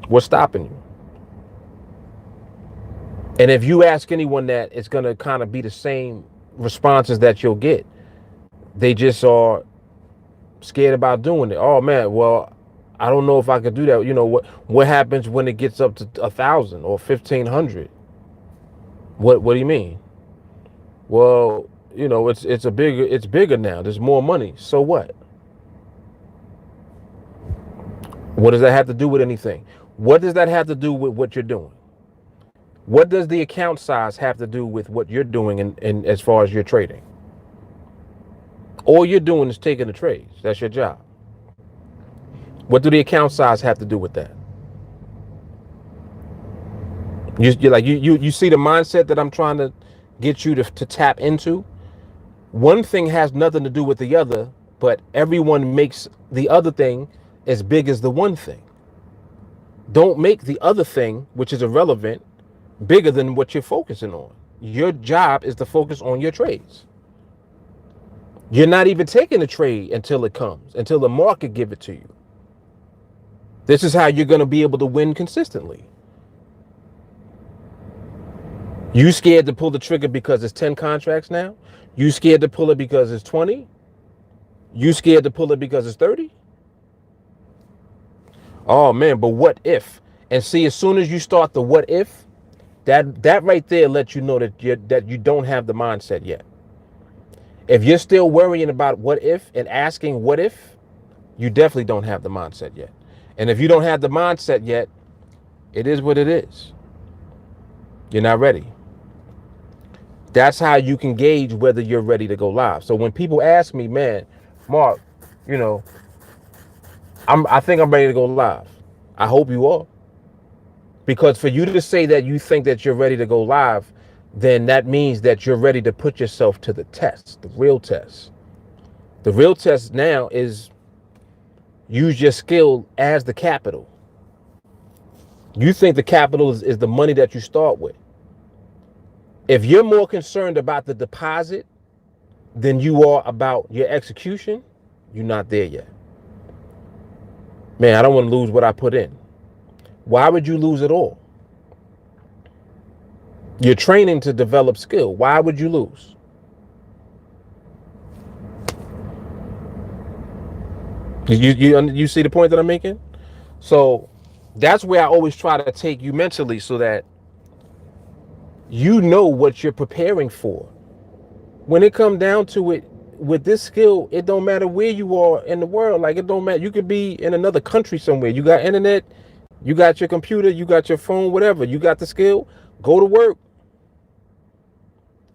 What's stopping you? And if you ask anyone that, it's going to kind of be the same responses that you'll get. They just are scared about doing it. Oh man, well, I don't know if I could do that. You know what happens when it gets up to 1,000 or 1,500? What do you mean? Well, you know, it's bigger now. There's more money. So what? What does that have to do with anything? What does that have to do with what you're doing? What does the account size have to do with what you're doing in as far as your trading? All you're doing is taking the trades. That's your job. What do the account size have to do with that? You see the mindset that I'm trying to get you to tap into? One thing has nothing to do with the other, but everyone makes the other thing as big as the one thing. Don't make the other thing, which is irrelevant, bigger than what you're focusing on. Your job is to focus on your trades. You're not even taking a trade until it comes, until the market give it to you. This is how you're going to be able to win consistently. You scared to pull the trigger because it's 10 contracts now? You scared to pull it because it's 20? You scared to pull it because it's 30? Oh man, but what if? And see, as soon as you start the what if, that right there lets you know that you don't have the mindset yet. If you're still worrying about what if and asking what if, you definitely don't have the mindset yet. And if you don't have the mindset yet, it is what it is. You're not ready. That's how you can gauge whether you're ready to go live. So when people ask me, man, Mark, you know, I think I'm ready to go live. I hope you are. Because for you to say that you think that you're ready to go live, then that means that you're ready to put yourself to the test, the real test. The real test now is use your skill as the capital. You think the capital is the money that you start with. If you're more concerned about the deposit than you are about your execution, you're not there yet. Man, I don't want to lose what I put in. Why would you lose it all? You're training to develop skill. Why would you lose? You see the point that I'm making? So that's where I always try to take you mentally so that you know what you're preparing for. When it comes down to it, with this skill, it don't matter where you are in the world. Like, it don't matter. You could be in another country somewhere. You got internet, you got your computer, you got your phone, whatever. You got the skill, go to work.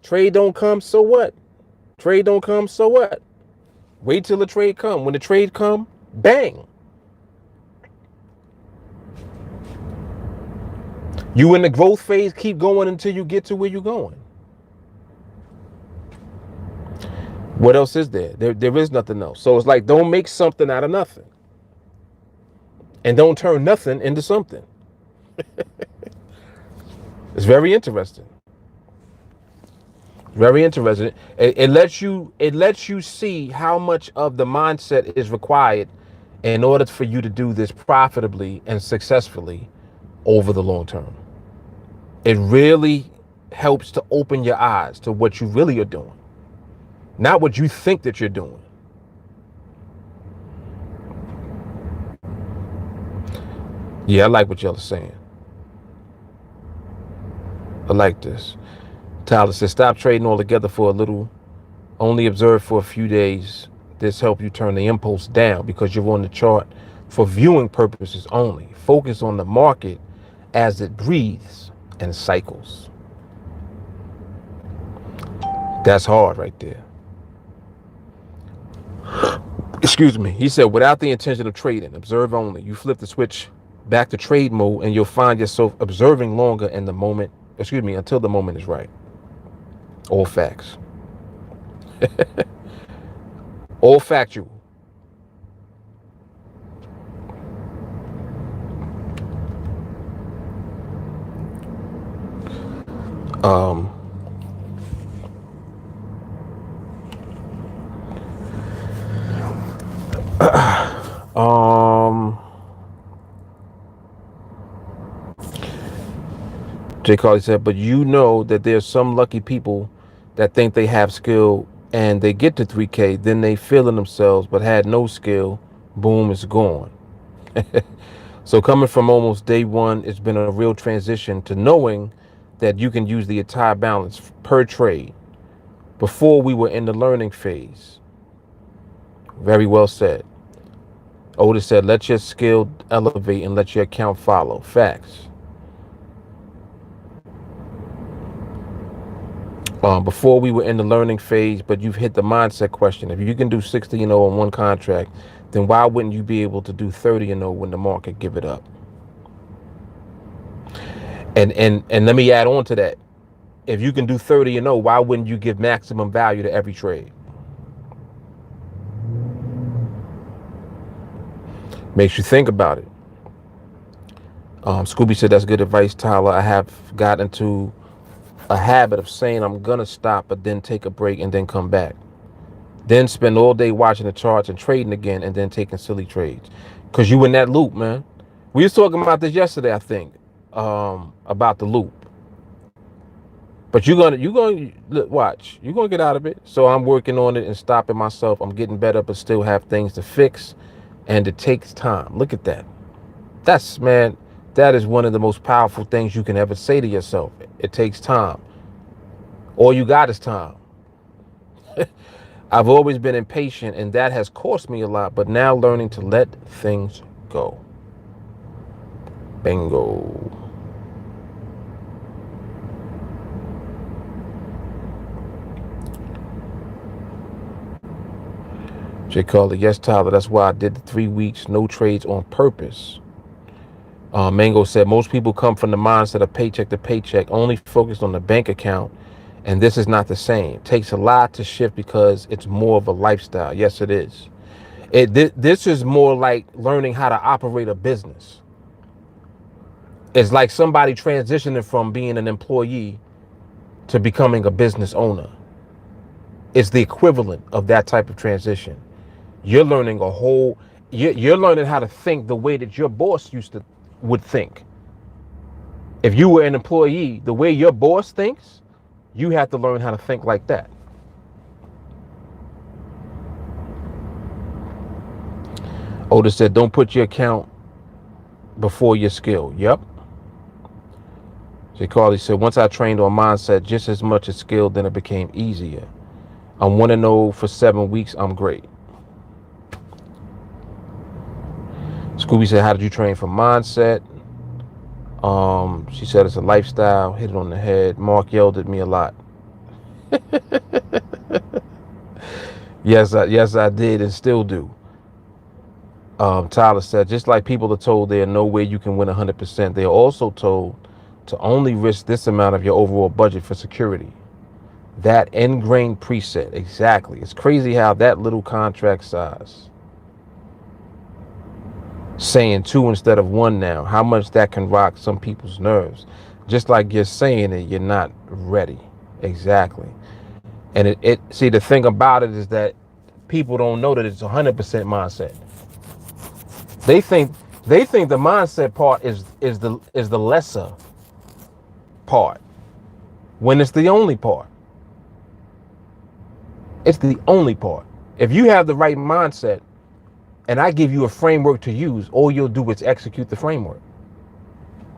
Trade don't come, so what? Trade don't come, so what? Wait till the trade come. When the trade come, bang. You in the growth phase, keep going until you get to where you're going. What else is there? There is nothing else. So it's like, don't make something out of nothing. And don't turn nothing into something. It's very interesting. Very interesting. It lets you see how much of the mindset is required in order for you to do this profitably and successfully over the long term. It really helps to open your eyes to what you really are doing, not what you think that you're doing. Yeah, I like what y'all are saying. I like this. Tyler says, stop trading altogether for a little. Only observe for a few days. This helps you turn the impulse down because you're on the chart for viewing purposes only. Focus on the market as it breathes and cycles. That's hard right there. Excuse me. He said, without the intention of trading, observe only. You flip the switch back to trade mode and you'll find yourself observing longer in the moment, until the moment is right. All facts. All factual. Um, um, Jay Carly said, but you know that there's some lucky people that think they have skill and they get to 3K, then they feeling themselves but had no skill. Boom, it's gone. So coming from almost day one, it's been a real transition to knowing that you can use the entire balance per trade. Before we were in the learning phase. Very well said. Otis said, let your skill elevate and let your account follow. Facts. Before we were in the learning phase, but you've hit the mindset question. If you can do 60-0 on one contract, then why wouldn't you be able to do 30-0 when the market give it up? And let me add on to that. If you can do 30-0, why wouldn't you give maximum value to every trade? Makes you think about it. Scooby said, that's good advice, Tyler. I have gotten into a habit of saying I'm gonna stop, but then take a break and then come back. Then spend all day watching the charts and trading again and then taking silly trades. Cause you in that loop, man. We was talking about this yesterday, I think, about the loop. But you're gonna watch. You're gonna get out of it. So I'm working on it and stopping myself. I'm getting better, but still have things to fix. And it takes time. Look at that. Man, that is one of the most powerful things you can ever say to yourself. It takes time. All you got is time. I've always been impatient, and that has cost me a lot, but now learning to let things go. Bingo. Jay Carly, yes, Tyler, that's why I did the 3 weeks, no trades on purpose. Mango said, most people come from the mindset of paycheck to paycheck, only focused on the bank account, and this is not the same. It takes a lot to shift because it's more of a lifestyle. Yes, it is. This is more like learning how to operate a business. It's like somebody transitioning from being an employee to becoming a business owner. It's the equivalent of that type of transition. You're learning you're learning how to think the way that your boss would think. If you were an employee, the way your boss thinks, you have to learn how to think like that. Otis said, don't put your account before your skill. Yep. Jay Carly said, once I trained on mindset just as much as skill, then it became easier. I want to know for 7 weeks, I'm great. Scooby said, how did you train for mindset? She said, it's a lifestyle. Hit it on the head. Mark yelled at me a lot. Yes, I did and still do. Tyler said, just like people are told there are no way you can win 100%, they are also told to only risk this amount of your overall budget for security. That ingrained preset, exactly. It's crazy how that little contract size, saying 2 instead of 1 now, how much that can rock some people's nerves. Just like you're saying it, you're not ready. Exactly. And see, the thing about it is that people don't know that it's 100% mindset. They think the mindset part is the lesser part, when it's the only part. It's the only part. If you have the right mindset and I give you a framework to use, all you'll do is execute the framework.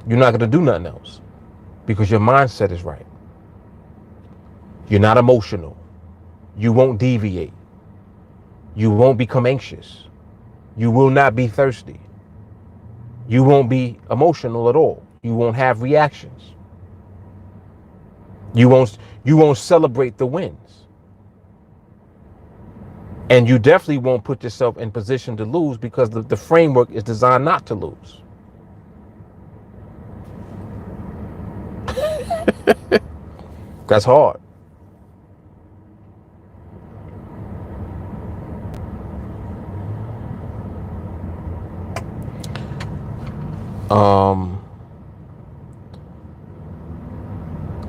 You're not going to do nothing else because your mindset is right. You're not emotional. You won't deviate. You won't become anxious. You will not be thirsty. You won't be emotional at all. You won't have reactions. You won't celebrate the wins. And you definitely won't put yourself in position to lose because the framework is designed not to lose. That's hard.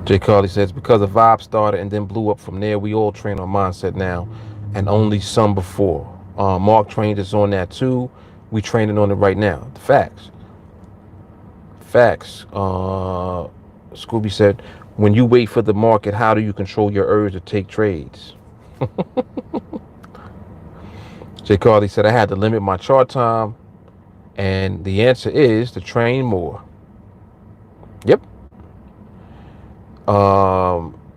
Jay Carly says, because the vibe started and then blew up from there, we all train on mindset now and only some before. Mark trained us on that too. We training on it right now. The facts. Facts. Scooby said, when you wait for the market, how do you control your urge to take trades? Jay Carly said, I had to limit my chart time. And the answer is to train more. Yep.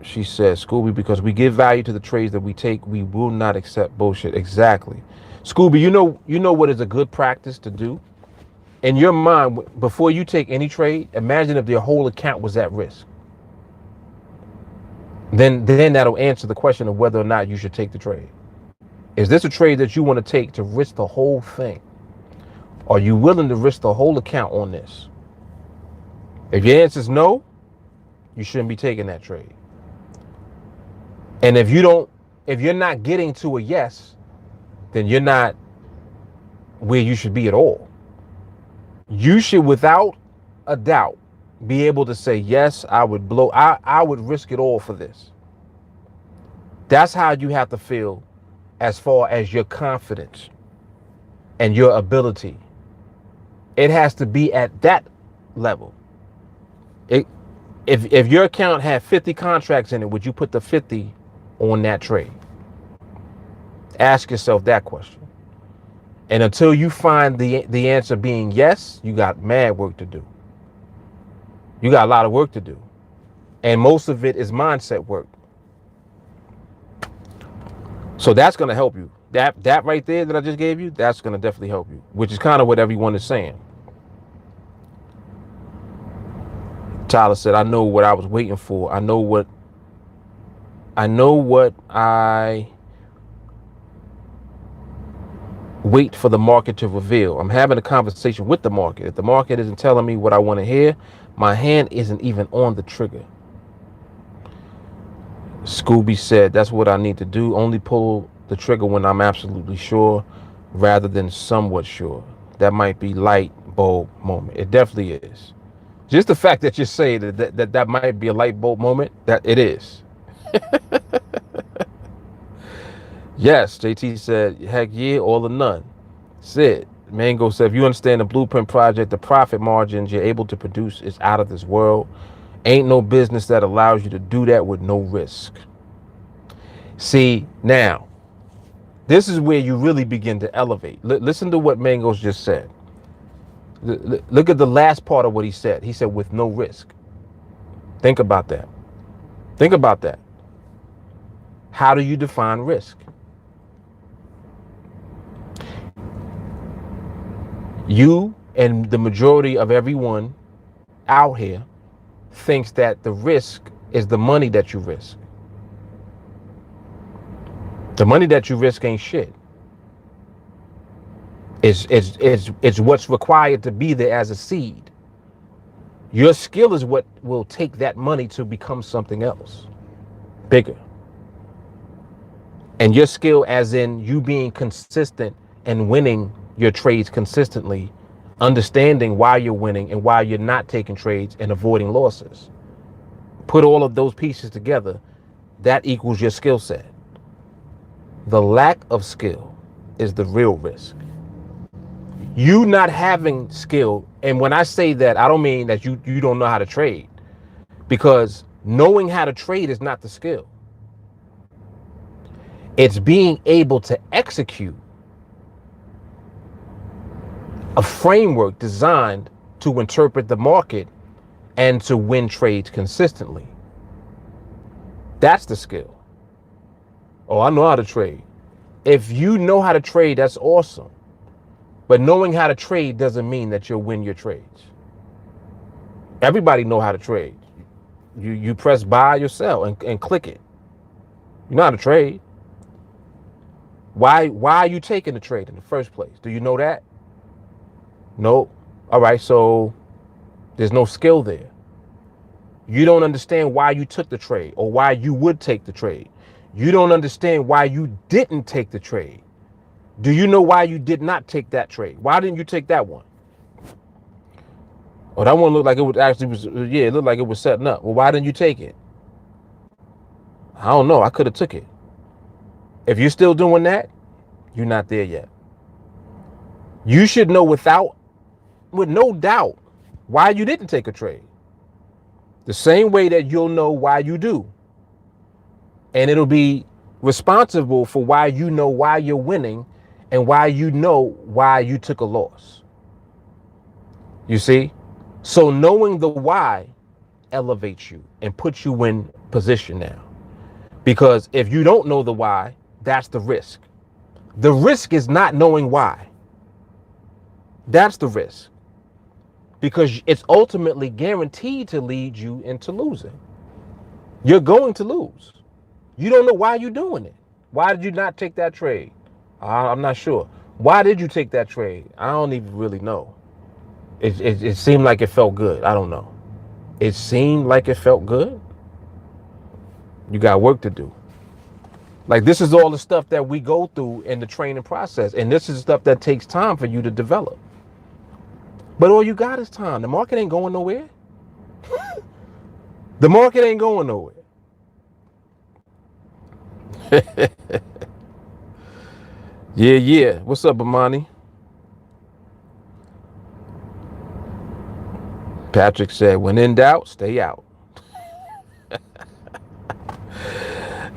She says, Scooby, because we give value to the trades that we take, we will not accept bullshit. Exactly. Scooby, you know what is a good practice to do? In your mind, before you take any trade, imagine if your whole account was at risk. Then that'll answer the question of whether or not you should take the trade. Is this a trade that you want to take to risk the whole thing? Are you willing to risk the whole account on this? If your answer is no, you shouldn't be taking that trade. And if you're not getting to a yes, then you're not where you should be at all. You should, without a doubt, be able to say, yes, I would risk it all for this. That's how you have to feel as far as your confidence and your ability. It has to be at that level. If your account had 50 contracts in it, would you put the 50 on that trade? Ask yourself that question. And until you find the answer being yes, you got mad work to do. You got a lot of work to do. And most of it is mindset work. So that's going to help you. That right there that I just gave you, that's going to definitely help you, which is kind of what everyone is saying. Tyler said, I know what I was waiting for. I know what I wait for the market to reveal. I'm having a conversation with the market. If the market isn't telling me what I want to hear, my hand isn't even on the trigger. Scooby said, that's what I need to do. Only pull the trigger when I'm absolutely sure rather than somewhat sure. That might be light bulb moment. It definitely is. Just the fact that you say that might be a light bulb moment, that it is. Yes, JT said, heck yeah, all or none. Sid, Mango said, if you understand the Blueprint Project, the profit margins you're able to produce is out of this world. Ain't no business that allows you to do that with no risk. See, now, this is where you really begin to elevate. Listen to what Mango's just said. Look at the last part of what he said. He said, with no risk. Think about that. Think about that. How do you define risk? You and the majority of everyone out here thinks that the risk is the money that you risk. The money that you risk ain't shit. It's what's required to be there as a seed. Your skill is what will take that money to become something else, bigger. And your skill, as in you being consistent and winning your trades consistently, understanding why you're winning and why you're not taking trades and avoiding losses. Put all of those pieces together, that equals your skill set. The lack of skill is the real risk. You not having skill, and when I say that, I don't mean that you don't know how to trade, because knowing how to trade is not the skill. It's being able to execute a framework designed to interpret the market and to win trades consistently. That's the skill. Oh, I know how to trade. If you know how to trade, that's awesome. But knowing how to trade doesn't mean that you'll win your trades. Everybody know how to trade. You press buy or sell and click it. You know how to trade. Why are you taking the trade in the first place? Do you know that? Nope. All right, so there's no skill there. You don't understand why you took the trade or why you would take the trade. You don't understand why you didn't take the trade. Do you know why you did not take that trade? Why didn't you take that one? Oh, that one looked like it was it looked like it was setting up. Well, why didn't you take it? I don't know. I could have took it. If you're still doing that, you're not there yet. You should know with no doubt why you didn't take a trade. The same way that you'll know why you do. And it'll be responsible for why you know why you're winning and why you know why you took a loss. You see? So knowing the why elevates you and puts you in position now. Because if you don't know the why, that's the risk. The risk is not knowing why. That's the risk. Because it's ultimately guaranteed to lead you into losing. You're going to lose. You don't know why you're doing it. Why did you not take that trade? I'm not sure. Why did you take that trade? I don't even really know. It seemed like it felt good. I don't know. It seemed like it felt good. You got work to do. Like, this is all the stuff that we go through in the training process. And this is stuff that takes time for you to develop. But all you got is time. The market ain't going nowhere. The market ain't going nowhere. Yeah. What's up, Amani? Patrick said, when in doubt, stay out.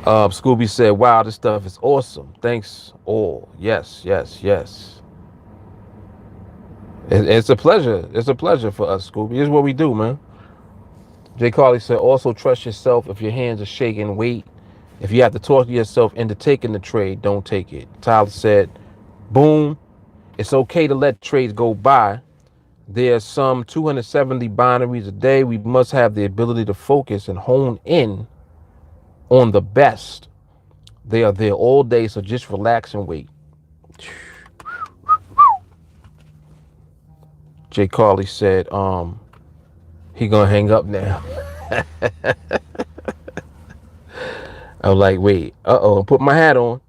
Scooby said, wow, this stuff is awesome. Thanks all. Yes. It's a pleasure. It's a pleasure for us, Scooby. It's what we do, man. Jay Carly said, also trust yourself. If your hands are shaking, wait. If you have to talk to yourself into taking the trade, don't take it. Tyler said, boom. It's okay to let trades go by. There's some 270 binaries a day. We must have the ability to focus and hone in on the best. They are there all day, so just relax and wait. Jay Carly said, he gonna hang up now. I'm like, wait, put my hat on.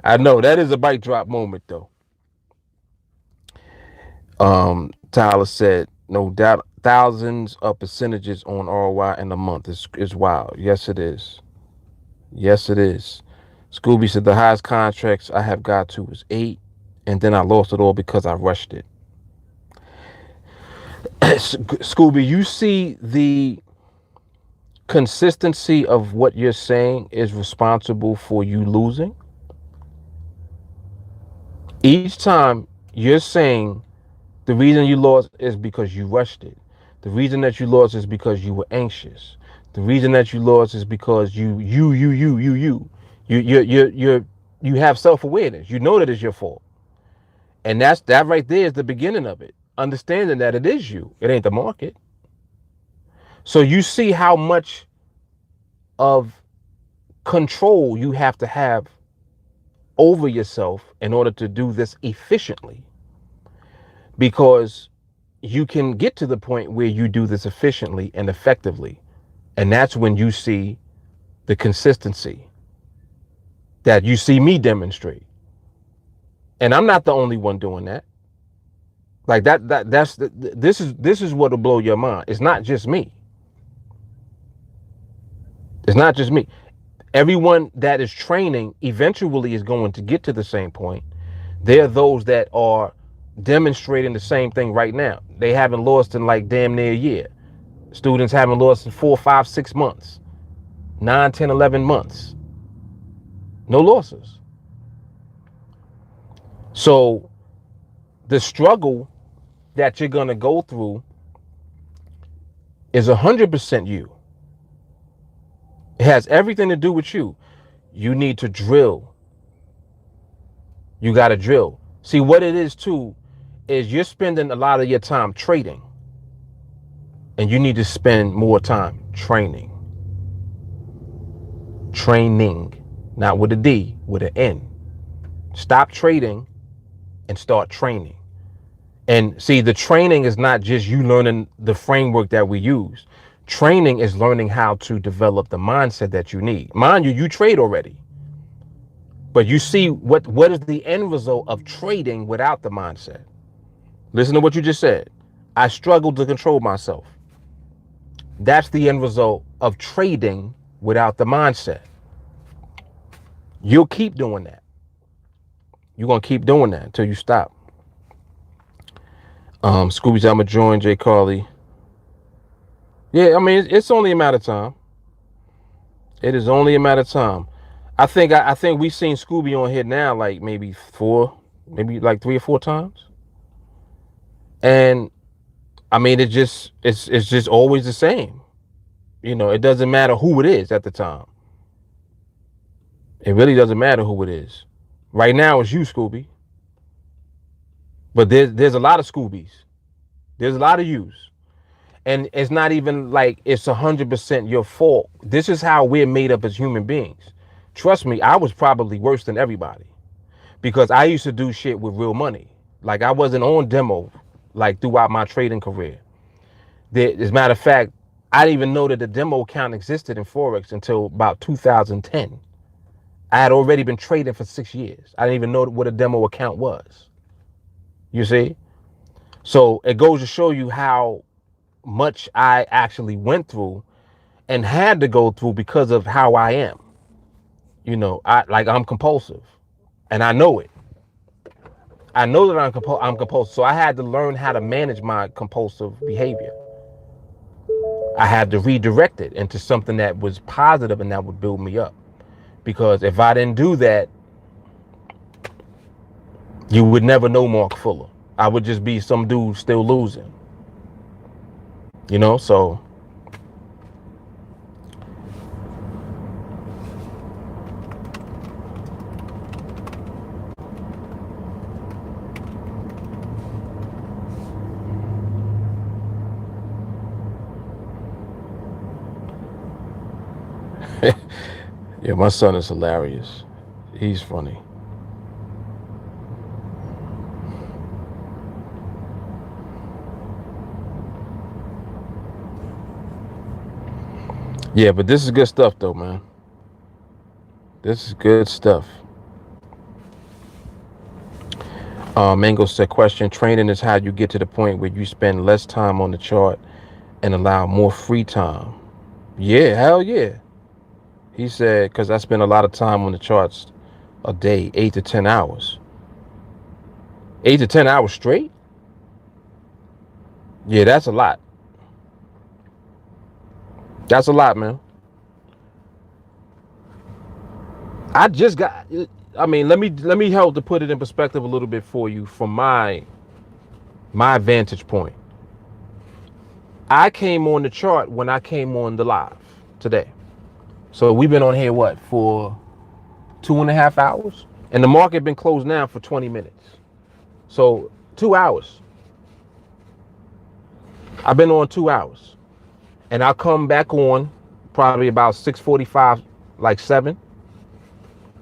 I know that is a bite drop moment though. Tyler said, no doubt, thousands of percentages on ROI in a month is wild. Yes, it is. Yes, it is. Scooby said the highest contracts I have got to was 8, and then I lost it all because I rushed it. Scooby, you see the consistency of what you're saying is responsible for you losing. Each time you're saying the reason you lost is because you rushed it. The reason that you lost is because you were anxious. The reason that you lost is because you have self-awareness. You know that it's your fault. And that right there is the beginning of it. Understanding that it is you. It ain't the market. So you see how much of control you have to have over yourself in order to do this efficiently. Because you can get to the point where you do this efficiently and effectively. And that's when you see the consistency that you see me demonstrate. And I'm not the only one doing that. Like this is what'll blow your mind. It's not just me. It's not just me. Everyone that is training eventually is going to get to the same point. There are those that are demonstrating the same thing right now. They haven't lost in like damn near a year. Students haven't lost in 4, 5, 6 months, 9, 10, 11 months. No losses. So The struggle that you're going to go through is 100% you. It has everything to do with you. You need to drill. You got to drill. See, what it is too is you're spending a lot of your time trading, and you need to spend more time training. Training, not with a D, with an N. Stop trading and start training. And see, the training is not just you learning the framework that we use. Training is learning how to develop the mindset that you need. Mind you, you trade already. But you see what is the end result of trading without the mindset? Listen to what you just said. I struggled to control myself. That's the end result of trading without the mindset. You'll keep doing that. You're going to keep doing that until you stop. Scooby's, I'm going to join Jay Carly. Yeah, I mean, it's only a matter of time. It is only a matter of time. I think we've seen Scooby on here now like maybe like 3 or 4 times. And I mean, it's just always the same. You know, it doesn't matter who it is at the time. It really doesn't matter who it is. Right now it's you, Scooby. But there's a lot of Scoobies. There's a lot of yous. And it's not even like it's 100% your fault. This is how we're made up as human beings. Trust me, I was probably worse than everybody because I used to do shit with real money. Like I wasn't on demo like throughout my trading career. As a matter of fact, I didn't even know that the demo account existed in Forex until about 2010. I had already been trading for 6 years. I didn't even know what a demo account was. You see? So it goes to show you how much I actually went through and had to go through because of how I am. You know, I'm compulsive and I know it. I know that I'm compulsive. So I had to learn how to manage my compulsive behavior. I had to redirect it into something that was positive and that would build me up. Because if I didn't do that, you would never know Mark Fuller. I would just be some dude still losing. You know, so yeah, my son is hilarious. He's funny. Yeah, but this is good stuff though, man. This is good stuff. Mango said, question, training is how you get to the point where you spend less time on the chart and allow more free time. Yeah, hell yeah. He said, because I spend a lot of time on the charts a day, 8 to 10 hours. 8 to 10 hours straight? Yeah, that's a lot. That's a lot, man. I just got, I mean, let me help to put it in perspective a little bit for you from my vantage point. I came on the chart when I came on the live today. So we've been on here, what, for 2.5 hours? And the market been closed now for 20 minutes. So 2 hours. I've been on 2 hours. And I'll come back on probably about 6:45, like 7.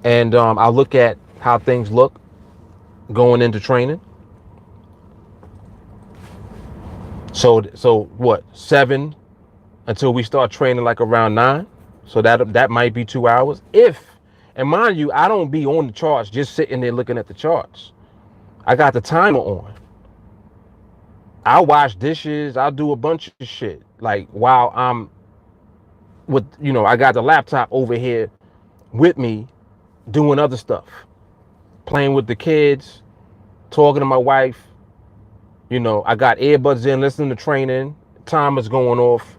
And I'll look at how things look going into training. So what, 7 until we start training like around 9. So that might be 2 hours. And mind you, I don't be on the charts just sitting there looking at the charts. I got the timer on. I'll wash dishes. I'll do a bunch of shit. Like while I'm with, I got the laptop over here with me doing other stuff. Playing with the kids, talking to my wife. I got earbuds in, listening to training. Timer's going off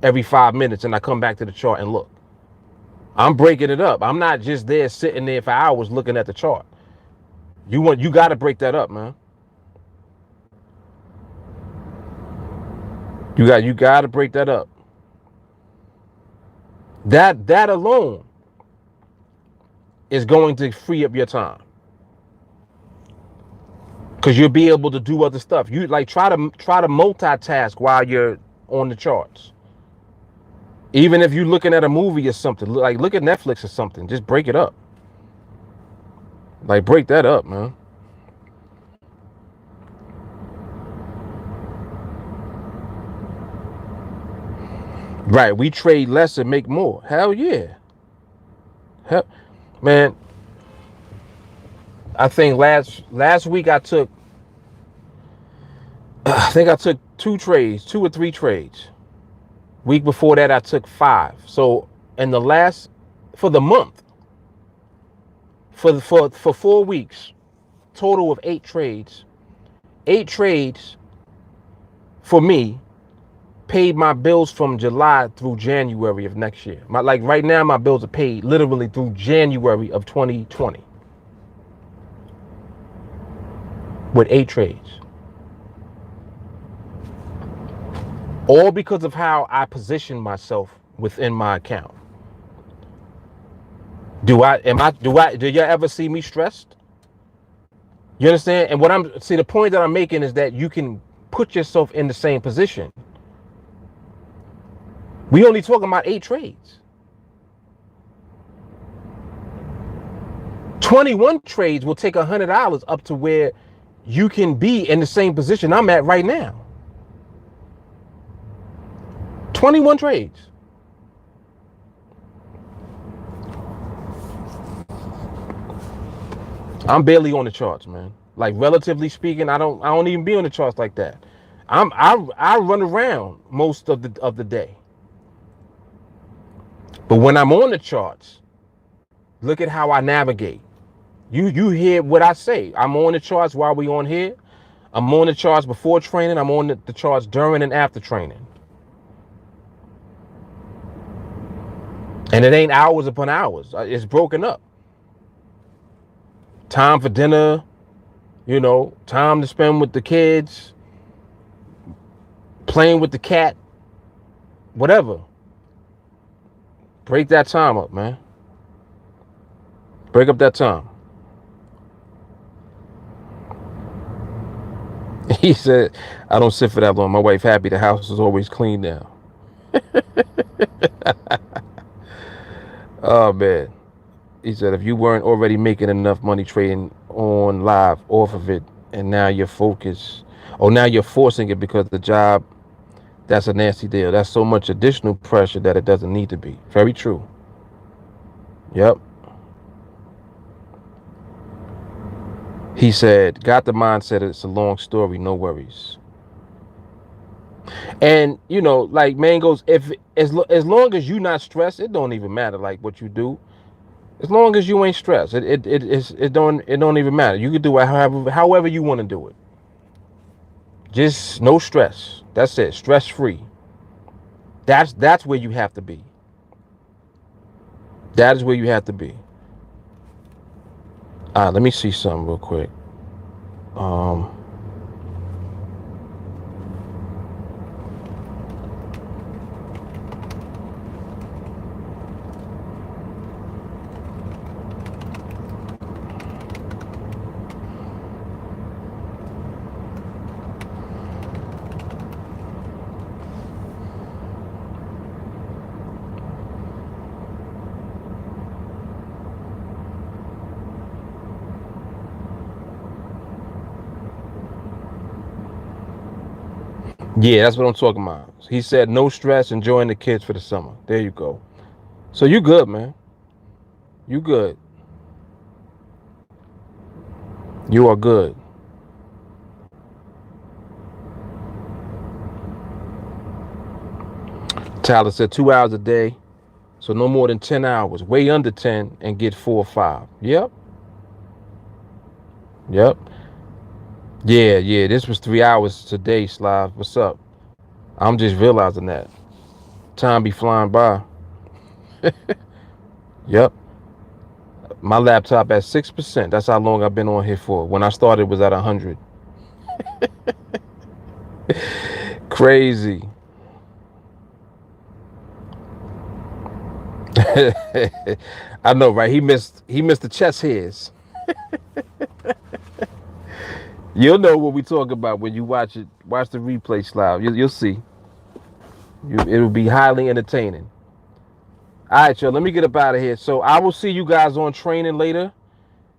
every 5 minutes and I come back to the chart and look. I'm breaking it up. I'm not just there sitting there for hours looking at the chart. You got to break that up, man. You got to break that up. That alone is going to free up your time, because you'll be able to do other stuff. You like try to multitask while you're on the charts. Even if you're looking at a movie or something, like look at Netflix or something, just break it up. Like break that up, man. Right, we trade less and make more. Hell yeah. Hell, man. I think last week I took two or three trades. Week before that I took 5. So in the last, for the month, for 4 weeks, total of 8 trades. 8 trades for me paid my bills from July through January of next year. Like right now my bills are paid literally through January of 2020 with 8 trades. All because of how I position myself within my account. Do you ever see me stressed? You understand? And the point that I'm making is that you can put yourself in the same position. We only talking about 8 trades. 21 trades will take $100 up to where you can be in the same position I'm at right now. 21 trades. I'm barely on the charts, man. Like relatively speaking, I don't even be on the charts like that. I run around most of the day. But when I'm on the charts, look at how I navigate. You hear what I say. I'm on the charts while we on here. I'm on the charts before training. I'm on the charts during and after training. And it ain't hours upon hours. It's broken up. Time for dinner, time to spend with the kids, playing with the cat, whatever. Break that time up, man. Break up that time. He said, I don't sit for that long. My wife happy. The house is always clean now. Oh, man. He said, if you weren't already making enough money trading on live off of it, and now you're focused, or now you're forcing it because the job, that's a nasty deal. That's so much additional pressure that it doesn't need to be. Very true. Yep. He said, got the mindset, it's a long story, no worries. And, like Mangoes, as long as you're not stressed, it don't even matter like what you do. As long as you ain't stressed, it don't even matter. You can do it however you want to do it. Just no stress. That's it. Stress free. That's where you have to be. That is where you have to be. Let me see something real quick. Yeah, that's what I'm talking about. He said no stress, enjoying the kids for the summer. There you go. So you good, man. You good. You are good. Tyler said 2 hours a day. So no more than 10 hours. Way under 10 and get 4 or 5. Yep. Yep. Yeah. This was 3 hours today, Slav. What's up? I'm just realizing that. Time be flying by. Yep. My laptop at 6%. That's how long I've been on here for. When I started, it was at 100. Crazy. I know, right? He missed the chest hairs. You'll know what we talk about when you watch it. Watch the replay slide. You'll see. It'll be highly entertaining. All right, y'all. Let me get up out of here. So I will see you guys on training later,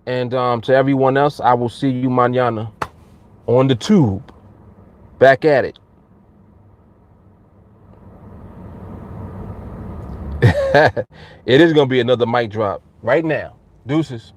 and to everyone else, I will see you mañana on the tube. Back at it. It is gonna be another mic drop right now. Deuces.